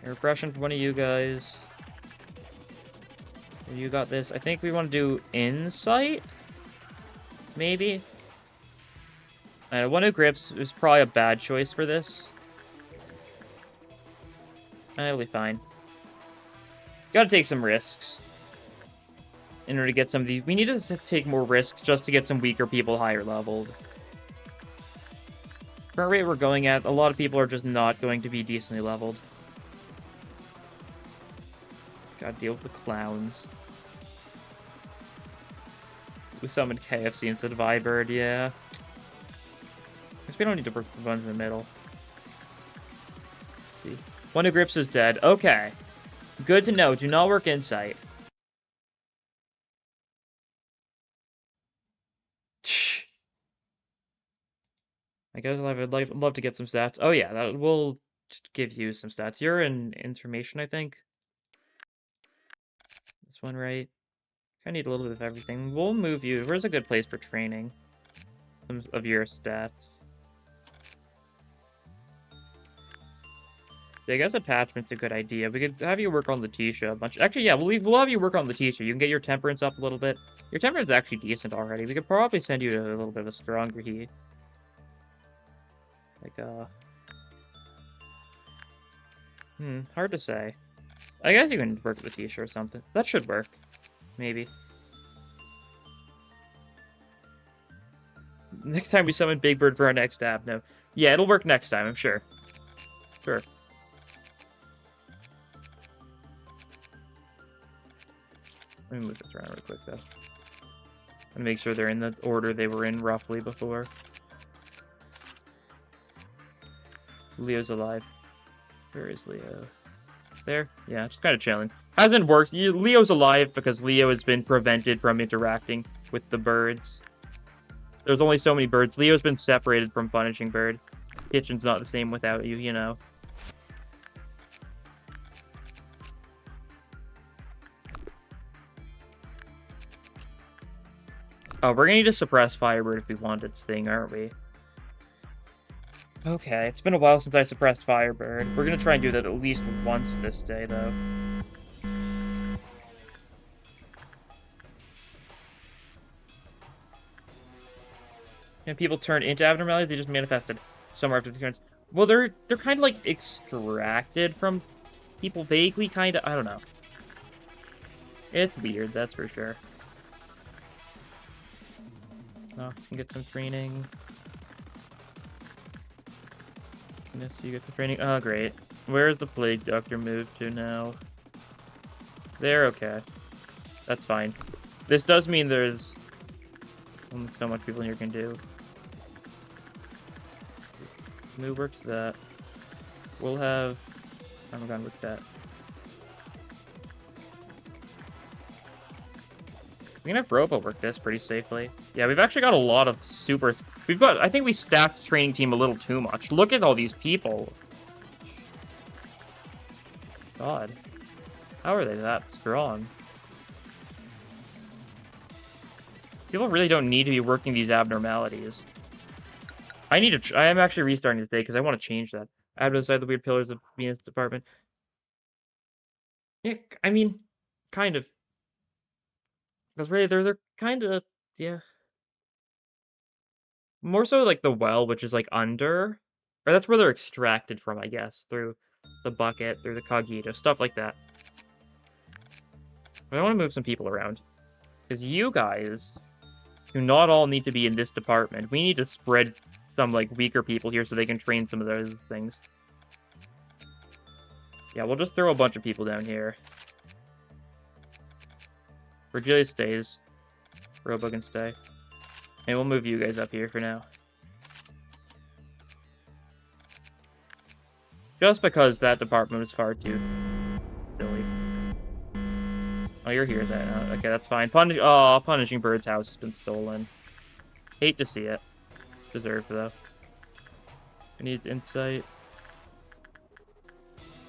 A repression from one of you guys. You got this. I think we want to do insight? Maybe? One who grips is probably a bad choice for this. That'll be fine. Gotta take some risks. In order to get some of these... We need to take more risks just to get some weaker people higher leveled. Current rate we're going at, a lot of people are just not going to be decently leveled. Gotta deal with the clowns. We summoned KFC instead of iBird, yeah. Guess we don't need to work the ones in the middle. Let's see. One who grips is dead. Okay. Good to know. Do not work insight. I guess I'd love to get some stats. Oh yeah, that will give you some stats. You're in information, I think. This one, right? I need a little bit of everything. We'll move you. Where's a good place for training? Some of your stats. Yeah, I guess attachment's a good idea. We could have you work on Letitia a bunch. Actually, yeah, we'll have you work on Letitia. You can get your temperance up a little bit. Your temperance is actually decent already. We could probably send you to a little bit of a stronger heat. Like, hard to say. I guess you can work Letitia or something. That should work. Maybe. Next time we summon Big Bird for our next tab, no. Yeah, it'll work next time, I'm sure. Sure. Let me move this around real quick, though. And make sure they're in the order they were in roughly before. Leo's alive. Where is Leo? There? Yeah, just kind of chilling. Hasn't worked. Leo's alive because Leo has been prevented from interacting with the birds. There's only so many birds. Leo's been separated from punishing bird. Kitchen's not the same without you, you know. Oh, we're gonna need to suppress Firebird if we want its thing, aren't we? Okay, it's been a while since I suppressed Firebird. We're gonna try and do that at least once this day, though. Can people turn into abnormalities? They just manifested somewhere after the turns. Well, they're kind of like extracted from people vaguely, kind of. I don't know. It's weird, that's for sure. Oh, can get some training. Yes, you get the training. Oh, great. Where's the plague doctor moved to now? There, okay. That's fine. This does mean there's only so much people here can do. Who works that? We'll have... I'm gone with that. We can have Robo work this pretty safely. Yeah, we've actually got a lot of supers. We've got... I think we staffed the training team a little too much. Look at all these people. God. How are they that strong? People really don't need to be working these abnormalities. I need to... I am actually restarting this day because I want to change that. Add inside the weird pillars of Venus department. Yeah, I mean, kind of. Because really, they're kind of... Yeah. More so like the well, which is like under. Or that's where they're extracted from, I guess. Through the bucket, through the cogito, stuff like that. But I want to move some people around. Because you guys do not all need to be in this department. We need to spread some like weaker people here so they can train some of those things. Yeah, we'll just throw a bunch of people down here. Virgilia stays. Robo can stay. And we'll move you guys up here for now. Just because that department was far too silly. Oh, you're here then. Okay, that's fine. Punishing Bird's house has been stolen. Hate to see it. Deserved, though. We need insight.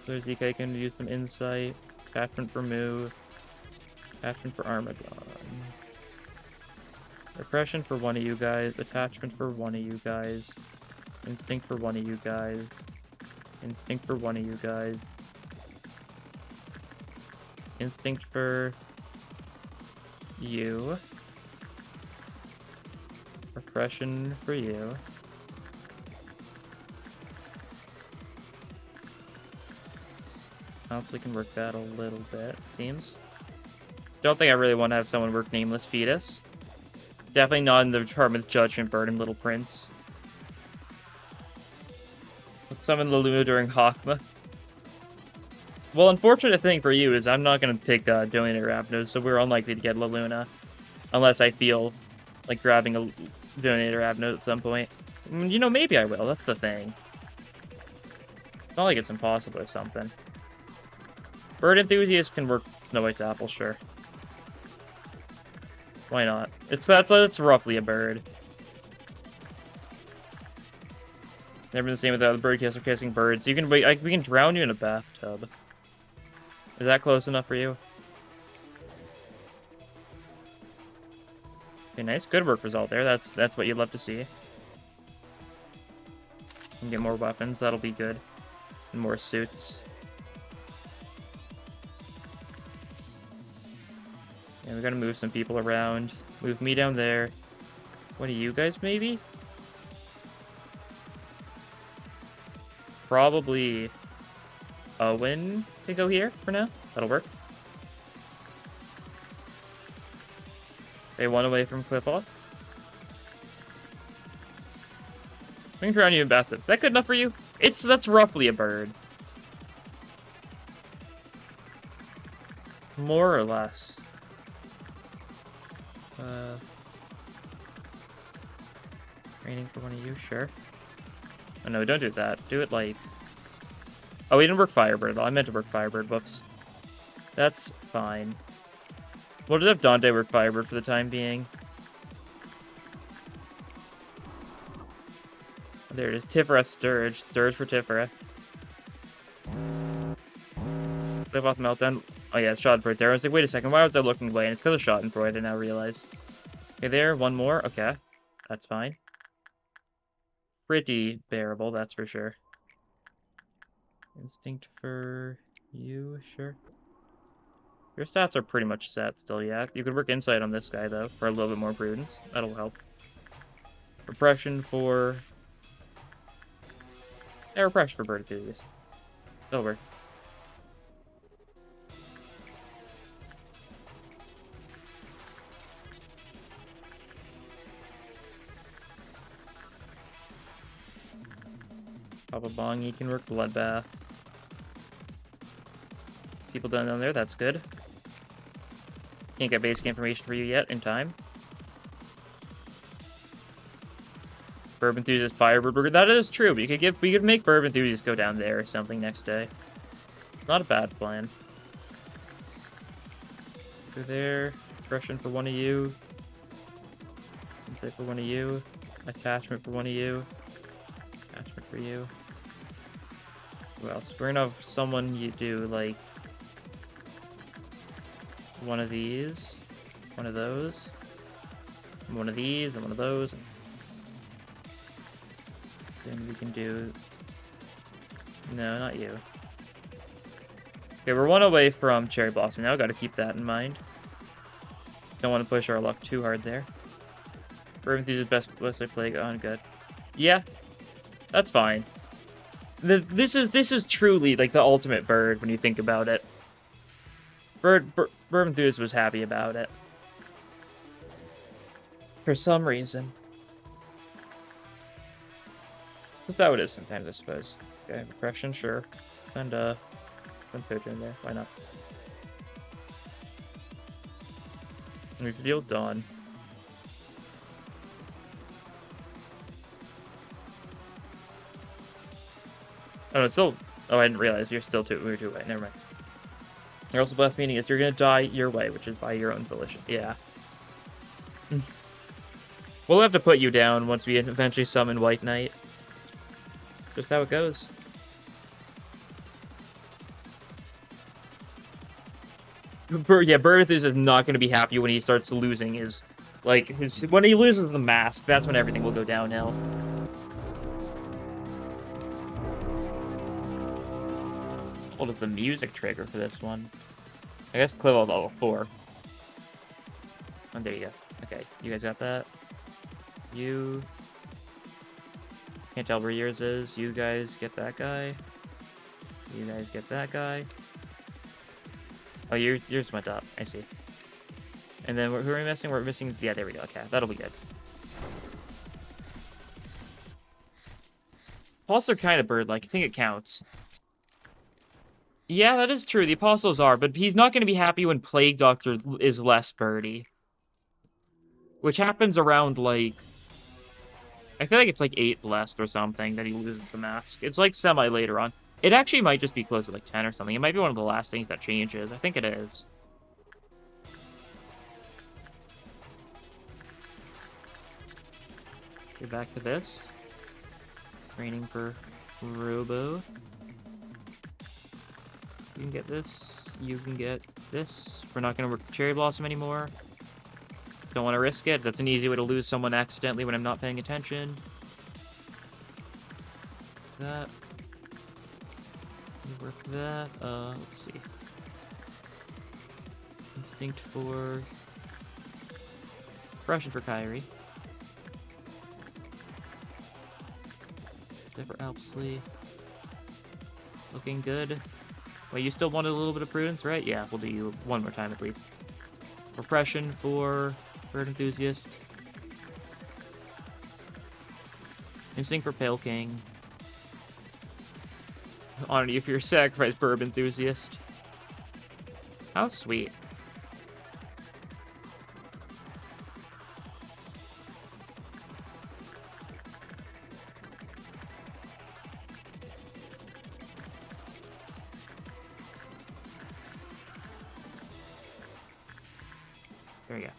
There's ZK can use some insight. Attachment for move. Attachment for Armagon. Repression for one of you guys. Attachment for one of you guys. Instinct for one of you guys. Instinct for one of you guys. Instinct for you. Repression for you. Hopefully can work that a little bit, seems. Don't think I really want to have someone work Nameless Fetus. Definitely not in the Department of Judgment Bird and Little Prince. Let's summon Luluma during Hakma. Well, unfortunate thing for you is I'm not going to pick Donator Rapnos, so we're unlikely to get Luluna. Unless I feel like grabbing a Donator Rapnos at some point. You know, maybe I will, that's the thing. It's not like it's impossible or something. Bird Enthusiast can work Snow White's apple, sure. Why not? It's roughly a bird. Never been the same without the bird kiss or kissing birds. You can wait. We can drown you in a bathtub. Is that close enough for you? Okay, nice, good work result there. That's what you'd love to see. And get more weapons. That'll be good. And more suits. Yeah, we gotta move some people around. Move me down there. What are you guys, maybe? Probably Owen can go here for now. That'll work. They one away from cliff off. We can drown you in bathtub. Is that good enough for you? That's roughly a bird. More or less. Training for one of you, sure. Oh no, don't do that. Do it like Oh, we didn't work Firebird, though. I meant to work Firebird. Whoops. That's fine. We'll just have Dante work Firebird for the time being. There it is. Tiphereth's Dirge. Dirge for Tiphereth. Live off Meltdown. Oh yeah, it's Schadenfreude there. I was like, wait a second, why was I looking away? And it's because of Schadenfreude, I now realize. Okay, there, one more. Okay, that's fine. Pretty bearable, that's for sure. Instinct for you, sure. Your stats are pretty much set still, yeah. You could work Insight on this guy, though, for a little bit more prudence. That'll help. Repression for... Yeah, Repression for Bird Enthusiast. That'll work. Papa Bong, you can work Bloodbath. People down there, that's good. Can't get basic information for you yet in time. Burb Enthusiast, Firebird. That is true, but we could make Burb Enthusiast go down there or something next day. Not a bad plan. Go there. Aggression for one of you. Insight for one of you. Attachment for one of you. Attachment for you. Who else? We're gonna have someone you do like one of these, one of those, one of these, and one of those. Then we can do... No, not you. Okay, we're one away from Cherry Blossom now. Gotta keep that in mind. Don't want to push our luck too hard there. Bird Enthusiast best Plague on good. Yeah, that's fine. This is truly like the ultimate bird when you think about it. Bird Enthusiast was happy about it. For some reason. That's how it is sometimes, I suppose. Okay, Repression, sure. And, Pigeon in there. Why not? And we have to deal with Dawn. Oh, it's still... Oh, I didn't realize. You're still we were 2 away. Never mind. You're also blessed, meaning is you're gonna die your way, which is by your own volition. Yeah. We'll have to put you down once we eventually summon White Knight. Just how it goes. Yeah, Bird Enthusiast is not going to be happy when he starts losing his... Like, when he loses the mask, that's when everything will go downhill. What is the music trigger for this one? I guess Clive level 4. Oh, there you go. Okay, you guys got that? You... Can't tell where yours is. You guys get that guy. You guys get that guy. Oh, yours went up. I see. And then who are we missing? We're missing... Yeah, there we go. Okay, that'll be good. Pulse are kind of bird-like. I think it counts. Yeah, that is true. The Apostles are, but he's not going to be happy when Plague Doctor is less birdie. Which happens around, like... I feel like it's like 8 blessed or something that he loses the mask. It's like semi later on. It actually might just be close to like 10 or something. It might be one of the last things that changes. I think it is. Get back to this. Training for Robo. You can get this. You can get this. We're not going to work the Cherry Blossom anymore. Don't want to risk it. That's an easy way to lose someone accidentally when I'm not paying attention. That. Work that. Let's see. Instinct for... Repression for Kyrie. For Alpsley. Looking good. Wait, you still wanted a little bit of prudence, right? Yeah, we'll do you one more time at least. Repression for Bird Enthusiast. Instinct for Pale King. Honor you for your sacrifice, Bird Enthusiast. How sweet. There you go.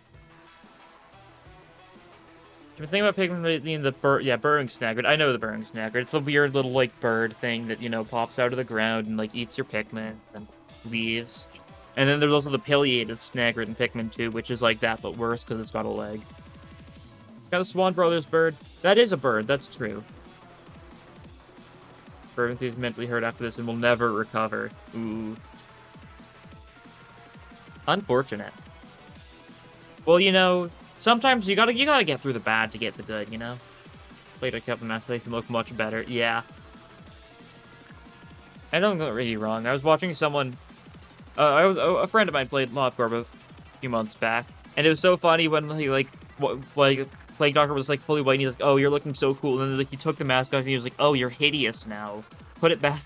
If you think about picking the burrowing snagger, I know the burrowing snagger. It's a weird little, like, bird thing that, you know, pops out of the ground and, like, eats your Pikmin and leaves. And then there's also the pileated snagger in Pikmin 2, which is like that, but worse because it's got a leg. Got a Swan Brothers bird. That is a bird, that's true. Bird is mentally hurt after this and will never recover. Ooh. Unfortunate. Well, you know, sometimes you gotta get through the bad to get the good, you know? Played a couple matches, makes him look much better. Yeah. I don't get really wrong. I was watching someone... a friend of mine played Lobotomy a few months back, and it was so funny when he, like, Plague Doctor was, like, fully white, and he's like, oh, you're looking so cool, and then, like, he took the mask off, and he was like, oh, you're hideous now. Put it back.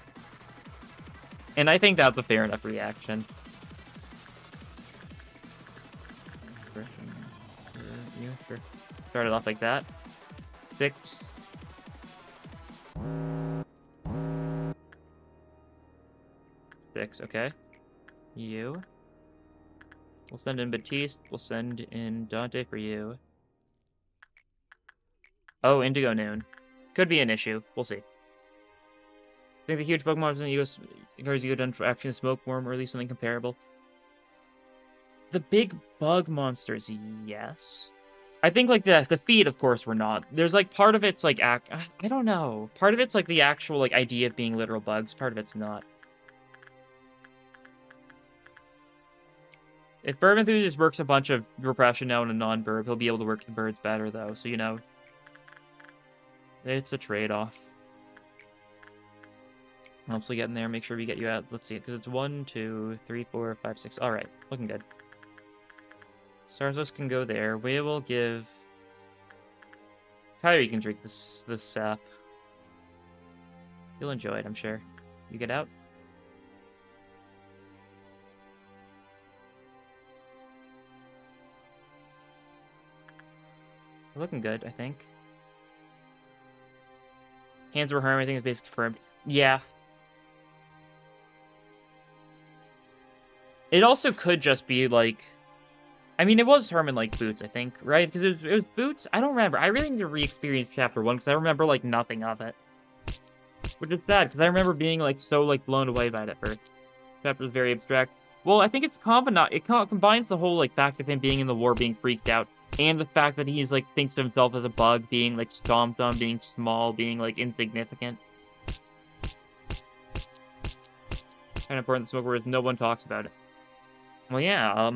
And I think that's a fair enough reaction. Yeah, sure. Start it off like that. 6. Okay. You. We'll send in Batiste. We'll send in Dante for you. Oh, Indigo Noon. Could be an issue. We'll see. I think the huge bug monster encourages you to for action smoke worm or at least something comparable. The big bug monsters, yes. I think, like, the feet, of course, were not. There's, like, part of it's, like, I don't know. Part of it's, like, the actual, like, idea of being literal bugs. Part of it's not. If Bird Enthusiast works a bunch of repression now in a non-bird, he'll be able to work the birds better, though. So, you know, it's a trade-off. Helps we get in there. Make sure we get you out. Let's see, because it's 1, 2, 3, 4, 5, 6. All right, looking good. Sarzos can go there. We will give... Kyrie can drink this sap. You'll enjoy it, I'm sure. You get out? We're looking good, I think. Hands were harmed, everything is basically confirmed. Yeah. It also could just be, like... I mean, it was Herman, like, Boots, I think, right? Because it was Boots? I don't remember. I really need to re-experience Chapter 1, because I remember, like, nothing of it. Which is sad, because I remember being, like, so, like, blown away by it at first. Chapter was very abstract. Well, I think it combines the whole, like, fact of him being in the war, being freaked out, and the fact that he's, like, thinks of himself as a bug, being, like, stomped on, being small, being, like, insignificant. Kind of important smoke, whereas no one talks about it. Well, yeah,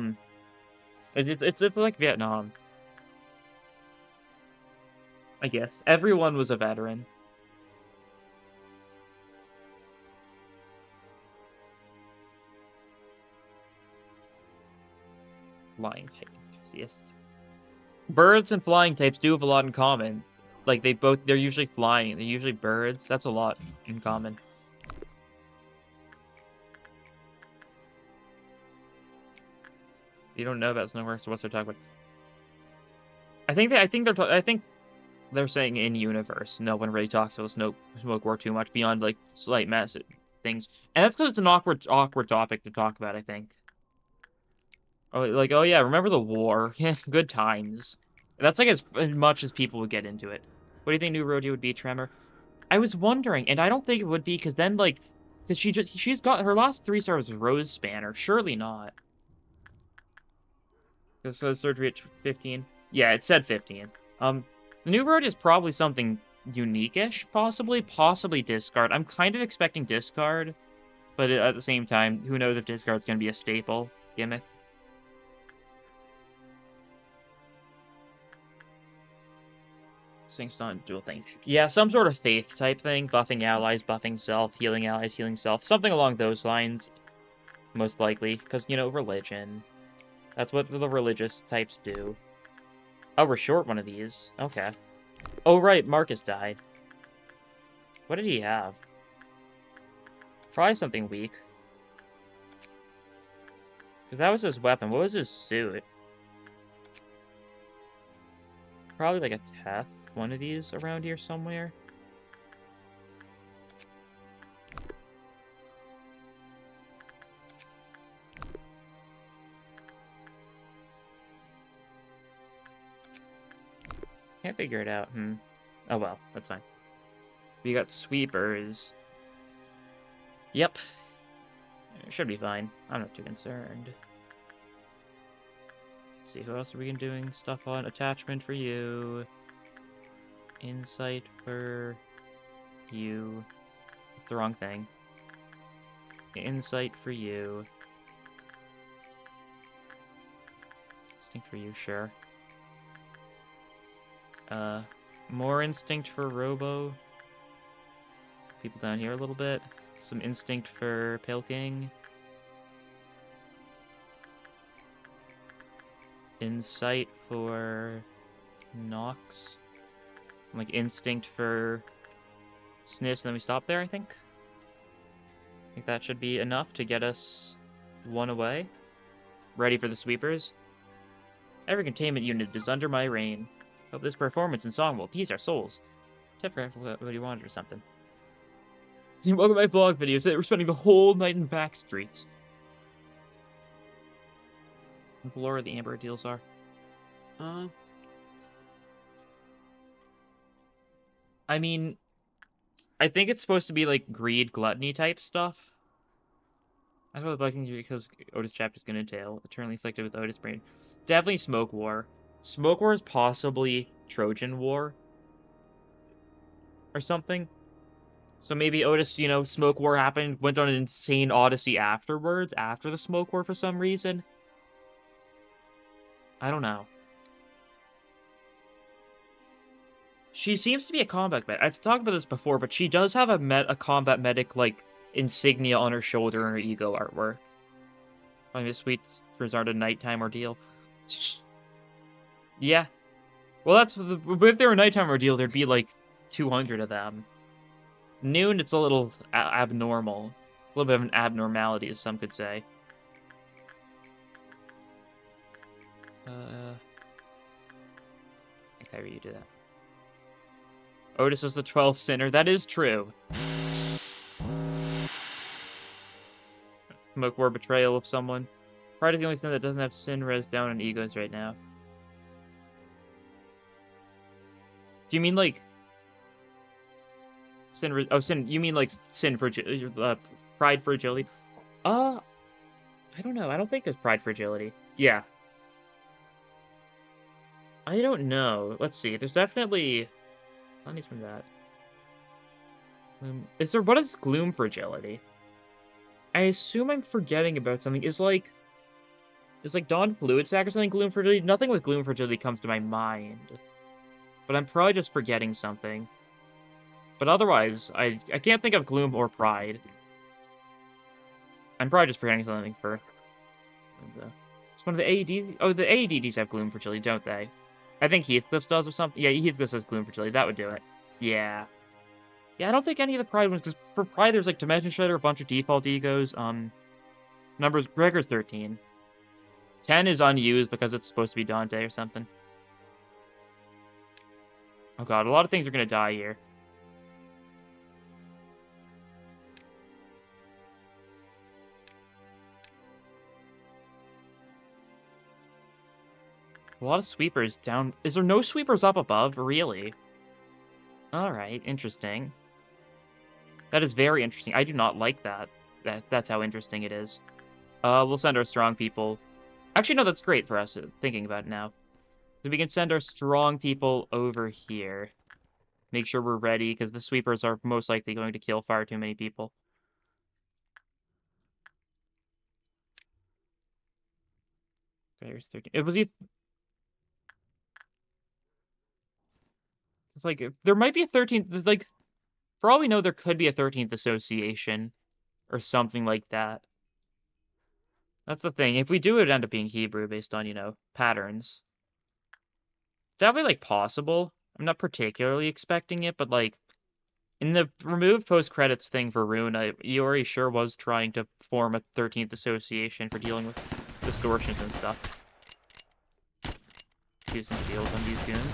it's like Vietnam. I guess. Everyone was a veteran. Flying type enthusiast. Birds and flying types do have a lot in common. Like, they're usually flying. They're usually birds. That's a lot in common. You don't know about Snowworks, so what's they're talking about? I think they're saying in universe. No one really talks about smoke war too much beyond, like, slight mess things, and that's because it's an awkward topic to talk about. I think. Oh, like, oh yeah, remember the war? Yeah, good times. That's like as much as people would get into it. What do you think New Rodeo would be, Tremor? I was wondering, and I don't think it would be because then, like, because she's got her last 3 stars was Rose Spanner. Surely not. So surgery at 15. Yeah, it said 15. The new road is probably something unique-ish, possibly discard. I'm kind of expecting discard, but at the same time, who knows if discard's gonna be a staple gimmick. Thing's not dual thing. Yeah, some sort of faith type thing. Buffing allies, buffing self, healing allies, healing self. Something along those lines, most likely. Because, you know, religion. That's what the religious types do. Oh, we're short one of these. Okay. Oh, right, Marcus died. What did he have? Probably something weak. Because that was his weapon. What was his suit? Probably like a Teth. One of these around here somewhere. Can't figure it out. Oh well, that's fine. We got sweepers. Yep. It should be fine. I'm not too concerned. Let's see, who else are we doing stuff on? Attachment for you. Insight for you. It's the wrong thing. Insight for you. Instinct for you, sure. More instinct for Robo. People down here a little bit. Some instinct for Pale King. Insight for Nox. Like instinct for Sniss, and then we stop there, I think. I think that should be enough to get us one away. Ready for the sweepers. Every containment unit is under my reign. Hope this performance and song will appease our souls. Tiphereth, what do you want or something? Welcome to my vlog video. Today we're spending the whole night in back streets. What the lore of the Amber deals are. I mean, I think it's supposed to be like greed, gluttony type stuff. I don't know what Vikings because Otis chapter is going to entail. Eternally afflicted with Otis brain. Definitely Smoke War. Smoke War is possibly Trojan War. Or something. So maybe Otis, you know, Smoke War happened, went on an insane odyssey afterwards, after the Smoke War for some reason. I don't know. She seems to be a combat medic. I've talked about this before, but she does have a combat medic, like, insignia on her shoulder and her ego artwork. I mean, sweet resort a nighttime ordeal. Yeah. Well, if they were a nighttime ordeal, there'd be, like, 200 of them. Noon, it's a little abnormal. A little bit of an abnormality, as some could say. Okay, you do that. Otis is the 12th sinner. That is true. Smoke War betrayal of someone. Pride is the only sin that doesn't have sin res down on egos right now. Do you mean like sin? Oh, sin. You mean like sin for pride for agility? I don't know. I don't think there's pride for agility. Yeah. I don't know. Let's see. There's definitely. Money's from that. Is there, what is Gloom Fragility? I assume I'm forgetting about something. Is like Dawn Fluid Sack or something Gloom Fragility? Nothing with Gloom Fragility comes to my mind. But I'm probably just forgetting something. But otherwise, I can't think of Gloom or Pride. I'm probably just forgetting something for... It's one of the AEDs... Oh, the AEDs have Gloom Fragility, don't they? I think Heathcliff's does or something. Yeah, Heathcliff says Gloom Fragility. That would do it. Yeah. Yeah, I don't think any of the Pride ones, because for Pride there's like Dimension Shredder, a bunch of default egos. Numbers, Gregor's 13. 10 is unused because it's supposed to be Dante or something. Oh god, a lot of things are gonna die here. A lot of sweepers down. Is there no sweepers up above? Really? Alright, interesting. That is very interesting. I do not like that. That's how interesting it is. We'll send our strong people. Actually, no, that's great for us, thinking about it now. So we can send our strong people over here. Make sure we're ready, because the sweepers are most likely going to kill far too many people. Okay, here's 13. It was either... It's like, there might be a 13th, like, for all we know, there could be a 13th association, or something like that. That's the thing. If we do, it would end up being Hebrew, based on, you know, patterns. It's definitely, like, possible. I'm not particularly expecting it, but, like, in the removed post-credits thing for Rune, Iori sure was trying to form a 13th association for dealing with distortions and stuff. Do some deals on these goons.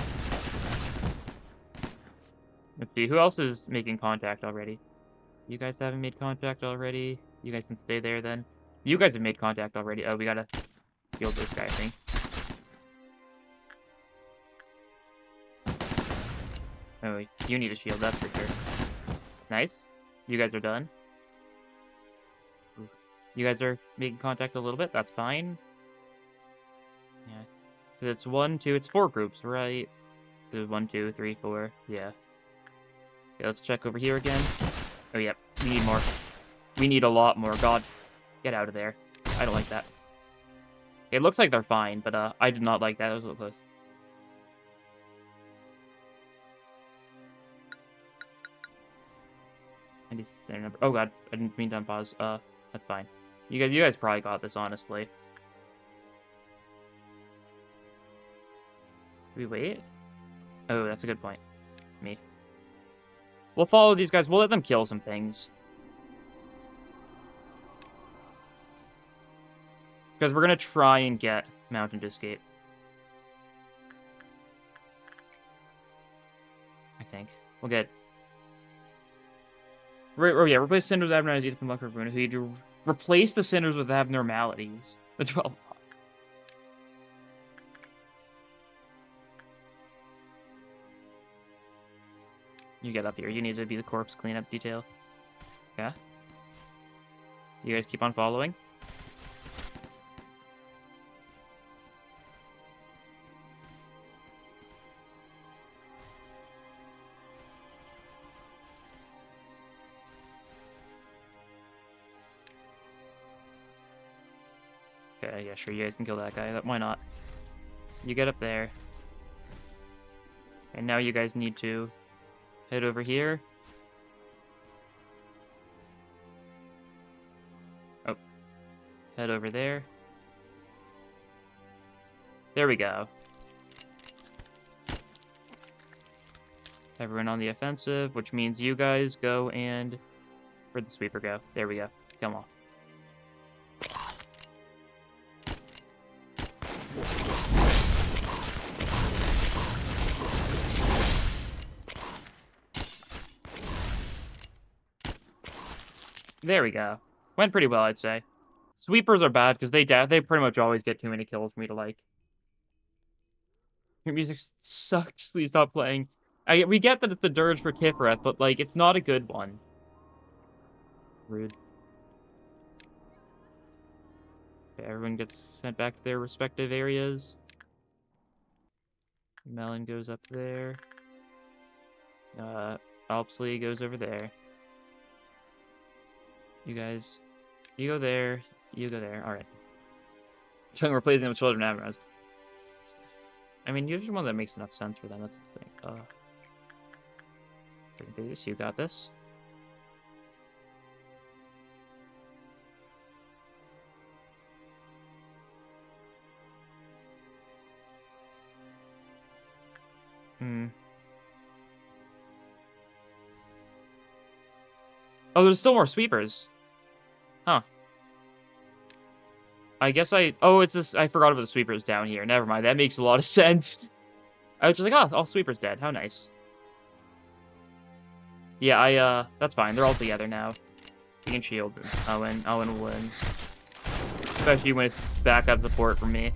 Let's see, who else is making contact already? You guys haven't made contact already? You guys can stay there then. You guys have made contact already. Oh, we gotta kill this guy, I think. Oh, you need a shield, that's for sure. Nice. You guys are done. You guys are making contact a little bit, that's fine. Yeah. Cause it's 1, 2, it's 4 groups, right? There's 1, 2, 3, 4, yeah. Okay, let's check over here again. Oh, yep, we need more. We need a lot more. God, get out of there. I don't like that. It looks like they're fine, but I did not like that. That was a little close. I need their number. Oh god, I didn't mean to unpause. That's fine. You guys probably got this, honestly. Do we wait? Oh, that's a good point. Me. We'll follow these guys. We'll let them kill some things. Because we're gonna try and get Mountain to escape. I think. We'll get... Oh yeah, replace cinders with abnormalities from Lucker Bruno. Who you do... Replace the cinders with abnormalities. That's 12. You get up here. You need to be the corpse cleanup detail. Yeah? You guys keep on following? Okay, yeah, sure, you guys can kill that guy. Why not? You get up there. And now you guys need to head over here. Oh. Head over there. There we go. Everyone on the offensive, which means you guys go and... Where'd the sweeper go? There we go. Come on. There we go. Went pretty well, I'd say. Sweepers are bad because they pretty much always get too many kills for me to like. Your music sucks. Please stop playing. We get that it's the Dirge for Tiphereth, but like it's not a good one. Rude. Okay, everyone gets sent back to their respective areas. Melon goes up there. Alpsley goes over there. You guys, you go there, you go there. Alright. Trying to replace them with children Avaraz. I mean, you're the one that makes enough sense for them, that's the thing. You got this. Oh, there's still more sweepers. Huh. I guess oh, it's this, I forgot about the sweepers down here. Never mind, that makes a lot of sense. I was just like, oh, all sweepers dead. How nice. Yeah, that's fine. They're all together now. We can shield Owen will win. Especially when it's backup support from me.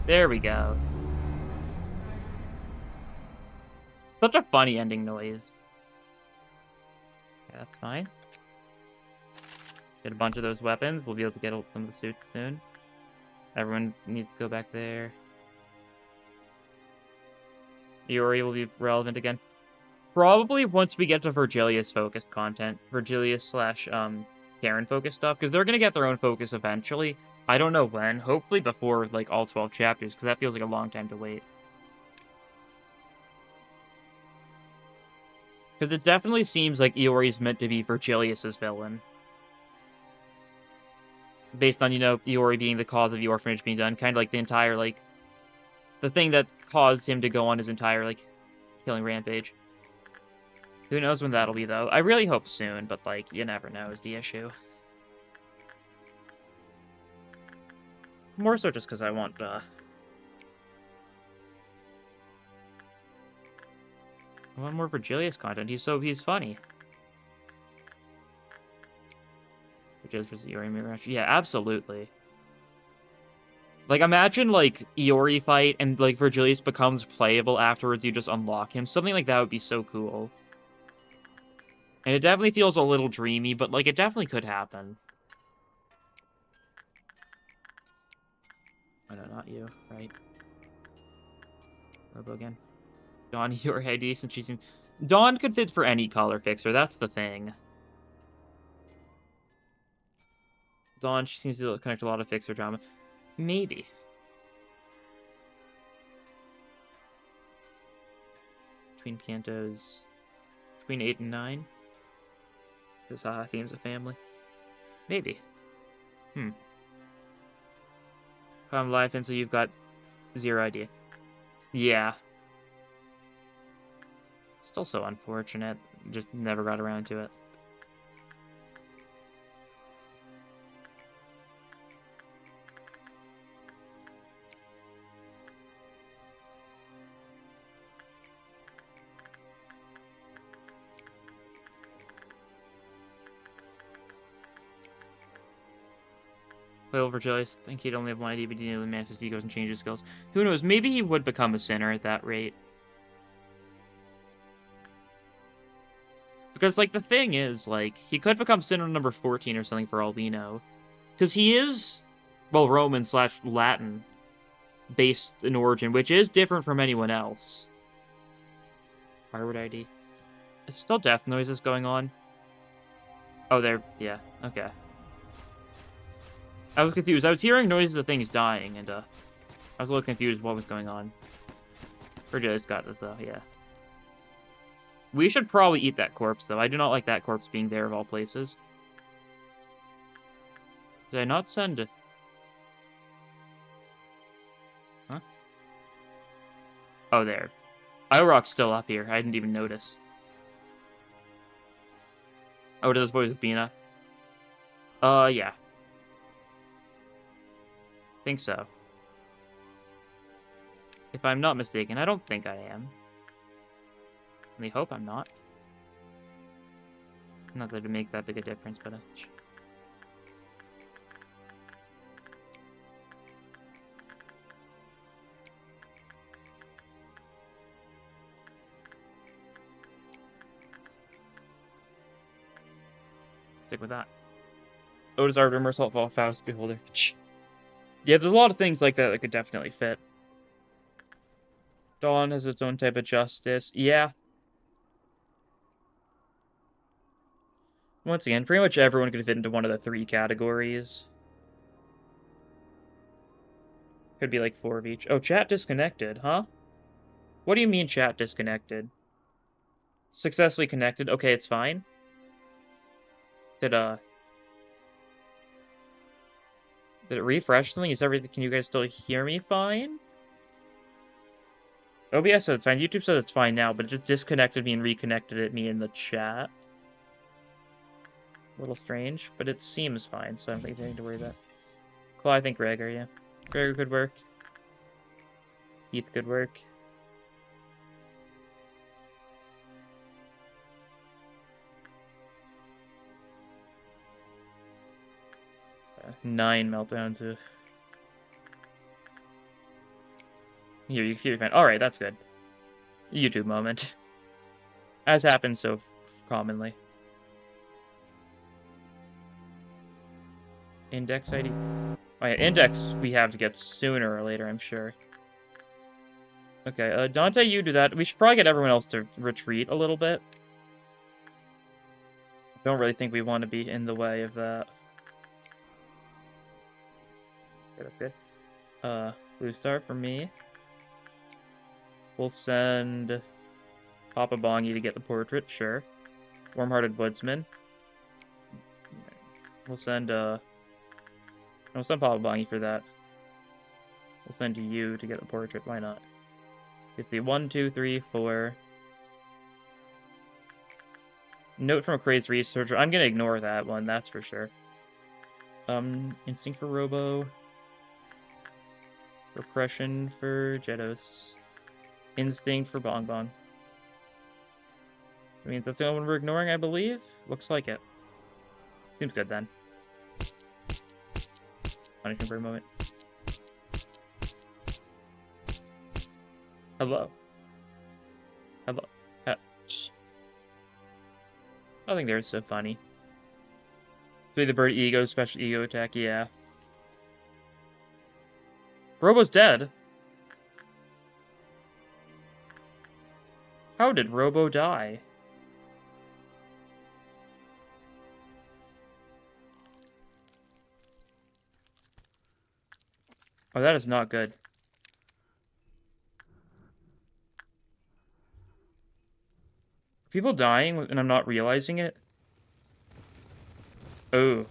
There we go. Such a funny ending noise. Yeah, that's fine. Get a bunch of those weapons. We'll be able to get some of the suits soon. Everyone needs to go back there. Iori will be relevant again. Probably once we get to Virgilius focused content. Virgilius slash Karen focused stuff. Because they're going to get their own focus eventually. I don't know when. Hopefully before like all 12 chapters. Because that feels like a long time to wait. Because it definitely seems like Iori's meant to be Virgilius's villain. Based on, you know, Iori being the cause of the orphanage being done. Kind of like the entire, like... The thing that caused him to go on his entire, like, killing rampage. Who knows when that'll be, though. I really hope soon, but, like, you never know is the issue. More so just because I want, I want more Virgilius content. He's funny. Which is for the Iori Mirage. Yeah, absolutely. Like, imagine, like, Iori fight and, like, Virgilius becomes playable afterwards, you just unlock him. Something like that would be so cool. And it definitely feels a little dreamy, but, like, it definitely could happen. Oh, no, not you, right? Robo again. Dawn, you're head decent. She seems... Dawn could fit for any color fixer, that's the thing. Dawn, she seems to connect a lot of fixer drama. Maybe. Between cantos... Between 8 and 9? Because themes of family. Maybe. Come life, and so you've got zero idea. Yeah. Still so unfortunate. Just never got around to it. Play over Virgilius. Think he'd only have one ID, but he nearly manifest egos and change his skills. Who knows? Maybe he would become a sinner at that rate. Because, like, the thing is, like, he could become sinner number 14 or something for all we know. Because he is, well, Roman/Latin based in origin, which is different from anyone else. Firewood ID. Is still death noises going on? Oh, there. Yeah. Okay. I was confused. I was hearing noises of things dying, and, I was a little confused what was going on. Virgilius got this, though, yeah. We should probably eat that corpse, though. I do not like that corpse being there, of all places. Did I not send... Huh? Oh, there. Rock's still up here. I didn't even notice. Oh, to this boy with Bina? Yeah. Think so. If I'm not mistaken. I don't think I am. I hope I'm not. Not that it'd make that big a difference, but... Stick with that. Otis Arbiter, Merciful Faust, Beholder. Yeah, there's a lot of things like that that could definitely fit. Dawn has its own type of justice. Yeah. Once again, pretty much everyone could fit into one of the 3 categories. Could be like 4 of each. Oh, chat disconnected, huh? What do you mean chat disconnected? Successfully connected? Okay, it's fine. Did it refresh something? Is everything... Can you guys still hear me fine? OBS says it's fine. YouTube says it's fine now, but it just disconnected me and reconnected me in the chat. A little strange, but it seems fine, so I don't think there's anything to worry about. Cool, I think Gregor, yeah. Gregor could work. Heath could work. Nine meltdowns. Here, you're fine. Alright, that's good. YouTube moment. As happens so commonly. Index ID. Oh yeah, index we have to get sooner or later, I'm sure. Okay, Dante, you do that. We should probably get everyone else to retreat a little bit. Don't really think we want to be in the way of that. Okay. Blue star for me. We'll send Papa Bongi to get the portrait, sure. Warm-hearted woodsman. We'll send Papa Bongi for that. We'll send you to get the portrait, why not? Let's see, 1, 2, 3, 4. Note from a crazed researcher. I'm gonna ignore that one, that's for sure. Instinct for Robo. Repression for Jedos. Instinct for Bong Bong. I mean, that's the only one we're ignoring, I believe? Looks like it. Seems good, then. Punishment for a moment. Hello. Hello. I think they're so funny. Play the bird ego, special ego attack, yeah. Robo's dead. How did Robo die? Oh, that is not good. Are people dying and I'm not realizing it? Oh.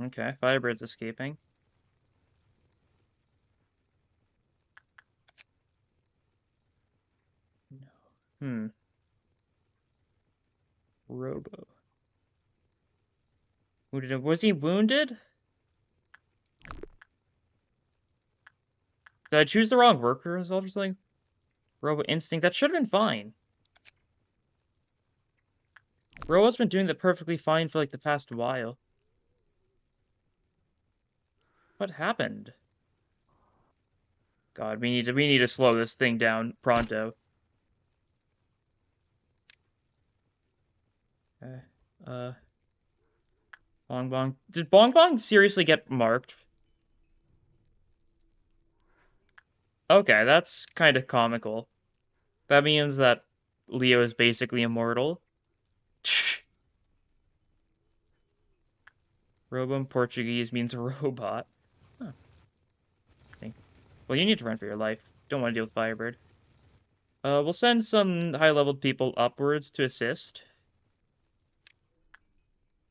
Okay, Firebird's escaping. No. Robo. Was he wounded? Did I choose the wrong worker result or something? Robo Instinct, that should have been fine. Robo's been doing that perfectly fine for like the past while. What happened? God, we need to slow this thing down pronto. Okay. Bong Bong. Did Bong Bong seriously get marked? Okay, that's kind of comical. That means that Leo is basically immortal. Robo in Portuguese means robot. Huh. Well, you need to run for your life. Don't want to deal with Firebird. We'll send some high-leveled people upwards to assist.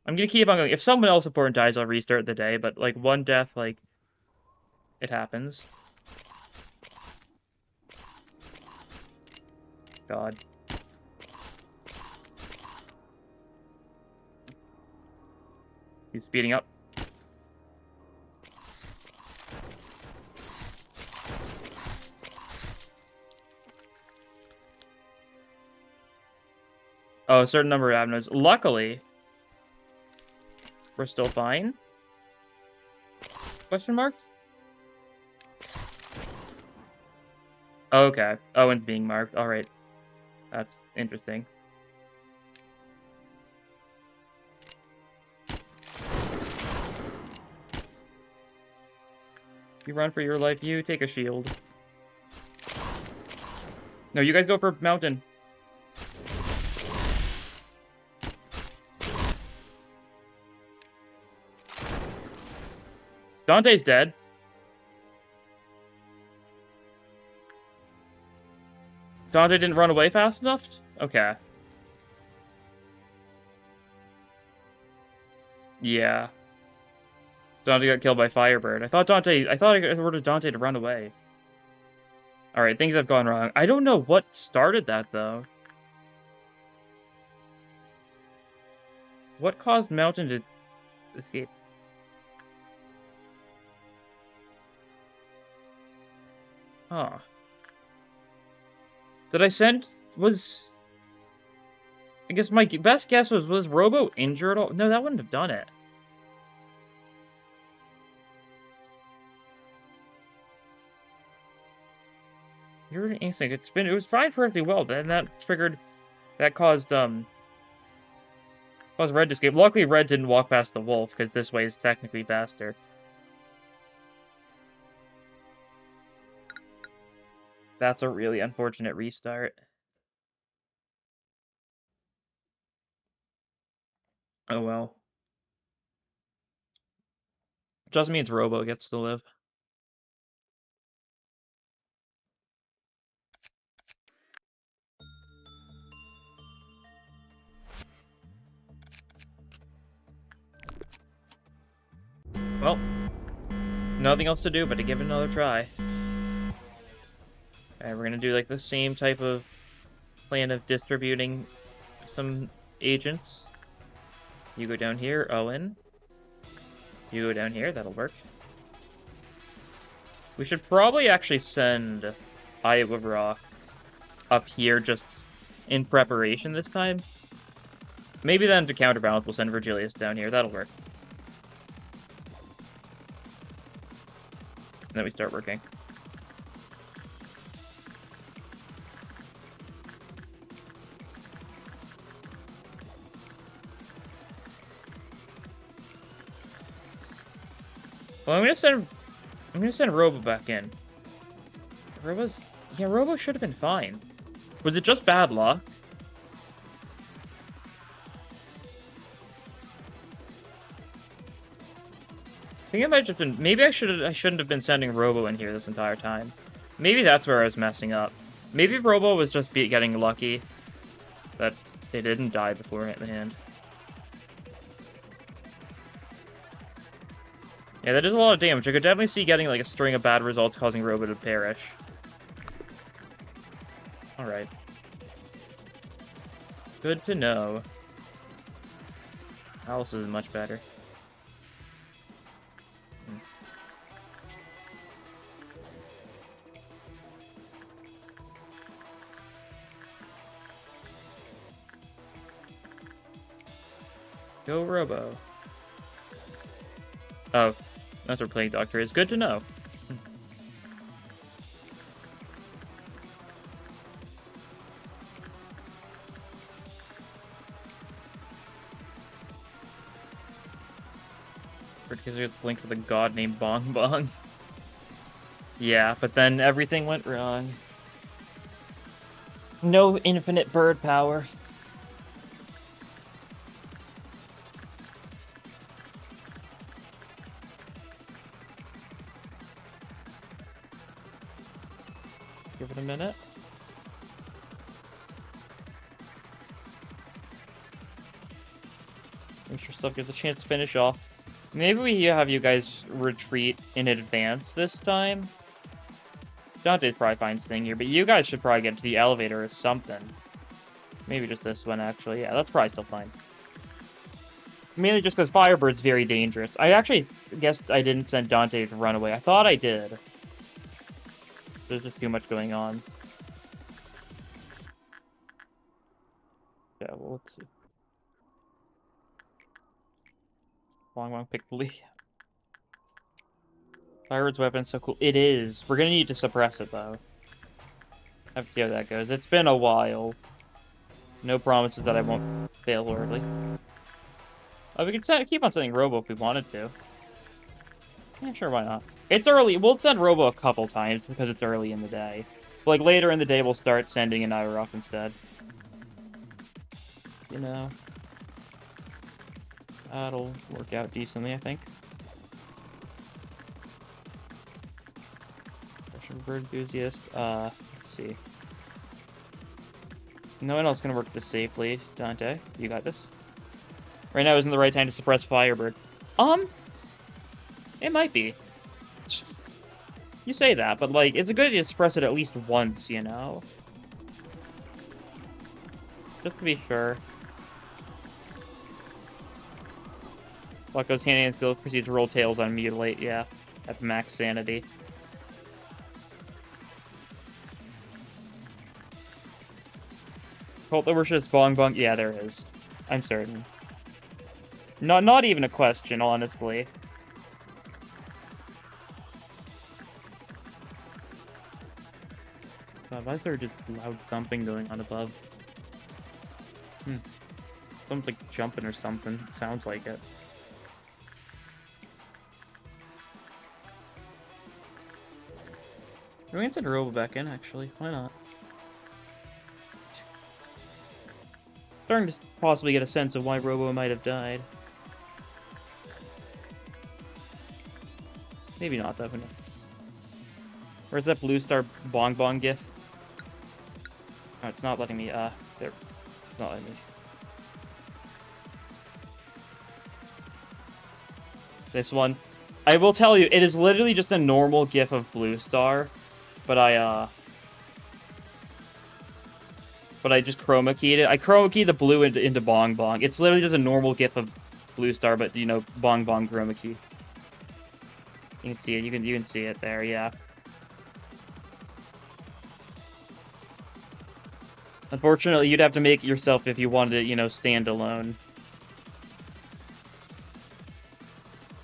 I'm gonna keep on going. If someone else important dies, I'll restart the day, but, like, one death, like, it happens. God. He's speeding up. Oh, a certain number of avenues. Luckily, we're still fine. Question mark? Okay. Owen's being marked. Alright. That's interesting. You run for your life, you take a shield. No, you guys go for mountain. Dante's dead. Dante didn't run away fast enough? Okay. Yeah. Dante got killed by Firebird. I thought I ordered Dante to run away. Alright, things have gone wrong. I don't know what started that, though. What caused Mountain to escape? Huh. Did I send... Was... I guess my best guess was Robo injured? No, that wouldn't have done it. You're an instinct. It was fine perfectly well, but then that triggered... That caused Red to escape. Luckily, Red didn't walk past the wolf, because this way is technically faster. That's a really unfortunate restart. Oh well. Just means Robo gets to live. Well, nothing else to do but to give it another try. Alright, we're gonna do like the same type of plan of distributing some agents. You go down here, Owen. You go down here, that'll work. We should probably actually send Iowa Rock up here just in preparation this time. Maybe then to counterbalance we'll send Virgilius down here, that'll work. And then we start working. Well, I'm gonna send Robo back in. Robo should have been fine. Was it just bad luck? I think it might have just been. Maybe I shouldn't have been sending Robo in here this entire time. Maybe that's where I was messing up. Maybe Robo was just getting lucky that they didn't die before hitting the hand. Yeah, that is a lot of damage. I could definitely see getting like a string of bad results causing Robo to perish. Alright. Good to know. Alice is much better. Go Robo. Oh, that's where Plague Doctor is. Good to know. Because it's linked with a god named Bong Bong. Yeah, but then everything went wrong. No infinite bird power. Give it a minute. Make sure stuff gets a chance to finish off. Maybe we have you guys retreat in advance this time. Dante's probably fine staying here, but you guys should probably get to the elevator or something. Maybe just this one, actually. Yeah, that's probably still fine. Mainly just because Firebird's very dangerous. I actually guessed I didn't send Dante to run away. I thought I did. There's just too much going on. Yeah, well, let's see. Long pick Lee. Firebird's weapon's so cool. It is. We're gonna need to suppress it, though. Have to see how that goes. It's been a while. No promises that I won't fail horribly. Oh, we could keep on sending Robo if we wanted to. Yeah, sure, why not? It's early. We'll send Robo a couple times because it's early in the day. But, like, later in the day, we'll start sending an Irok instead. You know. That'll work out decently, I think. Russian bird enthusiast. Let's see. No one else can work this safely. Dante, you got this. Right now isn't the right time to suppress Firebird. It might be. You say that, but, like, it's a good idea to suppress it at least once, you know? Just to be sure. Luck goes hand in hand, skill proceeds to roll tails on Mutilate, yeah. At max sanity. Cult Overshift Bong Bong, yeah, there is. I'm certain. Not even a question, honestly. God, why is there just loud thumping going on above? Someone's like jumping or something. Sounds like it. We're gonna send Robo back in, actually. Why not? Starting to possibly get a sense of why Robo might have died. Maybe not, though. Where's that blue star Bong Bong gif? Oh, it's not letting me, there. It's not letting me. This one. I will tell you, it is literally just a normal gif of blue star. But I just chroma keyed it. I chroma keyed the blue into Bong Bong. It's literally just a normal gif of blue star, but, you know, Bong Bong chroma key. You can see it. You can see it there, yeah. Unfortunately, you'd have to make it yourself if you wanted to, you know, stand alone.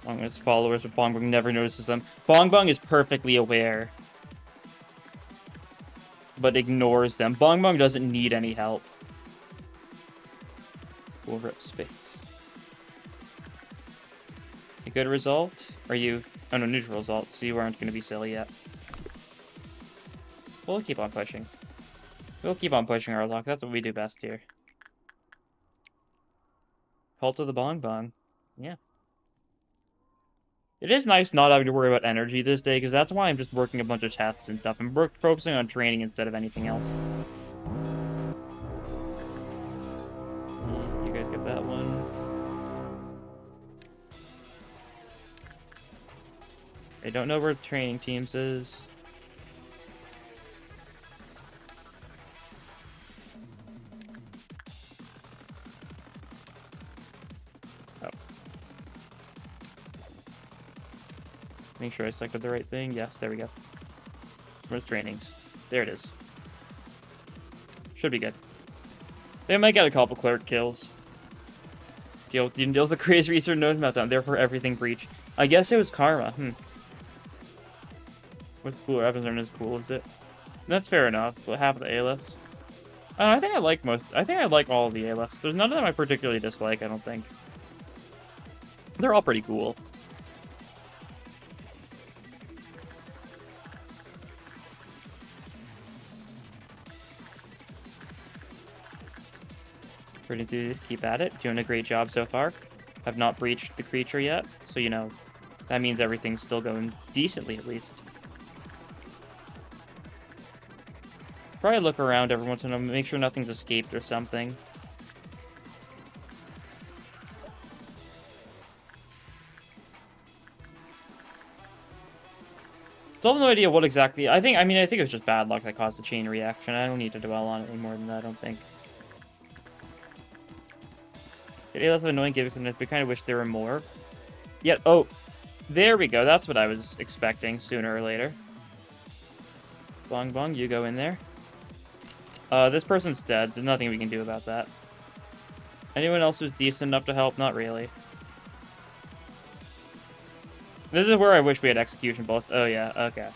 Among his followers, but Bong Bong never notices them. Bong Bong is perfectly aware, but ignores them. Bong Bong doesn't need any help. We'll rip space. A good result? Are you Oh no, neutral result. So you aren't going to be silly yet. We'll keep on pushing. We'll keep on pushing our luck. That's what we do best here. Cult of the Bong Bong. Yeah. It is nice not having to worry about energy this day, because that's why I'm just working a bunch of tests and stuff. I'm focusing on training instead of anything else. You guys get that one. I don't know where training teams is. Oh. Make sure I selected the right thing. Yes, there we go. Where's trainings? There it is. Should be good. They might get a couple clerk kills. Deal with the crazy research node meltdown. Therefore, everything breach. I guess it was karma. What's cooler? Evans aren't as cool as it. That's fair enough. But half of the ALFs. I think I like most. I think I like all of the ALFs. There's none of them I particularly dislike. I don't think. They're all pretty cool. Pretty enthusiast, keep at it. Doing a great job so far. Have not breached the creature yet, so you know, that means everything's still going decently at least. Probably look around every once in a while, make sure nothing's escaped or something. Still have no idea what exactly. I think it was just bad luck that caused the chain reaction. I don't need to dwell on it any more than that, I don't think. It less of annoying giving sometimes, but kind of wish there were more. Yeah, oh, there we go. That's what I was expecting sooner or later. Bong Bong, you go in there. This person's dead. There's nothing we can do about that. Anyone else who's decent enough to help? Not really. This is where I wish we had execution bullets. Oh, yeah, okay.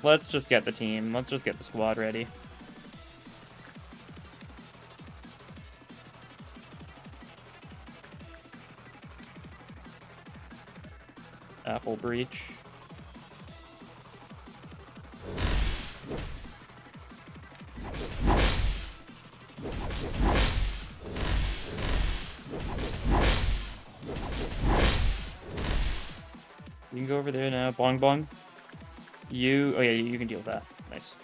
Let's just get the team. Let's just get the squad ready. Apple breach. You can go over there now. Bong Bong. Oh yeah, you can deal with that. Nice.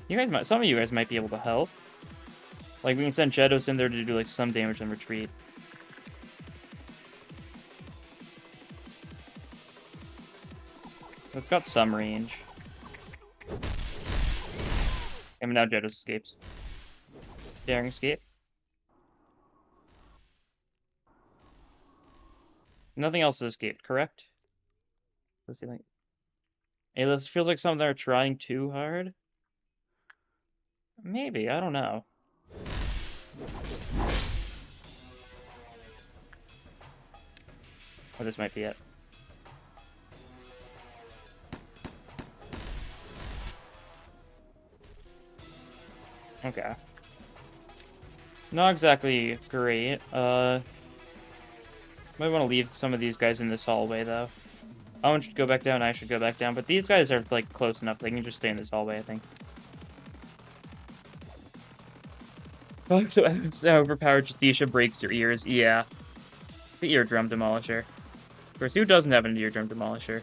You guys might, some of you guys might be able to help. Like, we can send Shadows in there to do, like, some damage and retreat. It's got some range. And now Shadows escapes. Daring escape. Nothing else has escaped, correct? Let's see, like... Hey, this feels like some of them are trying too hard. Maybe, I don't know. Oh, this might be it. Okay. Not exactly great. Might want to leave some of these guys in this hallway, though. Owen should go back down, I should go back down, but these guys are, like, close enough. They can just stay in this hallway, I think. Oh, so it's overpowered, Justisha breaks your ears. Yeah. The eardrum demolisher. Of course, who doesn't have an eardrum demolisher?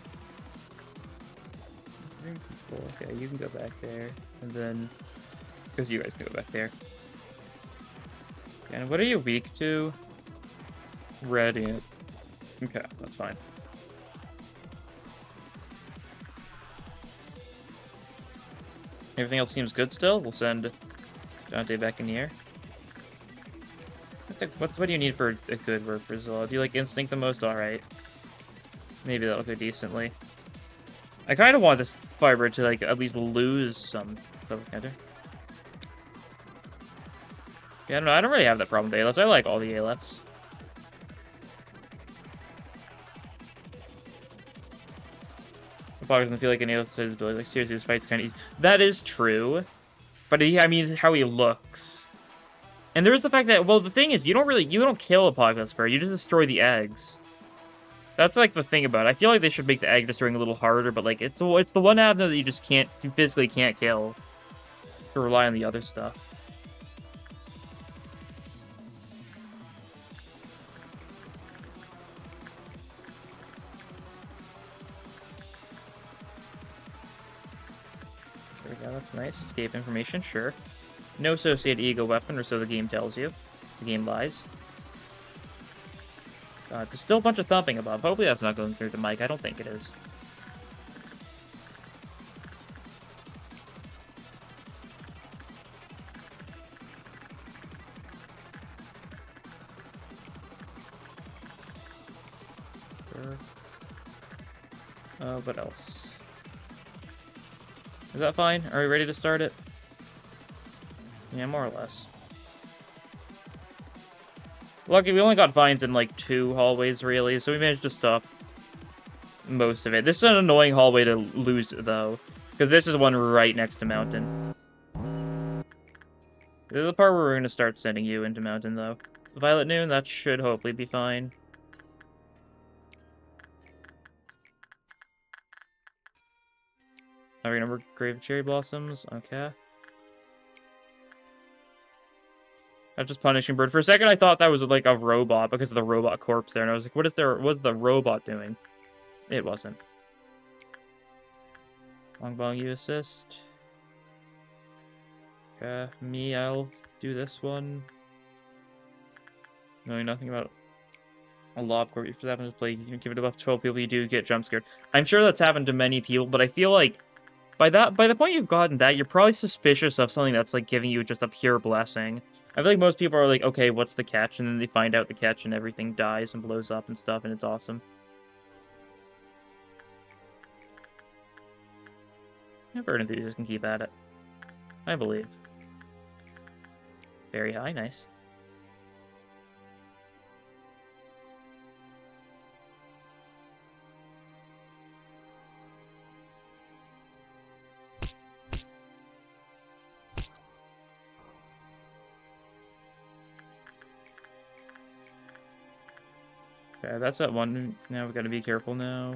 Okay, you can go back there. And then... because you guys can go back there. And what are you weak to? Radiant. Okay, that's fine. Everything else seems good still. We'll send Dante back in here. What do you need for a good work result? Do you like instinct the most? Alright. Maybe that'll go decently. I kind of want this fiber to like at least lose some double counter. Yeah, I don't know. I don't really have that problem with ALFs. I like all the ALFs. The Fog doesn't feel like an ALF says ability. Like, seriously, this fight's kind of easy. That is true. But I mean, how he looks. And there is the fact that, well, the thing is, you don't kill a Populus Fur, you just destroy the eggs. That's, like, the thing about it. I feel like they should make the egg destroying a little harder, but, like, it's the one avenue that you physically can't kill. To rely on the other stuff. There we go, that's nice. Escape information, sure. No associated ego weapon, or so the game tells you. The game lies. There's still a bunch of thumping above. Hopefully that's not going through the mic. I don't think it is. Sure. What else? Is that fine? Are we ready to start it? Yeah, more or less. Lucky, we only got vines in, like, 2 hallways, really, so we managed to stop most of it. This is an annoying hallway to lose, though, because this is one right next to Mountain. This is the part where we're going to start sending you into Mountain, though. Violet Noon, that should hopefully be fine. Are we going to work Grave of Cherry Blossoms? Okay. I'm just punishing bird. For a second, I thought that was like a robot because of the robot corpse there, and I was like, what's the robot doing? It wasn't. Longbong, you assist. Okay, me, I'll do this one. Knowing nothing about a lob corp, if that happens to play, you give it above 12 people, you do get jump scared. I'm sure that's happened to many people, but I feel like by the point you've gotten that, you're probably suspicious of something that's like giving you just a pure blessing. I feel like most people are like, okay, what's the catch? And then they find out the catch and everything dies and blows up and stuff, and it's awesome. Yeah, bird enthusiasts can keep at it. I believe. Very high, nice. Okay, that's that one. Now we gotta be careful now.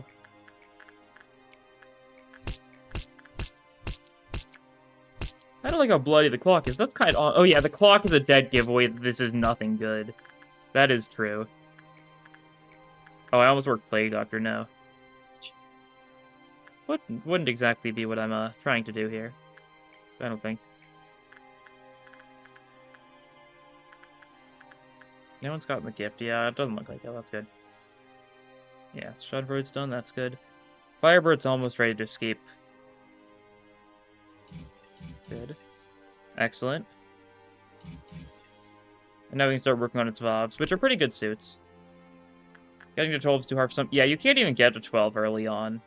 I don't like how bloody the clock is. That's kind of... Oh yeah, the clock is a dead giveaway that this is nothing good. That is true. Oh, I almost worked Plague Doctor, no. Wouldn't exactly be what I'm trying to do here. I don't think. No one's gotten the gift. Yeah, it doesn't look like it. That's good. Yeah, Shudbird's done. That's good. Firebird's almost ready to escape. Good. Excellent. And now we can start working on its Vobs, which are pretty good suits. Getting to 12 is too hard for some... Yeah, you can't even get to 12 early on.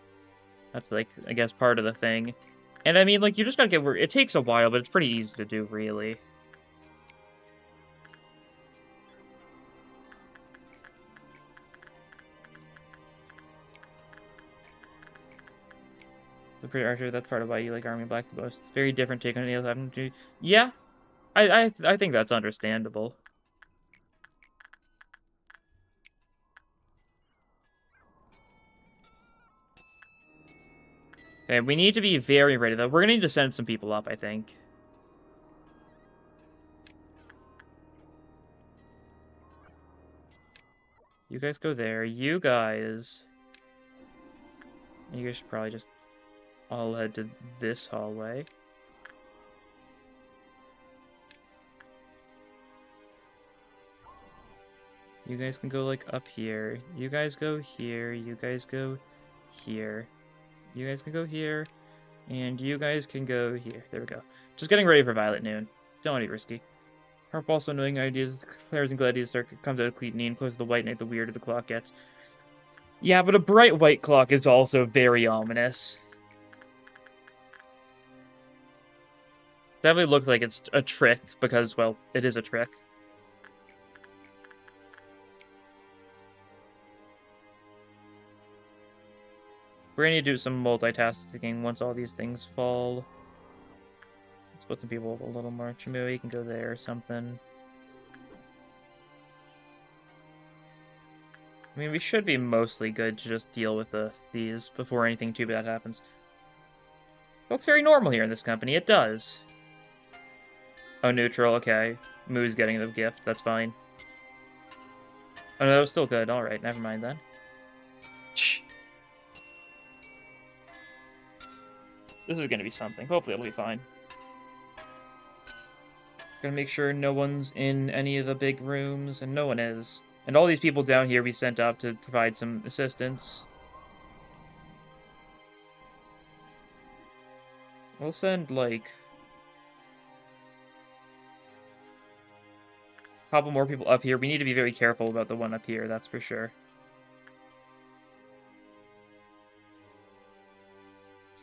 That's, like, I guess part of the thing. And, I mean, like, you just gotta get... It takes a while, but it's pretty easy to do, really. The pretty archer, that's part of why you like Army Black the most. Very different take on any other having to... Yeah, I think that's understandable. Okay, we need to be very ready, though. We're gonna need to send some people up, I think. You guys go there. You guys should probably just all head to this hallway. You guys can go, like, up here. You guys go here. You guys go here. You guys can go here. And you guys can go here. There we go. Just getting ready for Violet Noon. Don't want to be risky. Harp also knowing ideas. Players and gladiators circuit comes out of Cleat and closes the white knight, the weirder the clock gets. Yeah, but a bright white clock is also very ominous. Definitely looks like it's a trick, because, well, it is a trick. We're gonna need to do some multitasking once all these things fall. Let's put some people a little more. Chimui can go there or something. I mean, we should be mostly good to just deal with these before anything too bad happens. Looks very normal here in this company. It does. Oh, neutral. Okay. Moo's getting the gift. That's fine. Oh, no, that was still good. Alright, never mind then. Shh. This is gonna be something. Hopefully it'll be fine. Gonna make sure no one's in any of the big rooms, and no one is. And all these people down here we sent up to provide some assistance. We'll send, like, a couple more people up here. We need to be very careful about the one up here, that's for sure.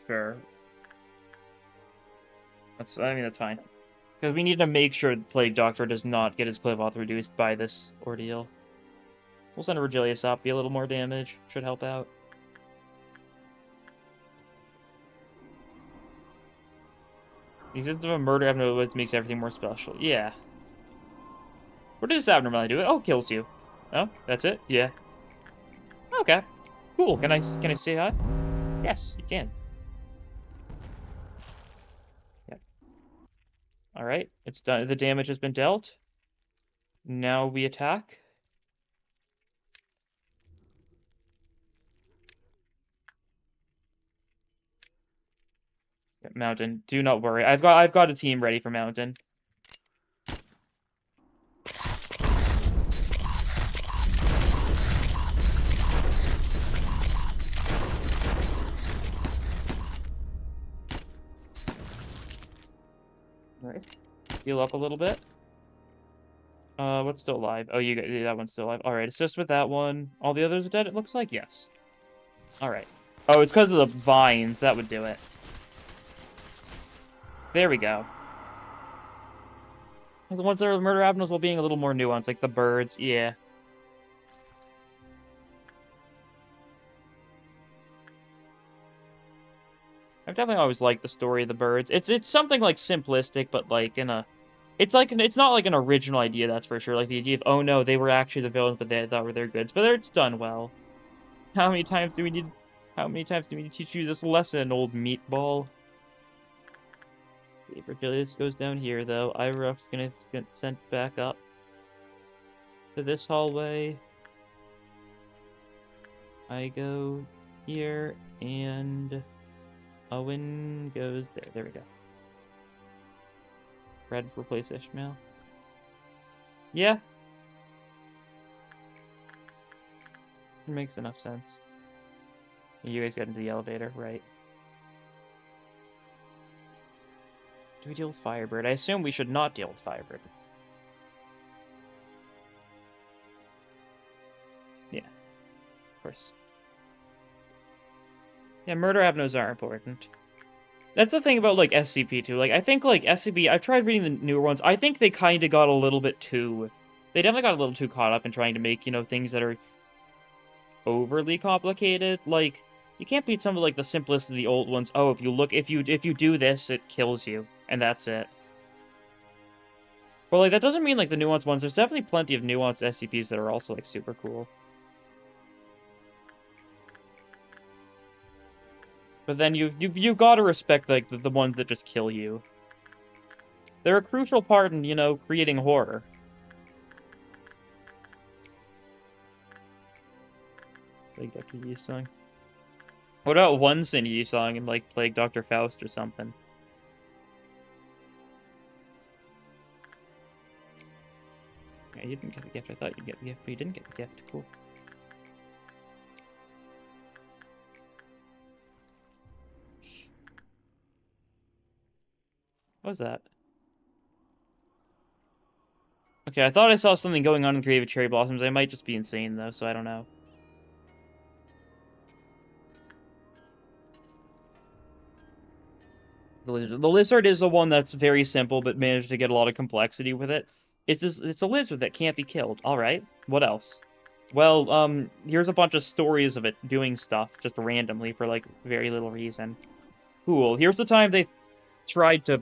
Sure. I mean, that's fine. Because we need to make sure the Plague Doctor does not get his clip auth reduced by this ordeal. We'll send Regilius up, be a little more damage. Should help out. The existence of a murder abnormality makes everything more special. Yeah. What does this abnormality do? Oh, kills you. Oh, that's it? Yeah. Okay. Cool. Can I say hi? Yes, you can. Yep. Alright, it's done. The damage has been dealt. Now we attack. Yep, Mountain, do not worry. I've got a team ready for Mountain. Alright. Heal up a little bit. What's still alive? Oh, that one's still alive. Alright, assist with that one. All the others are dead, it looks like? Yes. Alright. Oh, it's because of the vines. That would do it. There we go. The ones that are murder abnormals while being a little more nuanced, like the birds. Yeah. I've definitely always liked the story of the birds. It's something like simplistic, but like in a, it's not like an original idea, that's for sure. Like the idea of, oh no, they were actually the villains, but they thought were their goods. But it's done well. How many times do we need to teach you this lesson, old meatball? Virgilius goes down here though. Iruf's gonna get sent back up to this hallway. I go here, and Owen goes there. There we go. Red replace Ishmael. Yeah. It makes enough sense. You guys got into the elevator, right? Do we deal with Firebird? I assume we should not deal with Firebird. Yeah. Of course. Yeah, murder abnos are important. That's the thing about, like, SCP too. Like, I think, like, SCP, I've tried reading the newer ones. I think they kind of got a little bit too... They definitely got a little too caught up in trying to make, you know, things that are overly complicated. Like, you can't beat some of, like, the simplest of the old ones. Oh, if you do this, it kills you. And that's it. Well, like, that doesn't mean, like, the nuanced ones. There's definitely plenty of nuanced SCPs that are also, like, super cool. But then you've got to respect, like, the ones that just kill you. They're a crucial part in, you know, creating horror. Plague Dr. Yusung. What about one Sin Yusung and, like, Plague Dr. Faust or something? Yeah, you didn't get the gift. I thought you'd get the gift, but you didn't get the gift. Cool. What was that? Okay, I thought I saw something going on in Creative Cherry Blossoms. I might just be insane, though, so I don't know. The lizard is the one that's very simple, but managed to get a lot of complexity with it. It's a lizard that can't be killed. Alright, what else? Well, here's a bunch of stories of it doing stuff just randomly for, like, very little reason. Cool. Here's the time they tried to...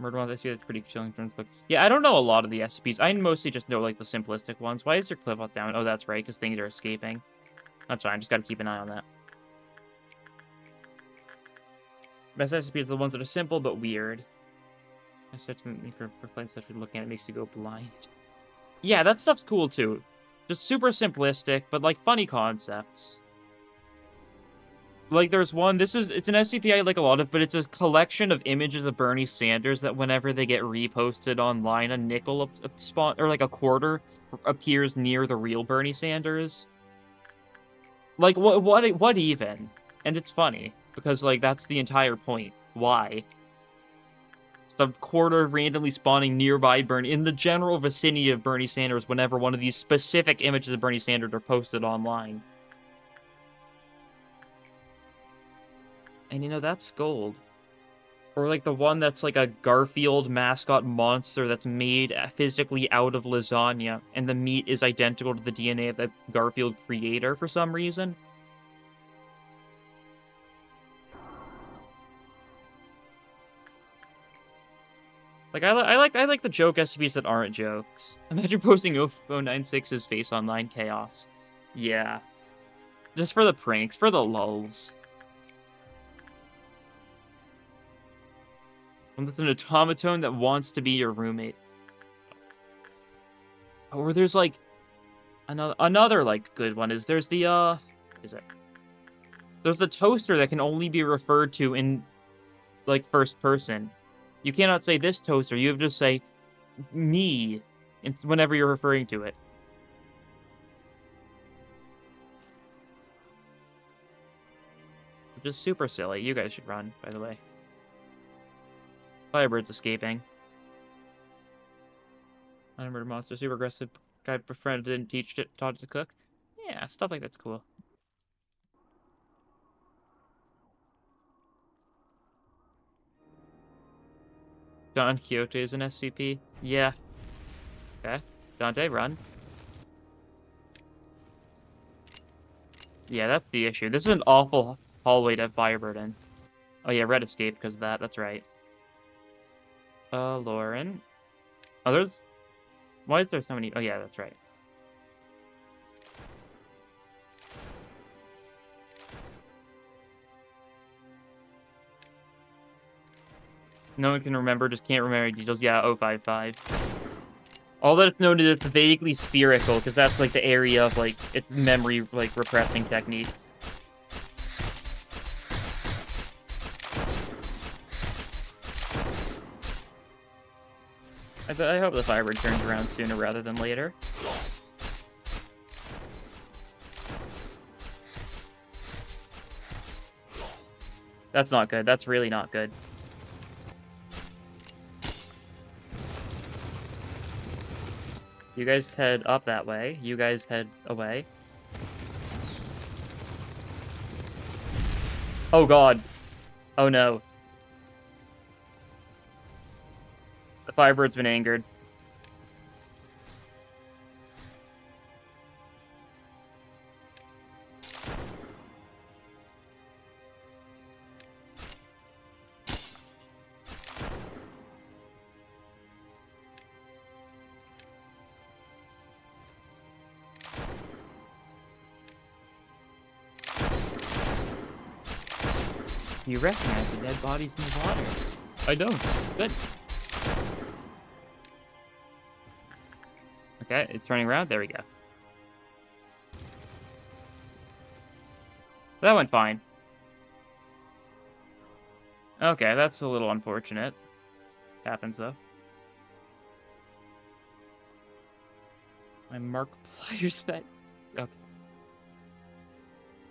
Murder ones, I see that's pretty chilling. Yeah, I don't know a lot of the SCPs. I mostly just know, like, the simplistic ones. Why is your clip up down? Oh, that's right, because things are escaping. That's fine, just gotta keep an eye on that. Best SCPs are the ones that are simple but weird. Such such looking at it makes you go blind. Yeah, that stuff's cool too. Just super simplistic, but like funny concepts. Like there's one, it's an SCP I like a lot of, but it's a collection of images of Bernie Sanders that whenever they get reposted online, a nickel spawn or like a quarter appears near the real Bernie Sanders. Like what even? And it's funny because like that's the entire point. Why? The quarter randomly spawning nearby Bernie in the general vicinity of Bernie Sanders whenever one of these specific images of Bernie Sanders are posted online. And you know, that's gold. Or like the one that's like a Garfield mascot monster that's made physically out of lasagna, and the meat is identical to the DNA of the Garfield creator for some reason. Like I like the joke SCPs that aren't jokes. Imagine posting 096's face online chaos. Yeah. Just for the pranks, for the lulz. And with an automaton that wants to be your roommate. Or there's like another like good one is there's the there's the toaster that can only be referred to in like first person. You cannot say this toaster, you have to say me whenever you're referring to it. Which is super silly. You guys should run, by the way. Firebird's escaping. Unmurdered monster, super aggressive guy befriended didn't taught it to cook. Yeah, stuff like that's cool. Don Quixote is an SCP? Yeah. Okay. Dante, run. Yeah, that's the issue. This is an awful hallway to have Firebird in. Oh yeah, Red escaped because of that. That's right. Lauren. Oh, there's... Why is there so many... Oh yeah, that's right. No one can remember, just can't remember details. Yeah, 055. All that it's noted is it's vaguely spherical, because that's, like, the area of, like, its memory, like, repressing technique. I hope the Firebird turns around sooner rather than later. That's not good. That's really not good. You guys head up that way. You guys head away. Oh god. Oh no. The Firebird's been angered. You recognize the dead bodies in the water. I don't. Good. Okay, it's turning around. There we go. That went fine. Okay, that's a little unfortunate. Happens, though. My Markiplier's pet. Okay.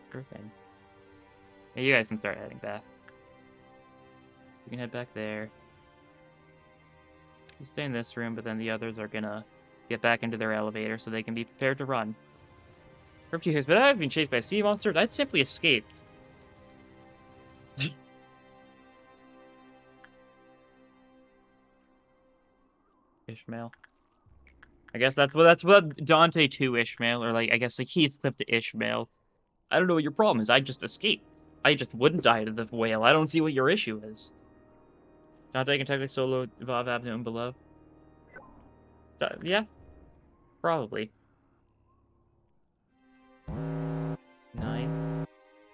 Perfect. Yeah, you guys can start heading back. You can head back there. You stay in this room, but then the others are gonna get back into their elevator so they can be prepared to run. For a few years, but I've been chased by a sea monster, I'd simply escaped. Ishmael. I guess that's what Dante to Ishmael, or like I guess like Heathcliff to Ishmael. I don't know what your problem is. I just escaped. I just wouldn't die to the whale. I don't see what your issue is. Dante can technically solo Evolve Abno and below. Yeah, probably. 9.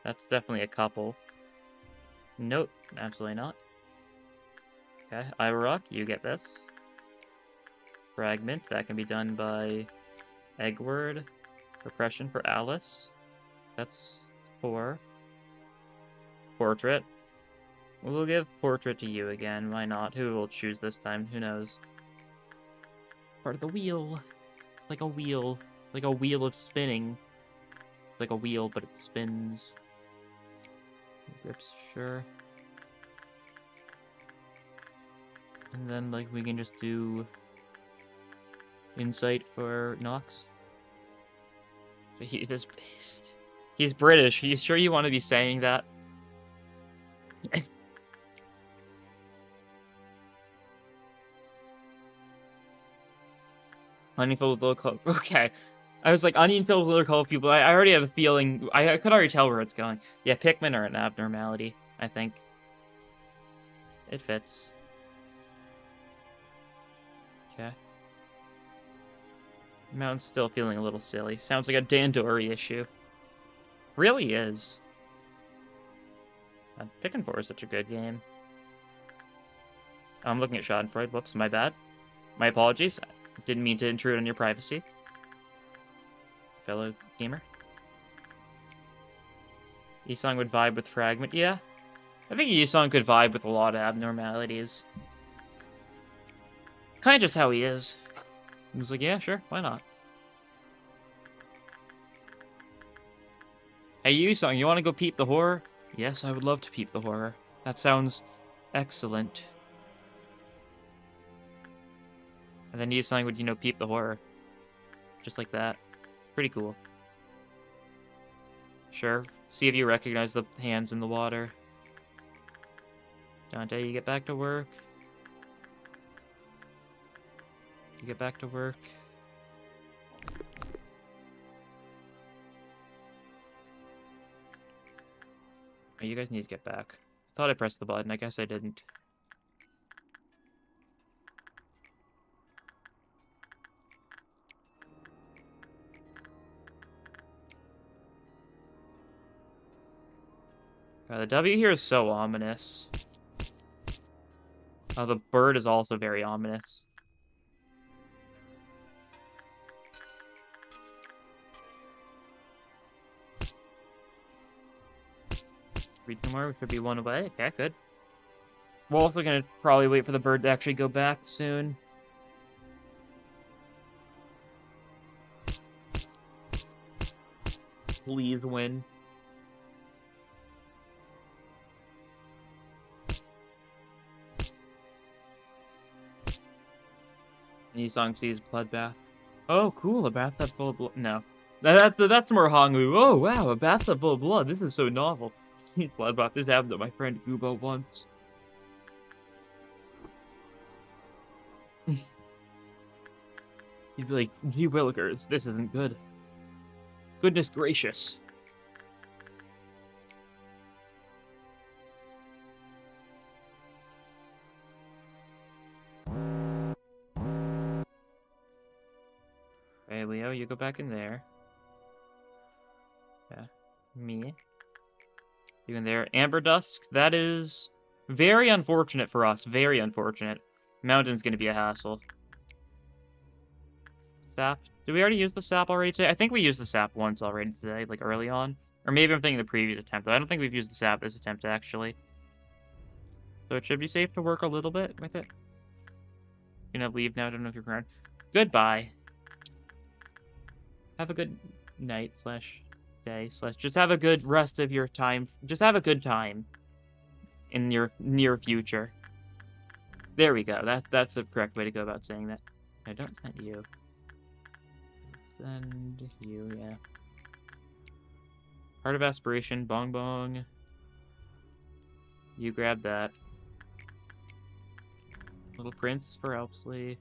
That's definitely a couple. Nope, absolutely not. Okay, Irock, you get this. Fragment, that can be done by Eggward. Repression for Alice. That's 4. Portrait. We'll give Portrait to you again, why not? Who will choose this time? Who knows? Part of the wheel. Like a wheel. Like a wheel of spinning. Like a wheel, but it spins. Grips, sure. And then, like, we can just do Insight for Nox. He's British. Are you sure you want to be saying that? Onion filled with little clove. Okay. I was like, onion filled with little clove people. I already had a feeling. I could already tell where it's going. Yeah, Pikmin are an abnormality, I think. It fits. Okay. Mountain's still feeling a little silly. Sounds like a Dandori issue. Really is. Pickin' 4 is such a good game. I'm looking at Schadenfreude. Whoops, my bad. My apologies. Didn't mean to intrude on your privacy, fellow gamer. Yisong would vibe with Fragment. Yeah. I think Yisong could vibe with a lot of abnormalities. Kind of just how he is. He was like, yeah, sure, why not? Hey, Yisong, you want to go peep the horror? Yes, I would love to peep the horror. That sounds excellent. And then Yisong would, you know, peep the horror. Just like that. Pretty cool. Sure. See if you recognize the hands in the water. Dante, you get back to work. You get back to work. Oh, you guys need to get back. I thought I pressed the button. I guess I didn't. The W here is so ominous. Oh, the bird is also very ominous. Read some more. We should be one away. Okay, good. We're also gonna probably wait for the bird to actually go back soon. Please win. Yisong sees bloodbath. Oh, cool, a bathtub full of blood. No. That's more Honglu. Oh, wow, a bathtub full of blood. This is so novel. See bloodbath. This happened to my friend Gubo once. He'd be like, gee willikers, this isn't good. Goodness gracious. Hey, Leo, you go back in there. Yeah. Me. You in there. Amber Dusk, that is very unfortunate for us. Very unfortunate. Mountain's gonna be a hassle. Sap. Did we already use the sap already today? I think we used the sap once already today, like early on. Or maybe I'm thinking the previous attempt. I don't think we've used the sap this attempt, actually. So it should be safe to work a little bit with it. You're gonna leave now, I don't know if you're around. Goodbye. Have a good night / day / just have a good rest of your time. Just have a good time in your near future. There we go. That's the correct way to go about saying that. I don't send you. Send you, yeah. Heart of Aspiration, Bong Bong. You grab that. Little Prince for Elpsley.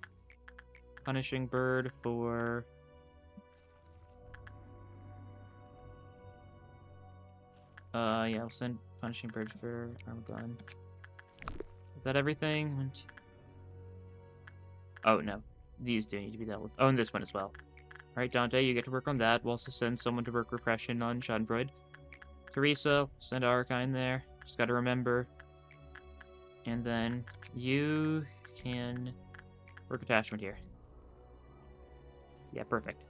Punishing Bird for... yeah, I'll send Punishing Bird for Armagon. that everything? Oh, no. These do need to be dealt with. Oh, and this one as well. Alright, Dante, you get to work on that. We'll also send someone to work repression on Schadenfreude. Teresa, send Arcane there. Just gotta remember. And then you can work attachment here. Yeah, perfect.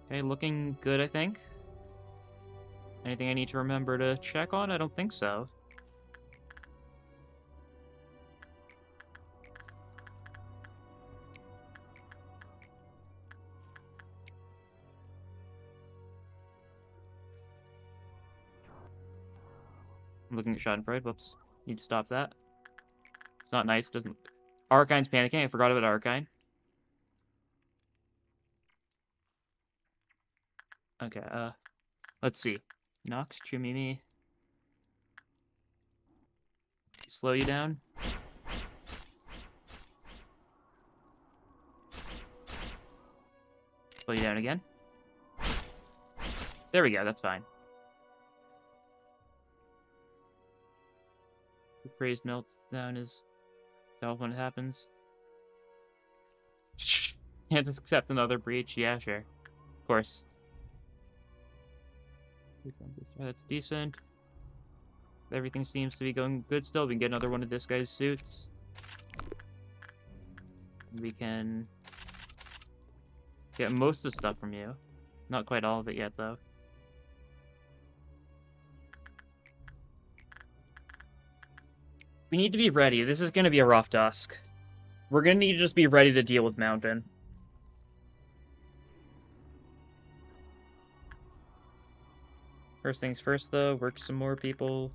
Okay, looking good, I think. Anything I need to remember to check on? I don't think so. I'm looking at Schadenfreude. Whoops. Need to stop that. It's not nice. It doesn't. Arcane's panicking. I forgot about Arcane. Okay, let's see. Nox, Chumimi. Slow you down. Slow you down again. There we go, that's fine. The praise meltdown is that when it happens. Can't accept another breach. Yeah, sure. Of course. That's decent. Everything seems to be going good still. We can get another one of this guy's suits. We can get most of the stuff from you. Not quite all of it yet, though. We need to be ready. This is going to be a rough dusk. We're going to need to just be ready to deal with Mountain. First things first, though, work some more people.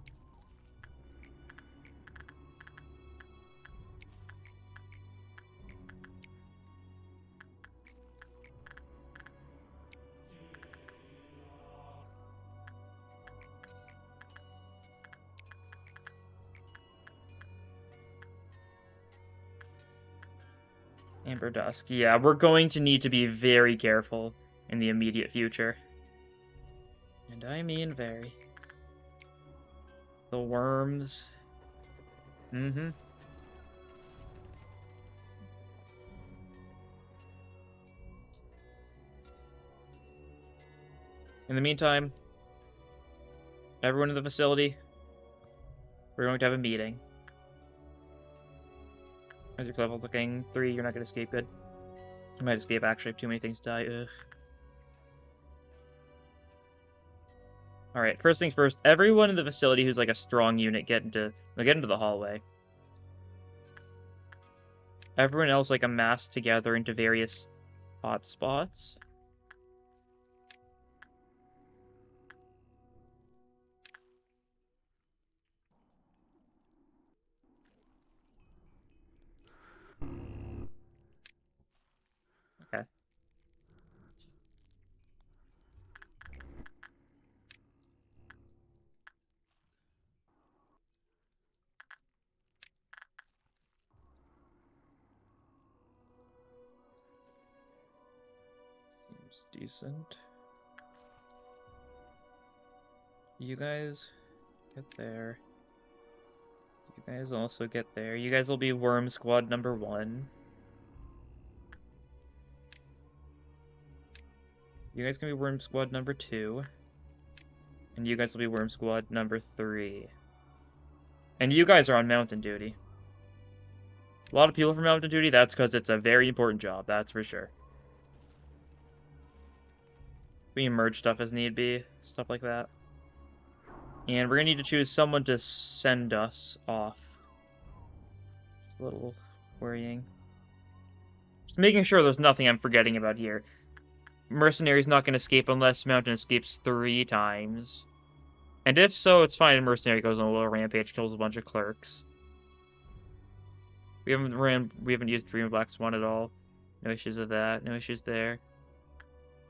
Amber Dusk. Yeah, we're going to need to be very careful in the immediate future. And I mean very. The worms. Mm-hmm. In the meantime, everyone in the facility, we're going to have a meeting. As your level looking 3, you're not going to escape good. I might escape, actually. I have too many things to die. Ugh. Alright, first things first. Everyone in the facility who's like a strong unit, get into the hallway. Everyone else like amassed together into various hot spots. Okay. Seems decent. You guys get there. You guys also get there. You guys will be Worm Squad number 1. You guys can be Worm Squad number 2. And you guys will be Worm Squad number 3. And you guys are on mountain duty. A lot of people for mountain duty, that's because it's a very important job, that's for sure. We merge stuff as need be, stuff like that. And we're gonna need to choose someone to send us off. Just a little worrying. Just making sure there's nothing I'm forgetting about here. Mercenary's not gonna escape unless Mountain escapes 3 times. And if so, it's fine. Mercenary goes on a little rampage, kills a bunch of clerks. We haven't used Dream of Black Swan at all. No issues with that. No issues there.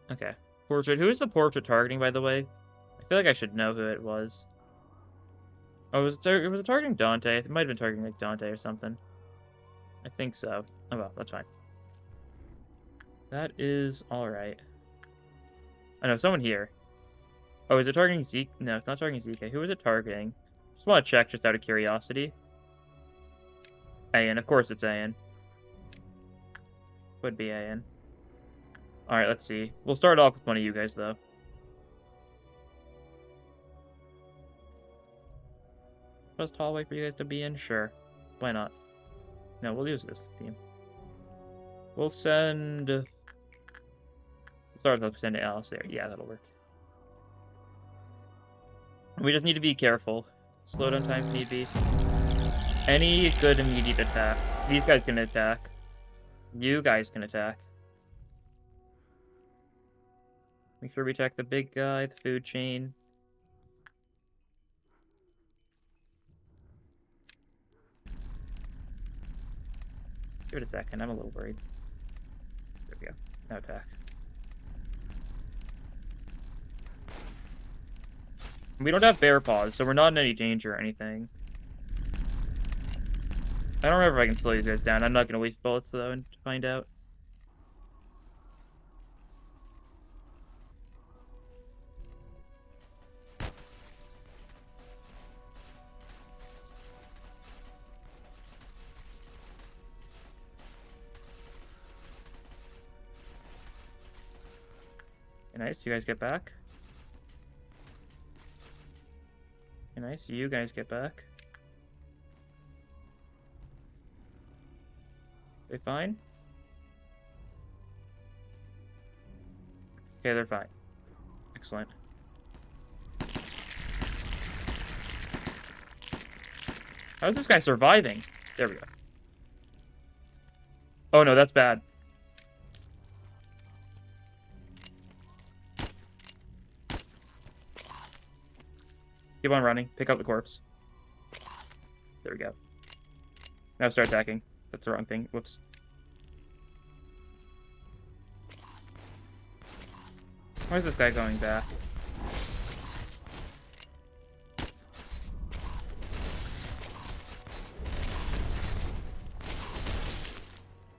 Okay. Portrait. Who is the portrait targeting, by the way? I feel like I should know who it was. Oh, was it targeting Dante? It might have been targeting like Dante or something. I think so. Oh well, that's fine. That is alright. I know, someone here. Oh, is it targeting Zeke? No, it's not targeting Zeke. Who is it targeting? Just want to check just out of curiosity. Ayan, of course it's Ayan. Would be Ayan. Alright, let's see. We'll start off with one of you guys, though. Best hallway for you guys to be in? Sure. Why not? No, we'll use this team. We'll send... Start with sending Alice there. Yeah, that'll work. We just need to be careful. Slow down time if need be. Any good immediate attacks. These guys can attack. You guys can attack. Make sure we attack the big guy, the food chain. Give it a second, I'm a little worried. There we go. Now attack. We don't have bear paws, so we're not in any danger or anything. I don't remember if I can slow you guys down. I'm not gonna waste bullets though and find out. Okay, nice, you guys get back. Okay, nice, you guys get back. They fine? Okay, they're fine. Excellent. How is this guy surviving? There we go. Oh no, that's bad. Keep on running. Pick up the corpse. There we go. Now start attacking. That's the wrong thing. Whoops. Why is this guy going back?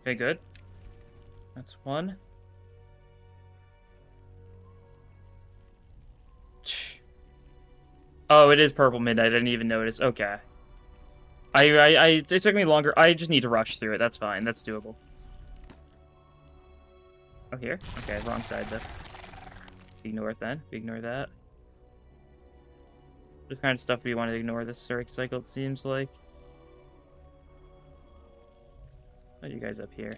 Okay, good. That's one. Oh, it is purple midnight. I didn't even notice. Okay. It took me longer. I just need to rush through it. That's fine. That's doable. Oh, here? Okay, wrong side though. Ignore it then. Ignore that. This kind of stuff we want to ignore this cycle, it seems like. What are you guys up here?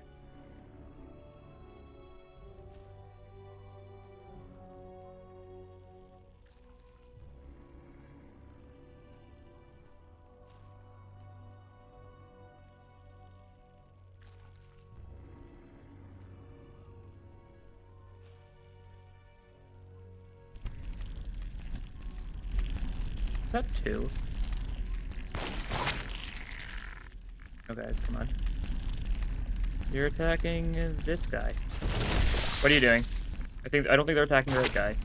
Is that two? Okay, come on. You're attacking this guy. What are you doing? I don't think they're attacking the right guy.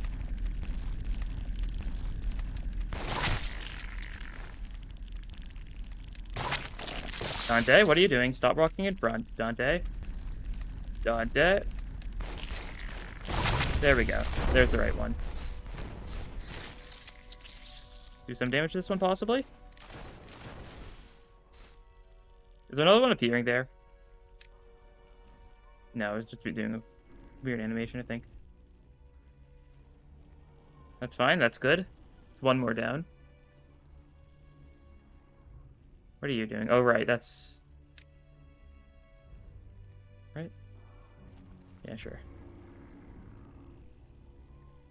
Dante, what are you doing? Stop walking in front. Dante. Dante. There we go. There's the right one. Do some damage to this one, possibly? Is there another one appearing there? No, it's just doing a weird animation, I think. That's fine, that's good. One more down. What are you doing? Oh, right, that's... Right? Yeah, sure.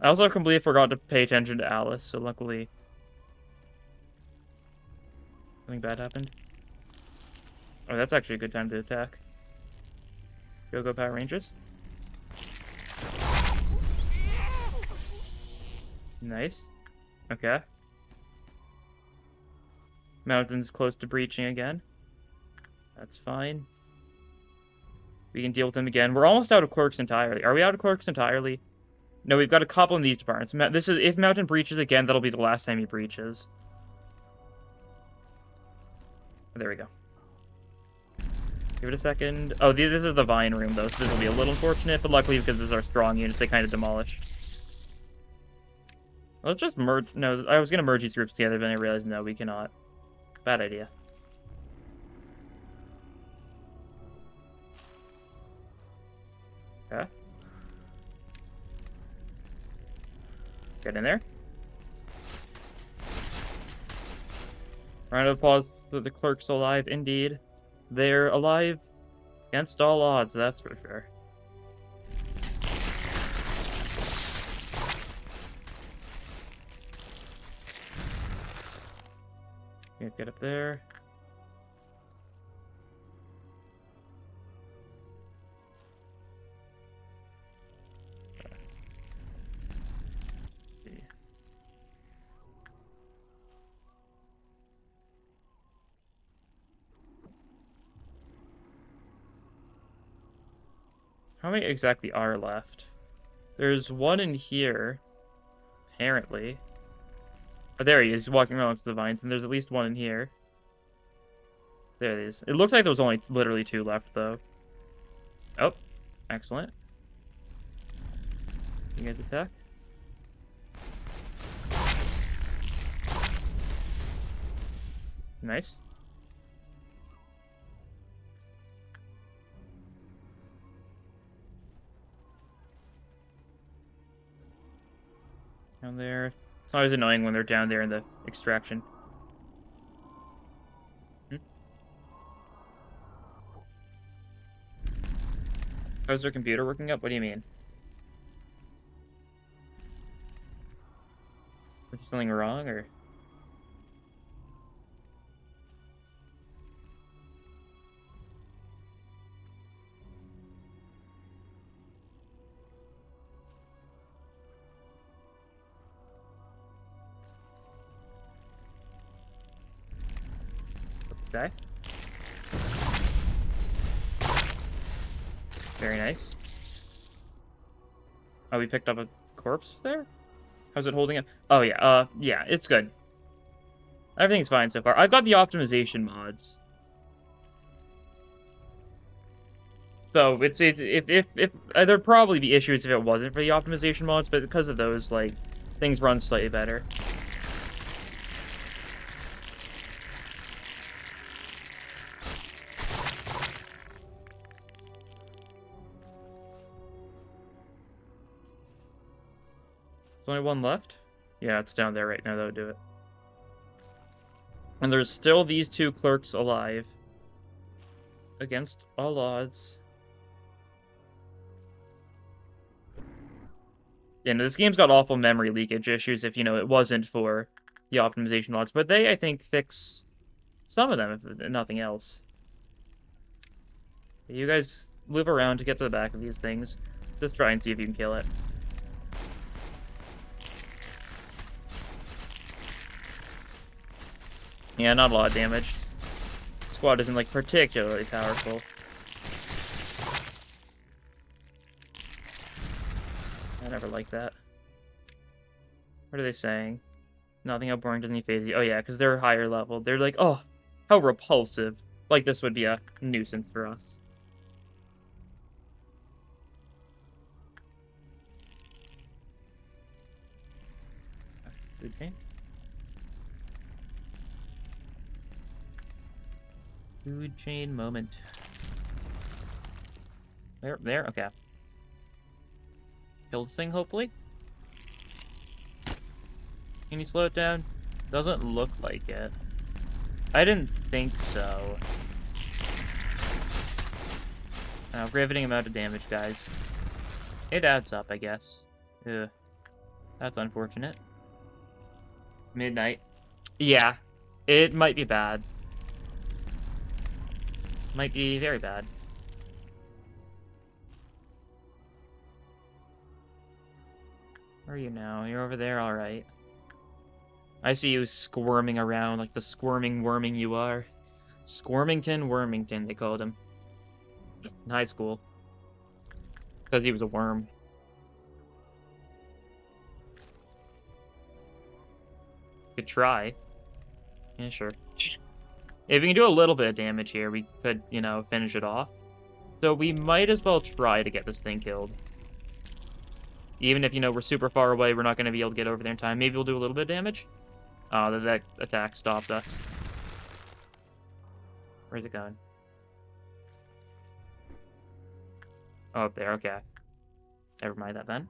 I also completely forgot to pay attention to Alice, so luckily... Nothing bad happened. Oh, that's actually a good time to attack. Go Power Rangers. Nice. Okay. Mountain's close to breaching again. That's fine. We can deal with them again. We're almost out of clerks entirely. Are we out of clerks entirely? No, we've got a couple in these departments. If Mountain breaches again, that'll be the last time he breaches. There we go. Give it a second. Oh, this is the Vine room, though, so this will be a little unfortunate, but luckily, because this is our strong units, they kind of demolish. Let's just merge. No, I was gonna merge these groups together, but then I realized no, we cannot. Bad idea. Okay. Get in there. Round of applause for the clerks alive, indeed. They're alive against all odds, that's for sure. Get up there. How many exactly are left? There's one in here, apparently. Oh, there he is, walking around amongst the vines, and there's at least one in here. There it is. It looks like there was only literally 2 left, though. Oh, excellent. You guys attack? Nice. Down there. It's always annoying when they're down there in the extraction. How's their computer working up? What do you mean? Is there something wrong, or? This guy? Very nice. Oh, we picked up a corpse there? How's it holding up? Oh, yeah, yeah, it's good. Everything's fine so far. I've got the optimization mods. So, if there'd probably be issues if it wasn't for the optimization mods, but because of those, like, things run slightly better. There's only one left? Yeah, it's down there right now, that would do it. And there's still these 2 clerks alive. Against all odds. Yeah, no, this game's got awful memory leakage issues if, you know, it wasn't for the optimization mods. But they, I think, fix some of them, if nothing else. You guys live around to get to the back of these things. Just try and see if you can kill it. Yeah, not a lot of damage. Squad isn't, like, particularly powerful. I never like that. What are they saying? Nothing outboring doesn't even phase you. Oh yeah, because they're higher level. They're like, oh, how repulsive. Like, this would be a nuisance for us. Food chain. Food chain moment. There, okay. Kill this thing, hopefully. Can you slow it down? Doesn't look like it. I didn't think so. Riveting amount of damage, guys. It adds up, I guess. Ugh. That's unfortunate. Midnight. Yeah. It might be bad. Might be very bad. Where are you now? You're over there, alright. I see you squirming around like the squirming worming you are. Squirmington Wormington, they called him. In high school. Because he was a worm. Could try. Yeah, sure. If we can do a little bit of damage here, we could, you know, finish it off. So we might as well try to get this thing killed. Even if, you know, we're super far away, we're not going to be able to get over there in time. Maybe we'll do a little bit of damage. Oh, that attack stopped us. Where's it going? Oh, up there, okay. Never mind that then.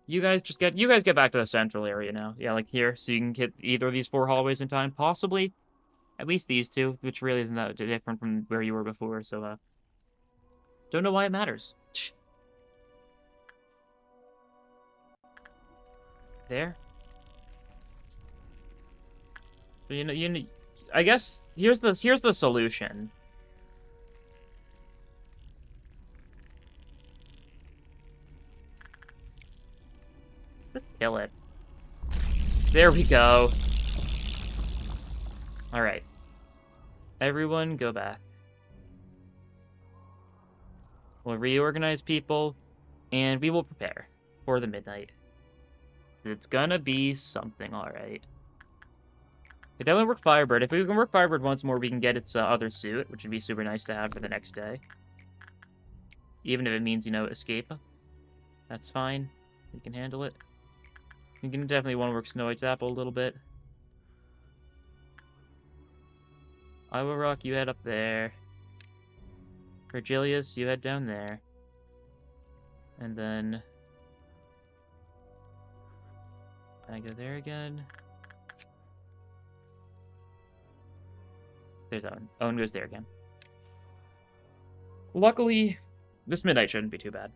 You guys get back to the central area now. Yeah, like here, so you can hit either of these 4 hallways in time. Possibly at least these 2, which really isn't that different from where you were before, so, don't know why it matters. There. So, you know, I guess here's the solution. Just kill it. There we go. All right. Everyone, go back. We'll reorganize people, and we will prepare for the midnight. It's gonna be something, all right. We definitely work Firebird. If we can work Firebird once more, we can get its other suit, which would be super nice to have for the next day. Even if it means, you know, escape. That's fine. We can handle it. We can definitely want to work Snow-White's Apple a little bit. I will rock, you head up there. Virgilius, you head down there. And then I go there again. There's Owen. Owen goes there again. Luckily, this midnight shouldn't be too bad.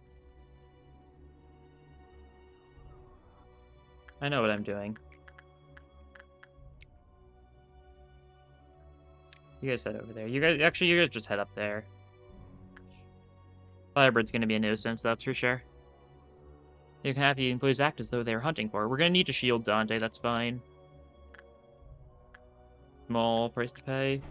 I know what I'm doing. You guys head over there. You guys just head up there. Firebird's gonna be a nuisance, that's for sure. You can have the employees act as though they're hunting for her. We're gonna need to shield Dante, that's fine. Small price to pay.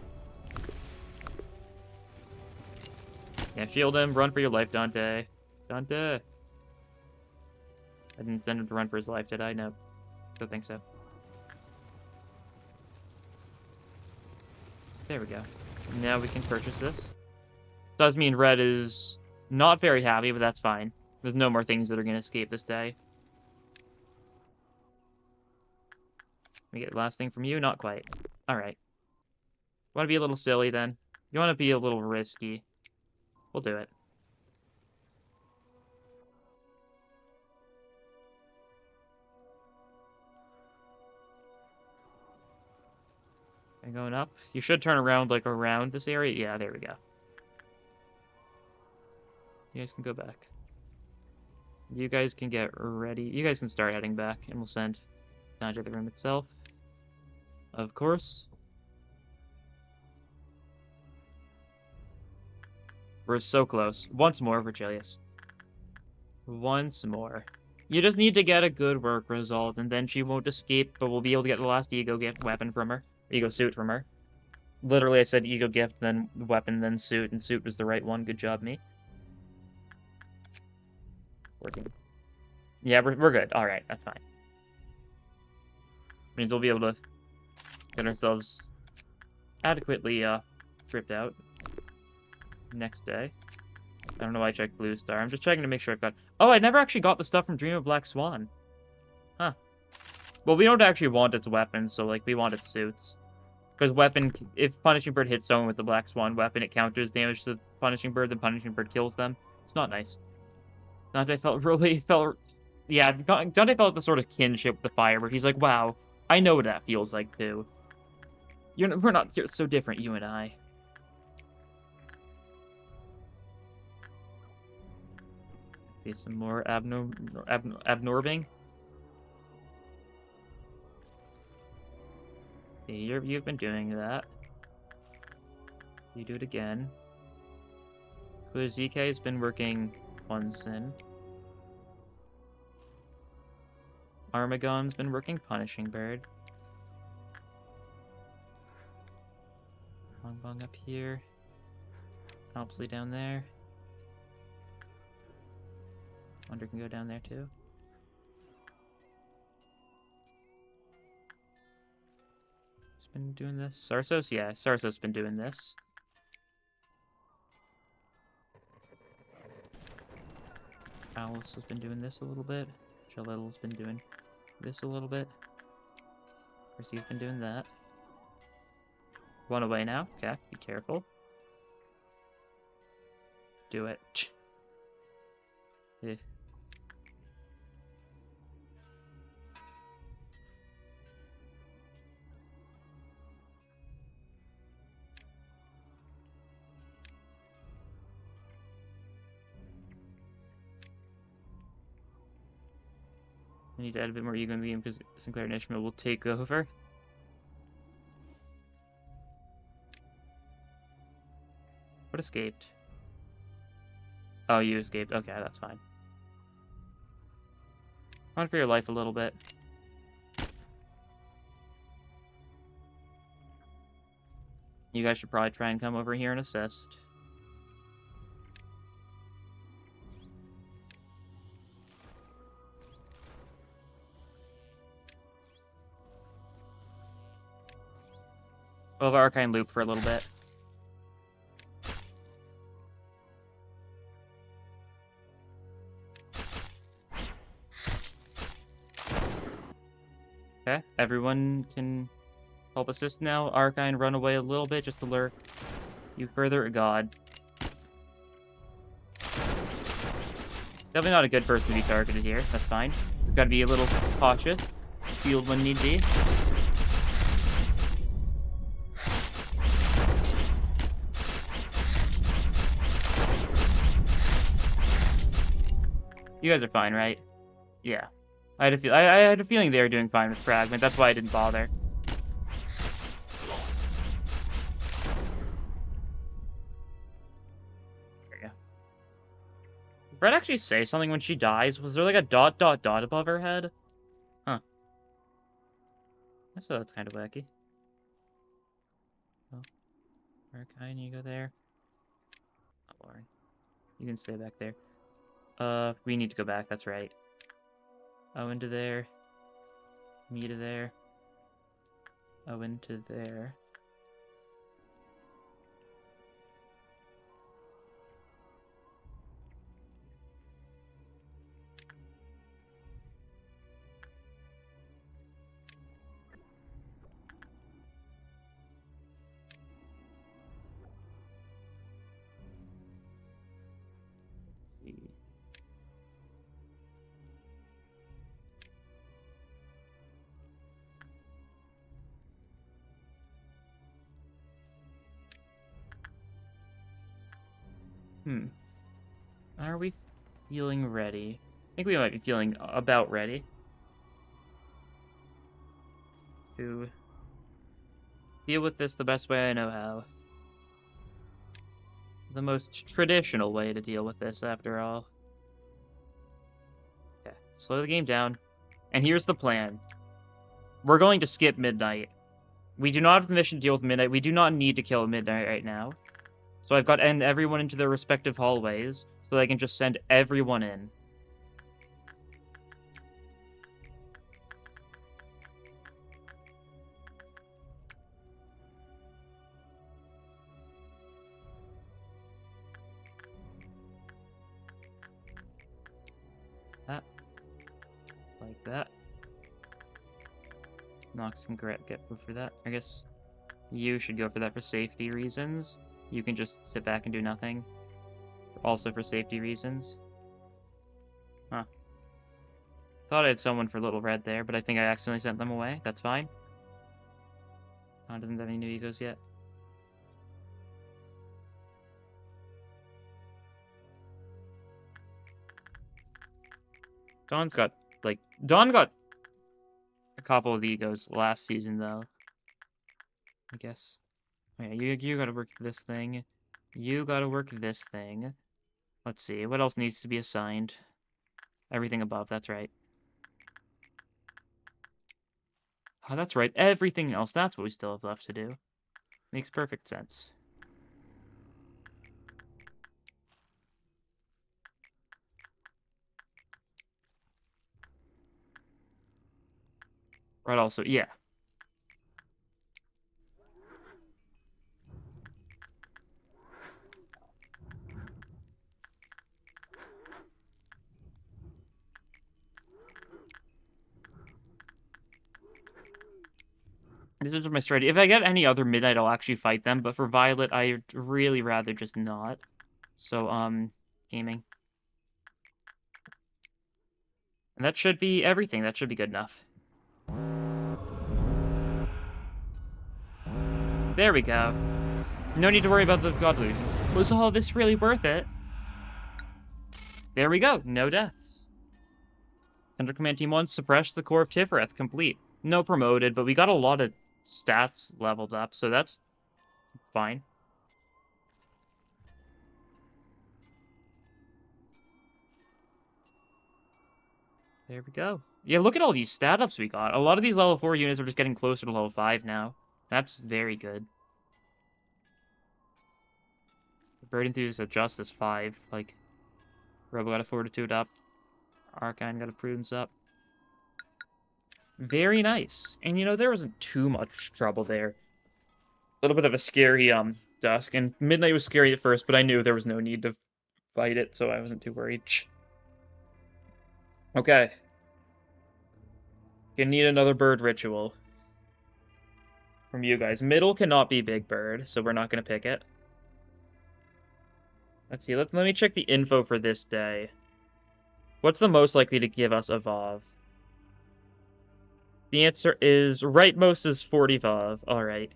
Yeah, shield him, run for your life, Dante. Dante! I didn't send him to run for his life, did I? No. Don't think so. There we go. Now we can purchase this. Does mean Red is not very happy, but that's fine. There's no more things that are going to escape this day. We get the last thing from you? Not quite. Alright. Want to be a little silly, then? You want to be a little risky? We'll do it. And going up. You should turn around, like, around this area. Yeah, there we go. You guys can go back. You guys can get ready. You guys can start heading back, and we'll send down to the room itself. Of course. We're so close. Once more, Virgilius. Once more. You just need to get a good work result, and then she won't escape, but we'll be able to get the last ego gift weapon from her. Ego suit from her. Literally, I said ego gift, then weapon, then suit, and suit was the right one. Good job, me. Working. Yeah, we're good. Alright, that's fine. Means we'll be able to get ourselves adequately, ripped out next day. I don't know why I checked Blue Star. I'm just checking to make sure I've got... Oh, I never actually got the stuff from Dream of Black Swan. Huh. Well, we don't actually want its weapons, so, like, we want its suits. Because weapon... If Punishing Bird hits someone with the Black Swan weapon, it counters damage to Punishing Bird, then Punishing Bird kills them. It's not nice. Dante felt... Yeah, Dante felt the sort of kinship with the fire, where he's like, wow, I know what that feels like, too. We're not so different, you and I. See some more abnorbing. See, you've been doing that. You do it again. ZK has been working Bunsen. Armagon's been working Punishing Bird. Bongbong up here. Opsley down there. Wonder can go down there too. Who's been doing this? Sarsos? Yeah, Sarsos been doing this. Alice has been doing this a little bit. Jalittle's been doing this a little bit. Percy's been doing that. One away now. Okay, be careful. Do it. Eh. I need to add a bit more ego in the game because Sinclair and Ishmael will take over. What escaped? Oh, you escaped. Okay, that's fine. Run for your life a little bit. You guys should probably try and come over here and assist. We'll have Arcane Loop for a little bit. Okay, everyone can help assist now. Arcane, run away a little bit just to lure you further. God. Definitely not a good person to be targeted here. That's fine. We've got to be a little cautious. Shield when need be. You guys are fine, right? Yeah. I had a feeling they were doing fine with Fragment. That's why I didn't bother. There you go. Did Fred actually say something when she dies? Was there like a ... above her head? Huh. So that's kind of wacky. Oh. Arcane, you go there. Not boring. You can stay back there. We need to go back, that's right. Owen to there. Me to there. Owen to there. Are we feeling ready? I think we might be feeling about ready to deal with this the best way I know how. The most traditional way to deal with this, after all. Okay, slow the game down. And here's the plan. We're going to skip midnight. We do not have permission to deal with midnight. We do not need to kill midnight right now. So I've got to end everyone into their respective hallways, so I can just send everyone in. That. Like that. Nox can go for that. I guess you should go for that for safety reasons. You can just sit back and do nothing. Also for safety reasons. Huh. Thought I had someone for Little Red there, but I think I accidentally sent them away. That's fine. Doesn't have any new egos yet. Dawn got a couple of egos last season, though. I guess. Oh, yeah, you gotta work this thing. You gotta work this thing. Let's see, what else needs to be assigned? Everything above, that's right. Oh, that's right, everything else, that's what we still have left to do. Makes perfect sense. Right, also, yeah. This is my strategy. If I get any other Midnight, I'll actually fight them, but for Violet, I'd really rather just not. So, gaming. And that should be everything. That should be good enough. There we go. No need to worry about the God Illusion. Was all this really worth it? There we go. No deaths. Thunder Command Team 1, suppress the core of Tiphereth. Complete. No promoted, but we got a lot of stats leveled up, so that's fine. There we go. Yeah, look at all these stat ups we got. A lot of these level 4 units are just getting closer to level 5 now. That's very good. The Bird Enthusiast adjust is 5. Like, Robo got a Fortitude up. Archine got a Prudence up. Very nice. And, you know, there wasn't too much trouble there. A little bit of a scary, Dusk. And Midnight was scary at first, but I knew there was no need to fight it, so I wasn't too worried. Okay. Gonna need another bird ritual. From you guys. Middle cannot be Big Bird, so we're not gonna pick it. Let's see, let me check the info for this day. What's the most likely to give us a VOV? The answer is, rightmost is 40 VOV. Alright.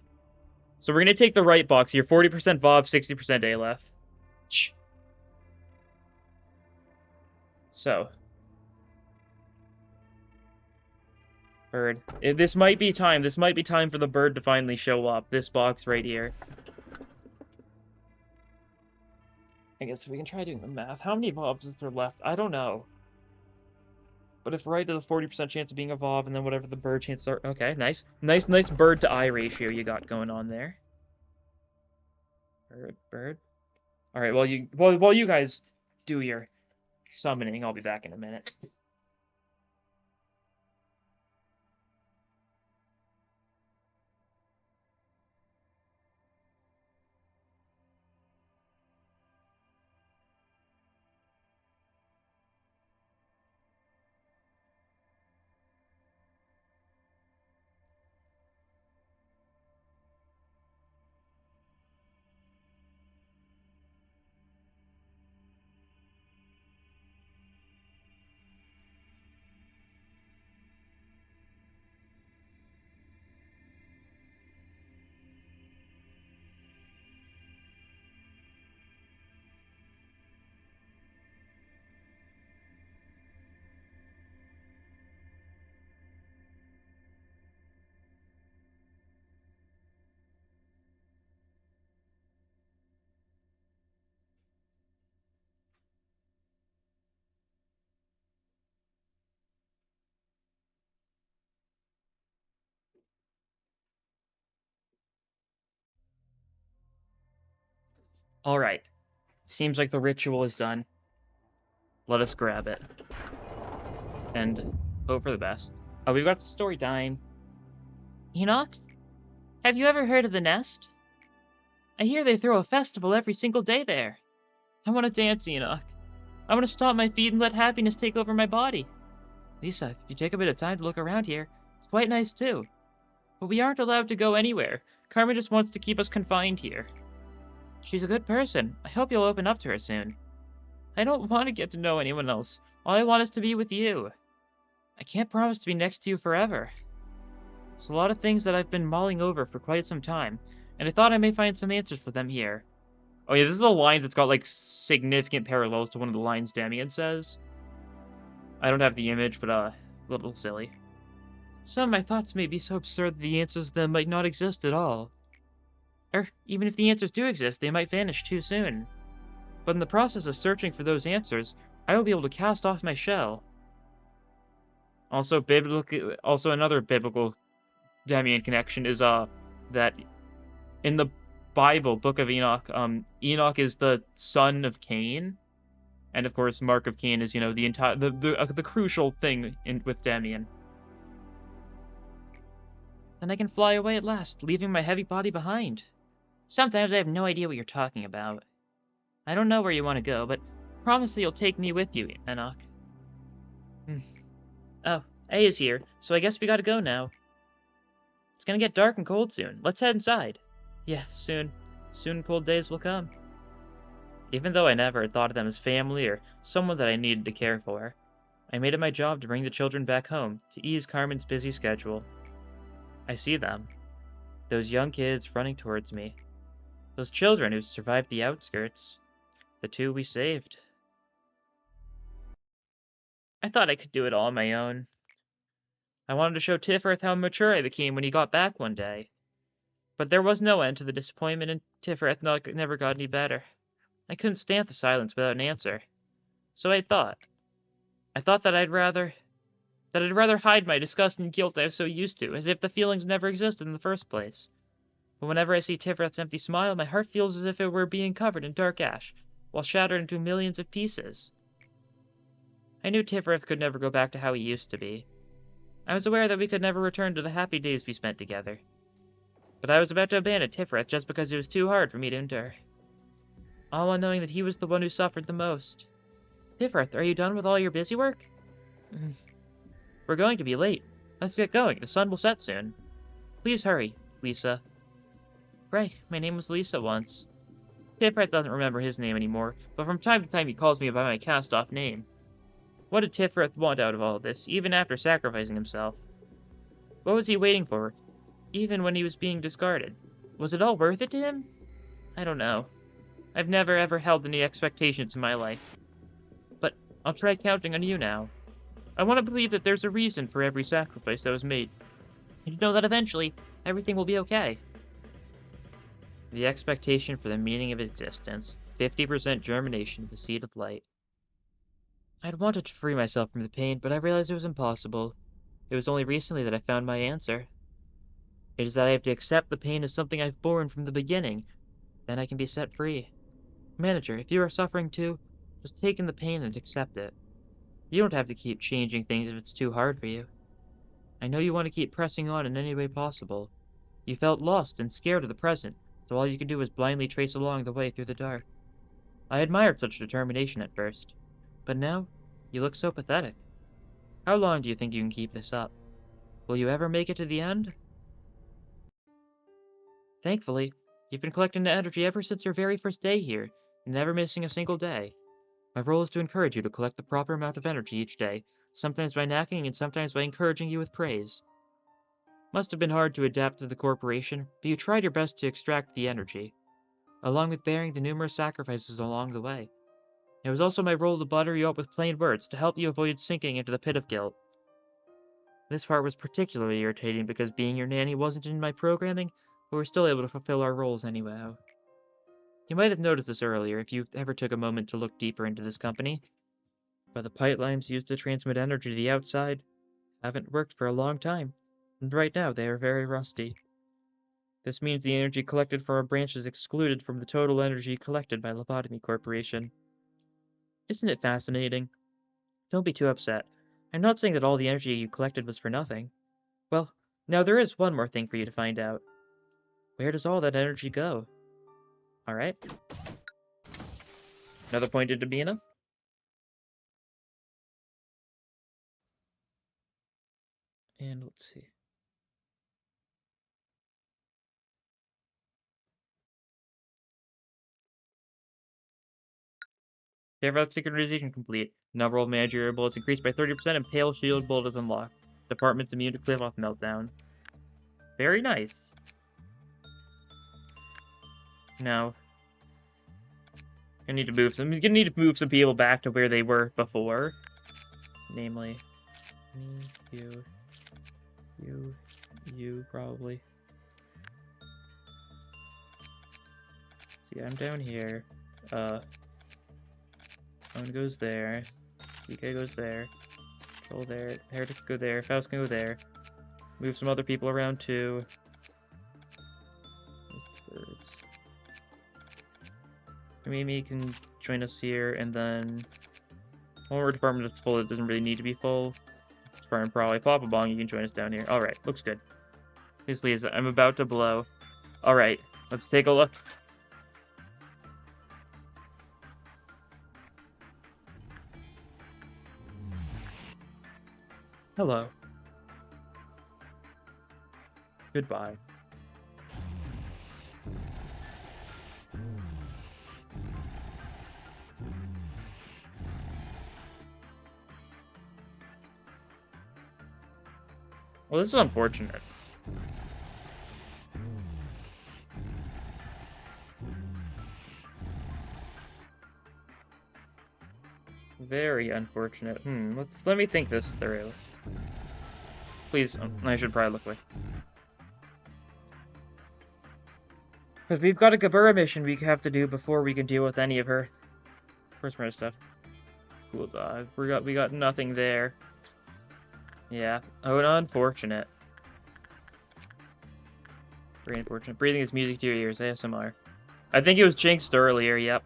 So we're going to take the right box here. 40% VOV, 60% Aleph. So. Bird. This might be time. This might be time for the bird to finally show up. This box right here. I guess we can try doing the math. How many VOVs is there left? I don't know. But if right is a 40% chance of being a VOV, and then whatever the bird chances are... Okay, nice. Nice bird to eye ratio you got going on there. Bird. Alright, while you guys do your summoning, I'll be back in a minute. Alright. Seems like the ritual is done. Let us grab it. And hope for the best. Oh, we've got story time. Enoch? Have you ever heard of the Nest? I hear they throw a festival every single day there. I want to dance, Enoch. I want to stomp my feet and let happiness take over my body. Lisa, if you take a bit of time to look around here, it's quite nice too. But we aren't allowed to go anywhere. Karma just wants to keep us confined here. She's a good person. I hope you'll open up to her soon. I don't want to get to know anyone else. All I want is to be with you. I can't promise to be next to you forever. There's a lot of things that I've been mulling over for quite some time, and I thought I may find some answers for them here. Oh yeah, this is a line that's got, like, significant parallels to one of the lines Damien says. I don't have the image, but, a little silly. Some of my thoughts may be so absurd that the answers to them might not exist at all. Or, even if the answers do exist, they might vanish too soon. But in the process of searching for those answers, I will be able to cast off my shell. Also, another biblical Damien connection is, that in the Bible, Book of Enoch, Enoch is the son of Cain. And, of course, Mark of Cain is, you know, the crucial thing with Damien. Then I can fly away at last, leaving my heavy body behind. Sometimes I have no idea what you're talking about. I don't know where you want to go, but promise that you'll take me with you, Enoch. Oh, A is here, so I guess we gotta go now. It's gonna get dark and cold soon. Let's head inside. Yeah, soon. Soon cold days will come. Even though I never thought of them as family or someone that I needed to care for, I made it my job to bring the children back home to ease Carmen's busy schedule. I see them. Those young kids running towards me. Those children who survived the outskirts. The two we saved. I thought I could do it all on my own. I wanted to show Tiphereth how mature I became when he got back one day. But there was no end to the disappointment, and Tiphereth never got any better. I couldn't stand the silence without an answer. So I thought. I thought that I'd rather hide my disgust and guilt I was so used to, as if the feelings never existed in the first place. But whenever I see Tiphereth's empty smile, my heart feels as if it were being covered in dark ash, while shattered into millions of pieces. I knew Tiphereth could never go back to how he used to be. I was aware that we could never return to the happy days we spent together. But I was about to abandon Tiphereth just because it was too hard for me to endure. All while knowing that he was the one who suffered the most. Tiphereth, are you done with all your busy work? We're going to be late. Let's get going. The sun will set soon. Please hurry, Lisa. Right, my name was Lisa once. Tiphereth doesn't remember his name anymore, but from time to time he calls me by my cast-off name. What did Tiphereth want out of all this, even after sacrificing himself? What was he waiting for, even when he was being discarded? Was it all worth it to him? I don't know. I've never ever held any expectations in my life. But I'll try counting on you now. I want to believe that there's a reason for every sacrifice that was made. And to know that eventually, everything will be okay. The expectation for the meaning of existence. 50% germination, the seed of light. I'd wanted to free myself from the pain, but I realized it was impossible. It was only recently that I found my answer. It is that I have to accept the pain as something I've borne from the beginning. Then I can be set free. Manager, if you are suffering too, just take in the pain and accept it. You don't have to keep changing things if it's too hard for you. I know you want to keep pressing on in any way possible. You felt lost and scared of the present, so all you could do was blindly trace along the way through the dark. I admired such determination at first, but now you look so pathetic. How long do you think you can keep this up? Will you ever make it to the end? Thankfully, you've been collecting the energy ever since your very first day here, never missing a single day. My role is to encourage you to collect the proper amount of energy each day, sometimes by nagging and sometimes by encouraging you with praise. Must have been hard to adapt to the corporation, but you tried your best to extract the energy, along with bearing the numerous sacrifices along the way. It was also my role to butter you up with plain words to help you avoid sinking into the pit of guilt. This part was particularly irritating because being your nanny wasn't in my programming, but we were still able to fulfill our roles anyhow. You might have noticed this earlier if you ever took a moment to look deeper into this company, but the pipelines used to transmit energy to the outside haven't worked for a long time, and right now they are very rusty. This means the energy collected for our branch is excluded from the total energy collected by Lobotomy Corporation. Isn't it fascinating? Don't be too upset. I'm not saying that all the energy you collected was for nothing. Well, now there is one more thing for you to find out. Where does all that energy go? Alright. Another point into Bina. And let's see. Tiphereth synchronization complete. Number of managerial bullets increased by 30% and pale shield bullet is unlocked. Department's immune to cliff-off meltdown. Very nice. Now, I need to move some. I'm gonna need to move some people back to where they were before. Namely, me, you probably. See, I'm down here. One goes there. DK goes there. Control there. Heretics go there. Faust can go there. Move some other people around too. Mimi can join us here, and then one more department that's full. It doesn't really need to be full. Department probably Papa Bong. You can join us down here. All right, looks good. Please, I'm about to blow. All right, let's take a look. Hello. Goodbye. Well, this is unfortunate. Very unfortunate. Let me think this through. Please, I should probably look away. Because we've got a Gabura mission we have to do before we can deal with any of her first murder stuff. Cool dog. We got nothing there. Yeah. Oh, unfortunate. Very unfortunate. Breathing is music to your ears. ASMR. I think it was jinxed earlier. Yep.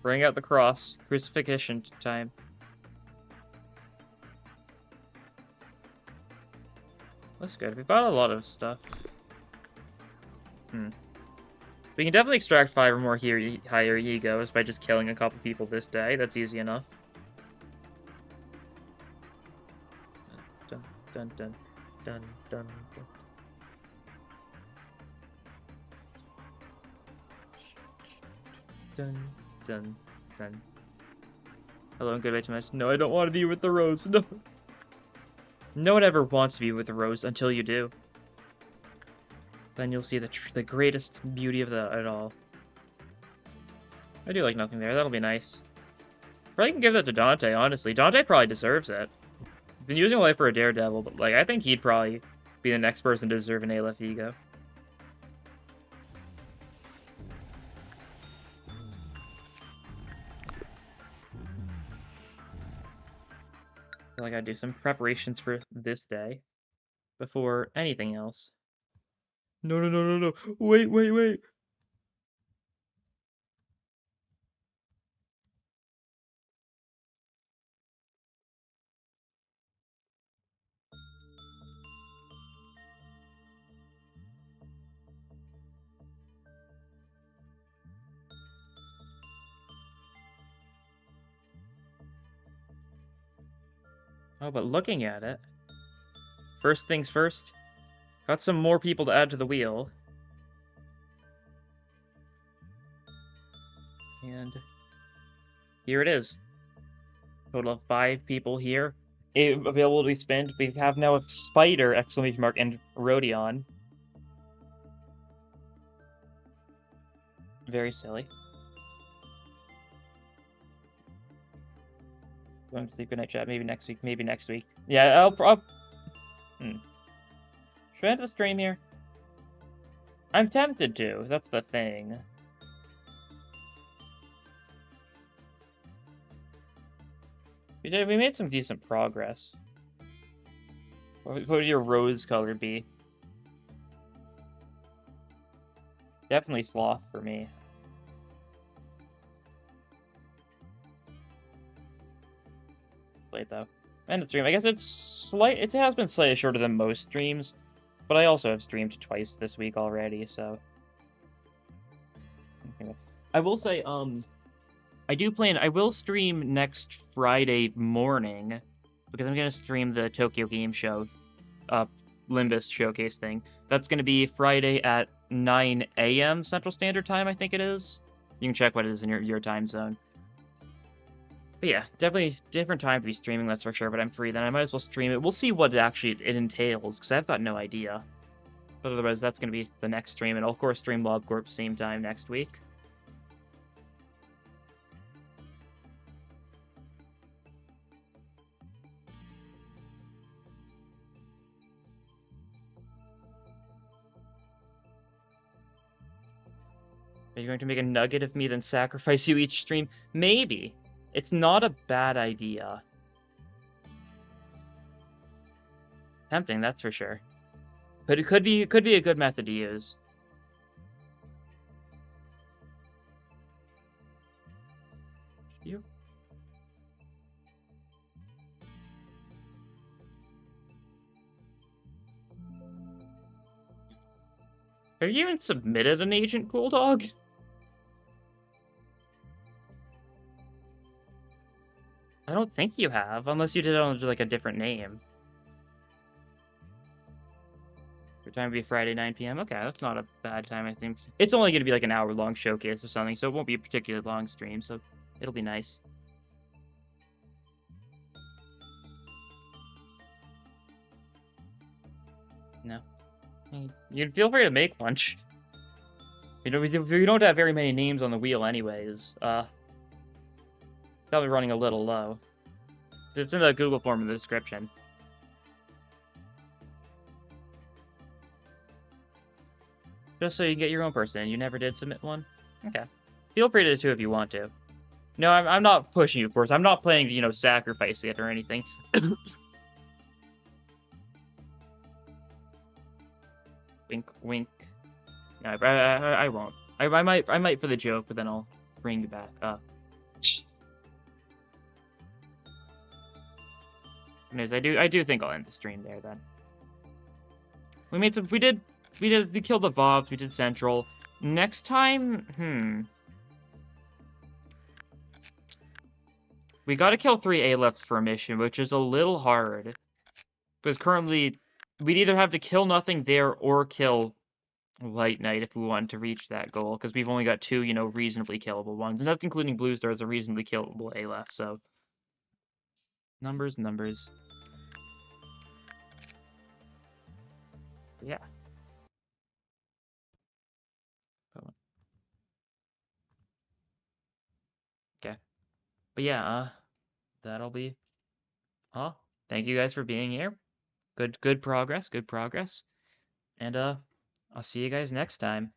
Bring out the cross. Crucifixion time. That's good. We've got a lot of stuff. We can definitely extract 5 or more higher egos by just killing a couple people this day. That's easy enough. Dun, dun, dun, dun, dun, dun. Dun, dun, dun. Hello and goodbye to my... No, I don't want to be with the rose. No. No one ever wants to be with the rose until you do. Then you'll see the greatest beauty of it all. I do like nothing there. That'll be nice. Probably can give that to Dante, honestly. Dante probably deserves it. Been using life for a daredevil, but like I think he'd probably be the next person to deserve an Aleph ego. I feel like I'd do some preparations for this day before anything else. No, no, no, no, no. Wait, wait, wait. Oh, but looking at it, first things first, got some more people to add to the wheel. And here it is. Total of 5 people here. Available to be spent. We have now a spider, exclamation mark, and Rodion. Very silly. Going to sleep. Good night, chat. Maybe next week. Maybe next week. Yeah, I'll Should I end the stream here? I'm tempted to. That's the thing. We made some decent progress. What would your rose color be? Definitely sloth for me. Late though. End of stream. I guess it has been slightly shorter than most streams, but I also have streamed twice this week already, so. I will say, I will stream next Friday morning, because I'm gonna stream the Tokyo Game Show, Limbus showcase thing. That's gonna be Friday at 9 a.m. Central Standard Time, I think it is. You can check what it is in your time zone. But yeah, definitely different time to be streaming, that's for sure, but I'm free then. I might as well stream it. We'll see what it entails, because I've got no idea. But otherwise, that's going to be the next stream, and I'll of course stream LobCorp same time next week. Are you going to make a nugget of me, then sacrifice you each stream? Maybe. It's not a bad idea. Tempting, that's for sure. But it could be a good method to use. You? Have you even submitted an agent, Cool Dog? I don't think you have, unless you did it under like a different name. Your time would be Friday, 9 p.m. Okay, that's not a bad time, I think. It's only going to be like an hour-long showcase or something, so it won't be a particularly long stream, so it'll be nice. No. You feel free to make lunch. You know, we don't have very many names on the wheel anyways. Probably running a little low. It's in the Google form in the description. Just so you get your own person. You never did submit one? Okay. Feel free to too if you want to. No, I'm not pushing you, of course. I'm not planning to, you know, sacrifice it or anything. Wink, wink. No, I won't. I might for the joke, but then I'll bring you back up. Anyways, I do think I'll end the stream there then. We killed the Bobs, we did Central. Next time, we gotta kill 3 A-lefts for a mission, which is a little hard. Because currently, we'd either have to kill nothing there or kill White Knight if we wanted to reach that goal, because we've only got 2, you know, reasonably killable ones. And that's including Blue Star as a reasonably killable A-left, so... Numbers. Yeah. Okay. But yeah, that'll be all. Thank you guys for being here. Good progress. And I'll see you guys next time.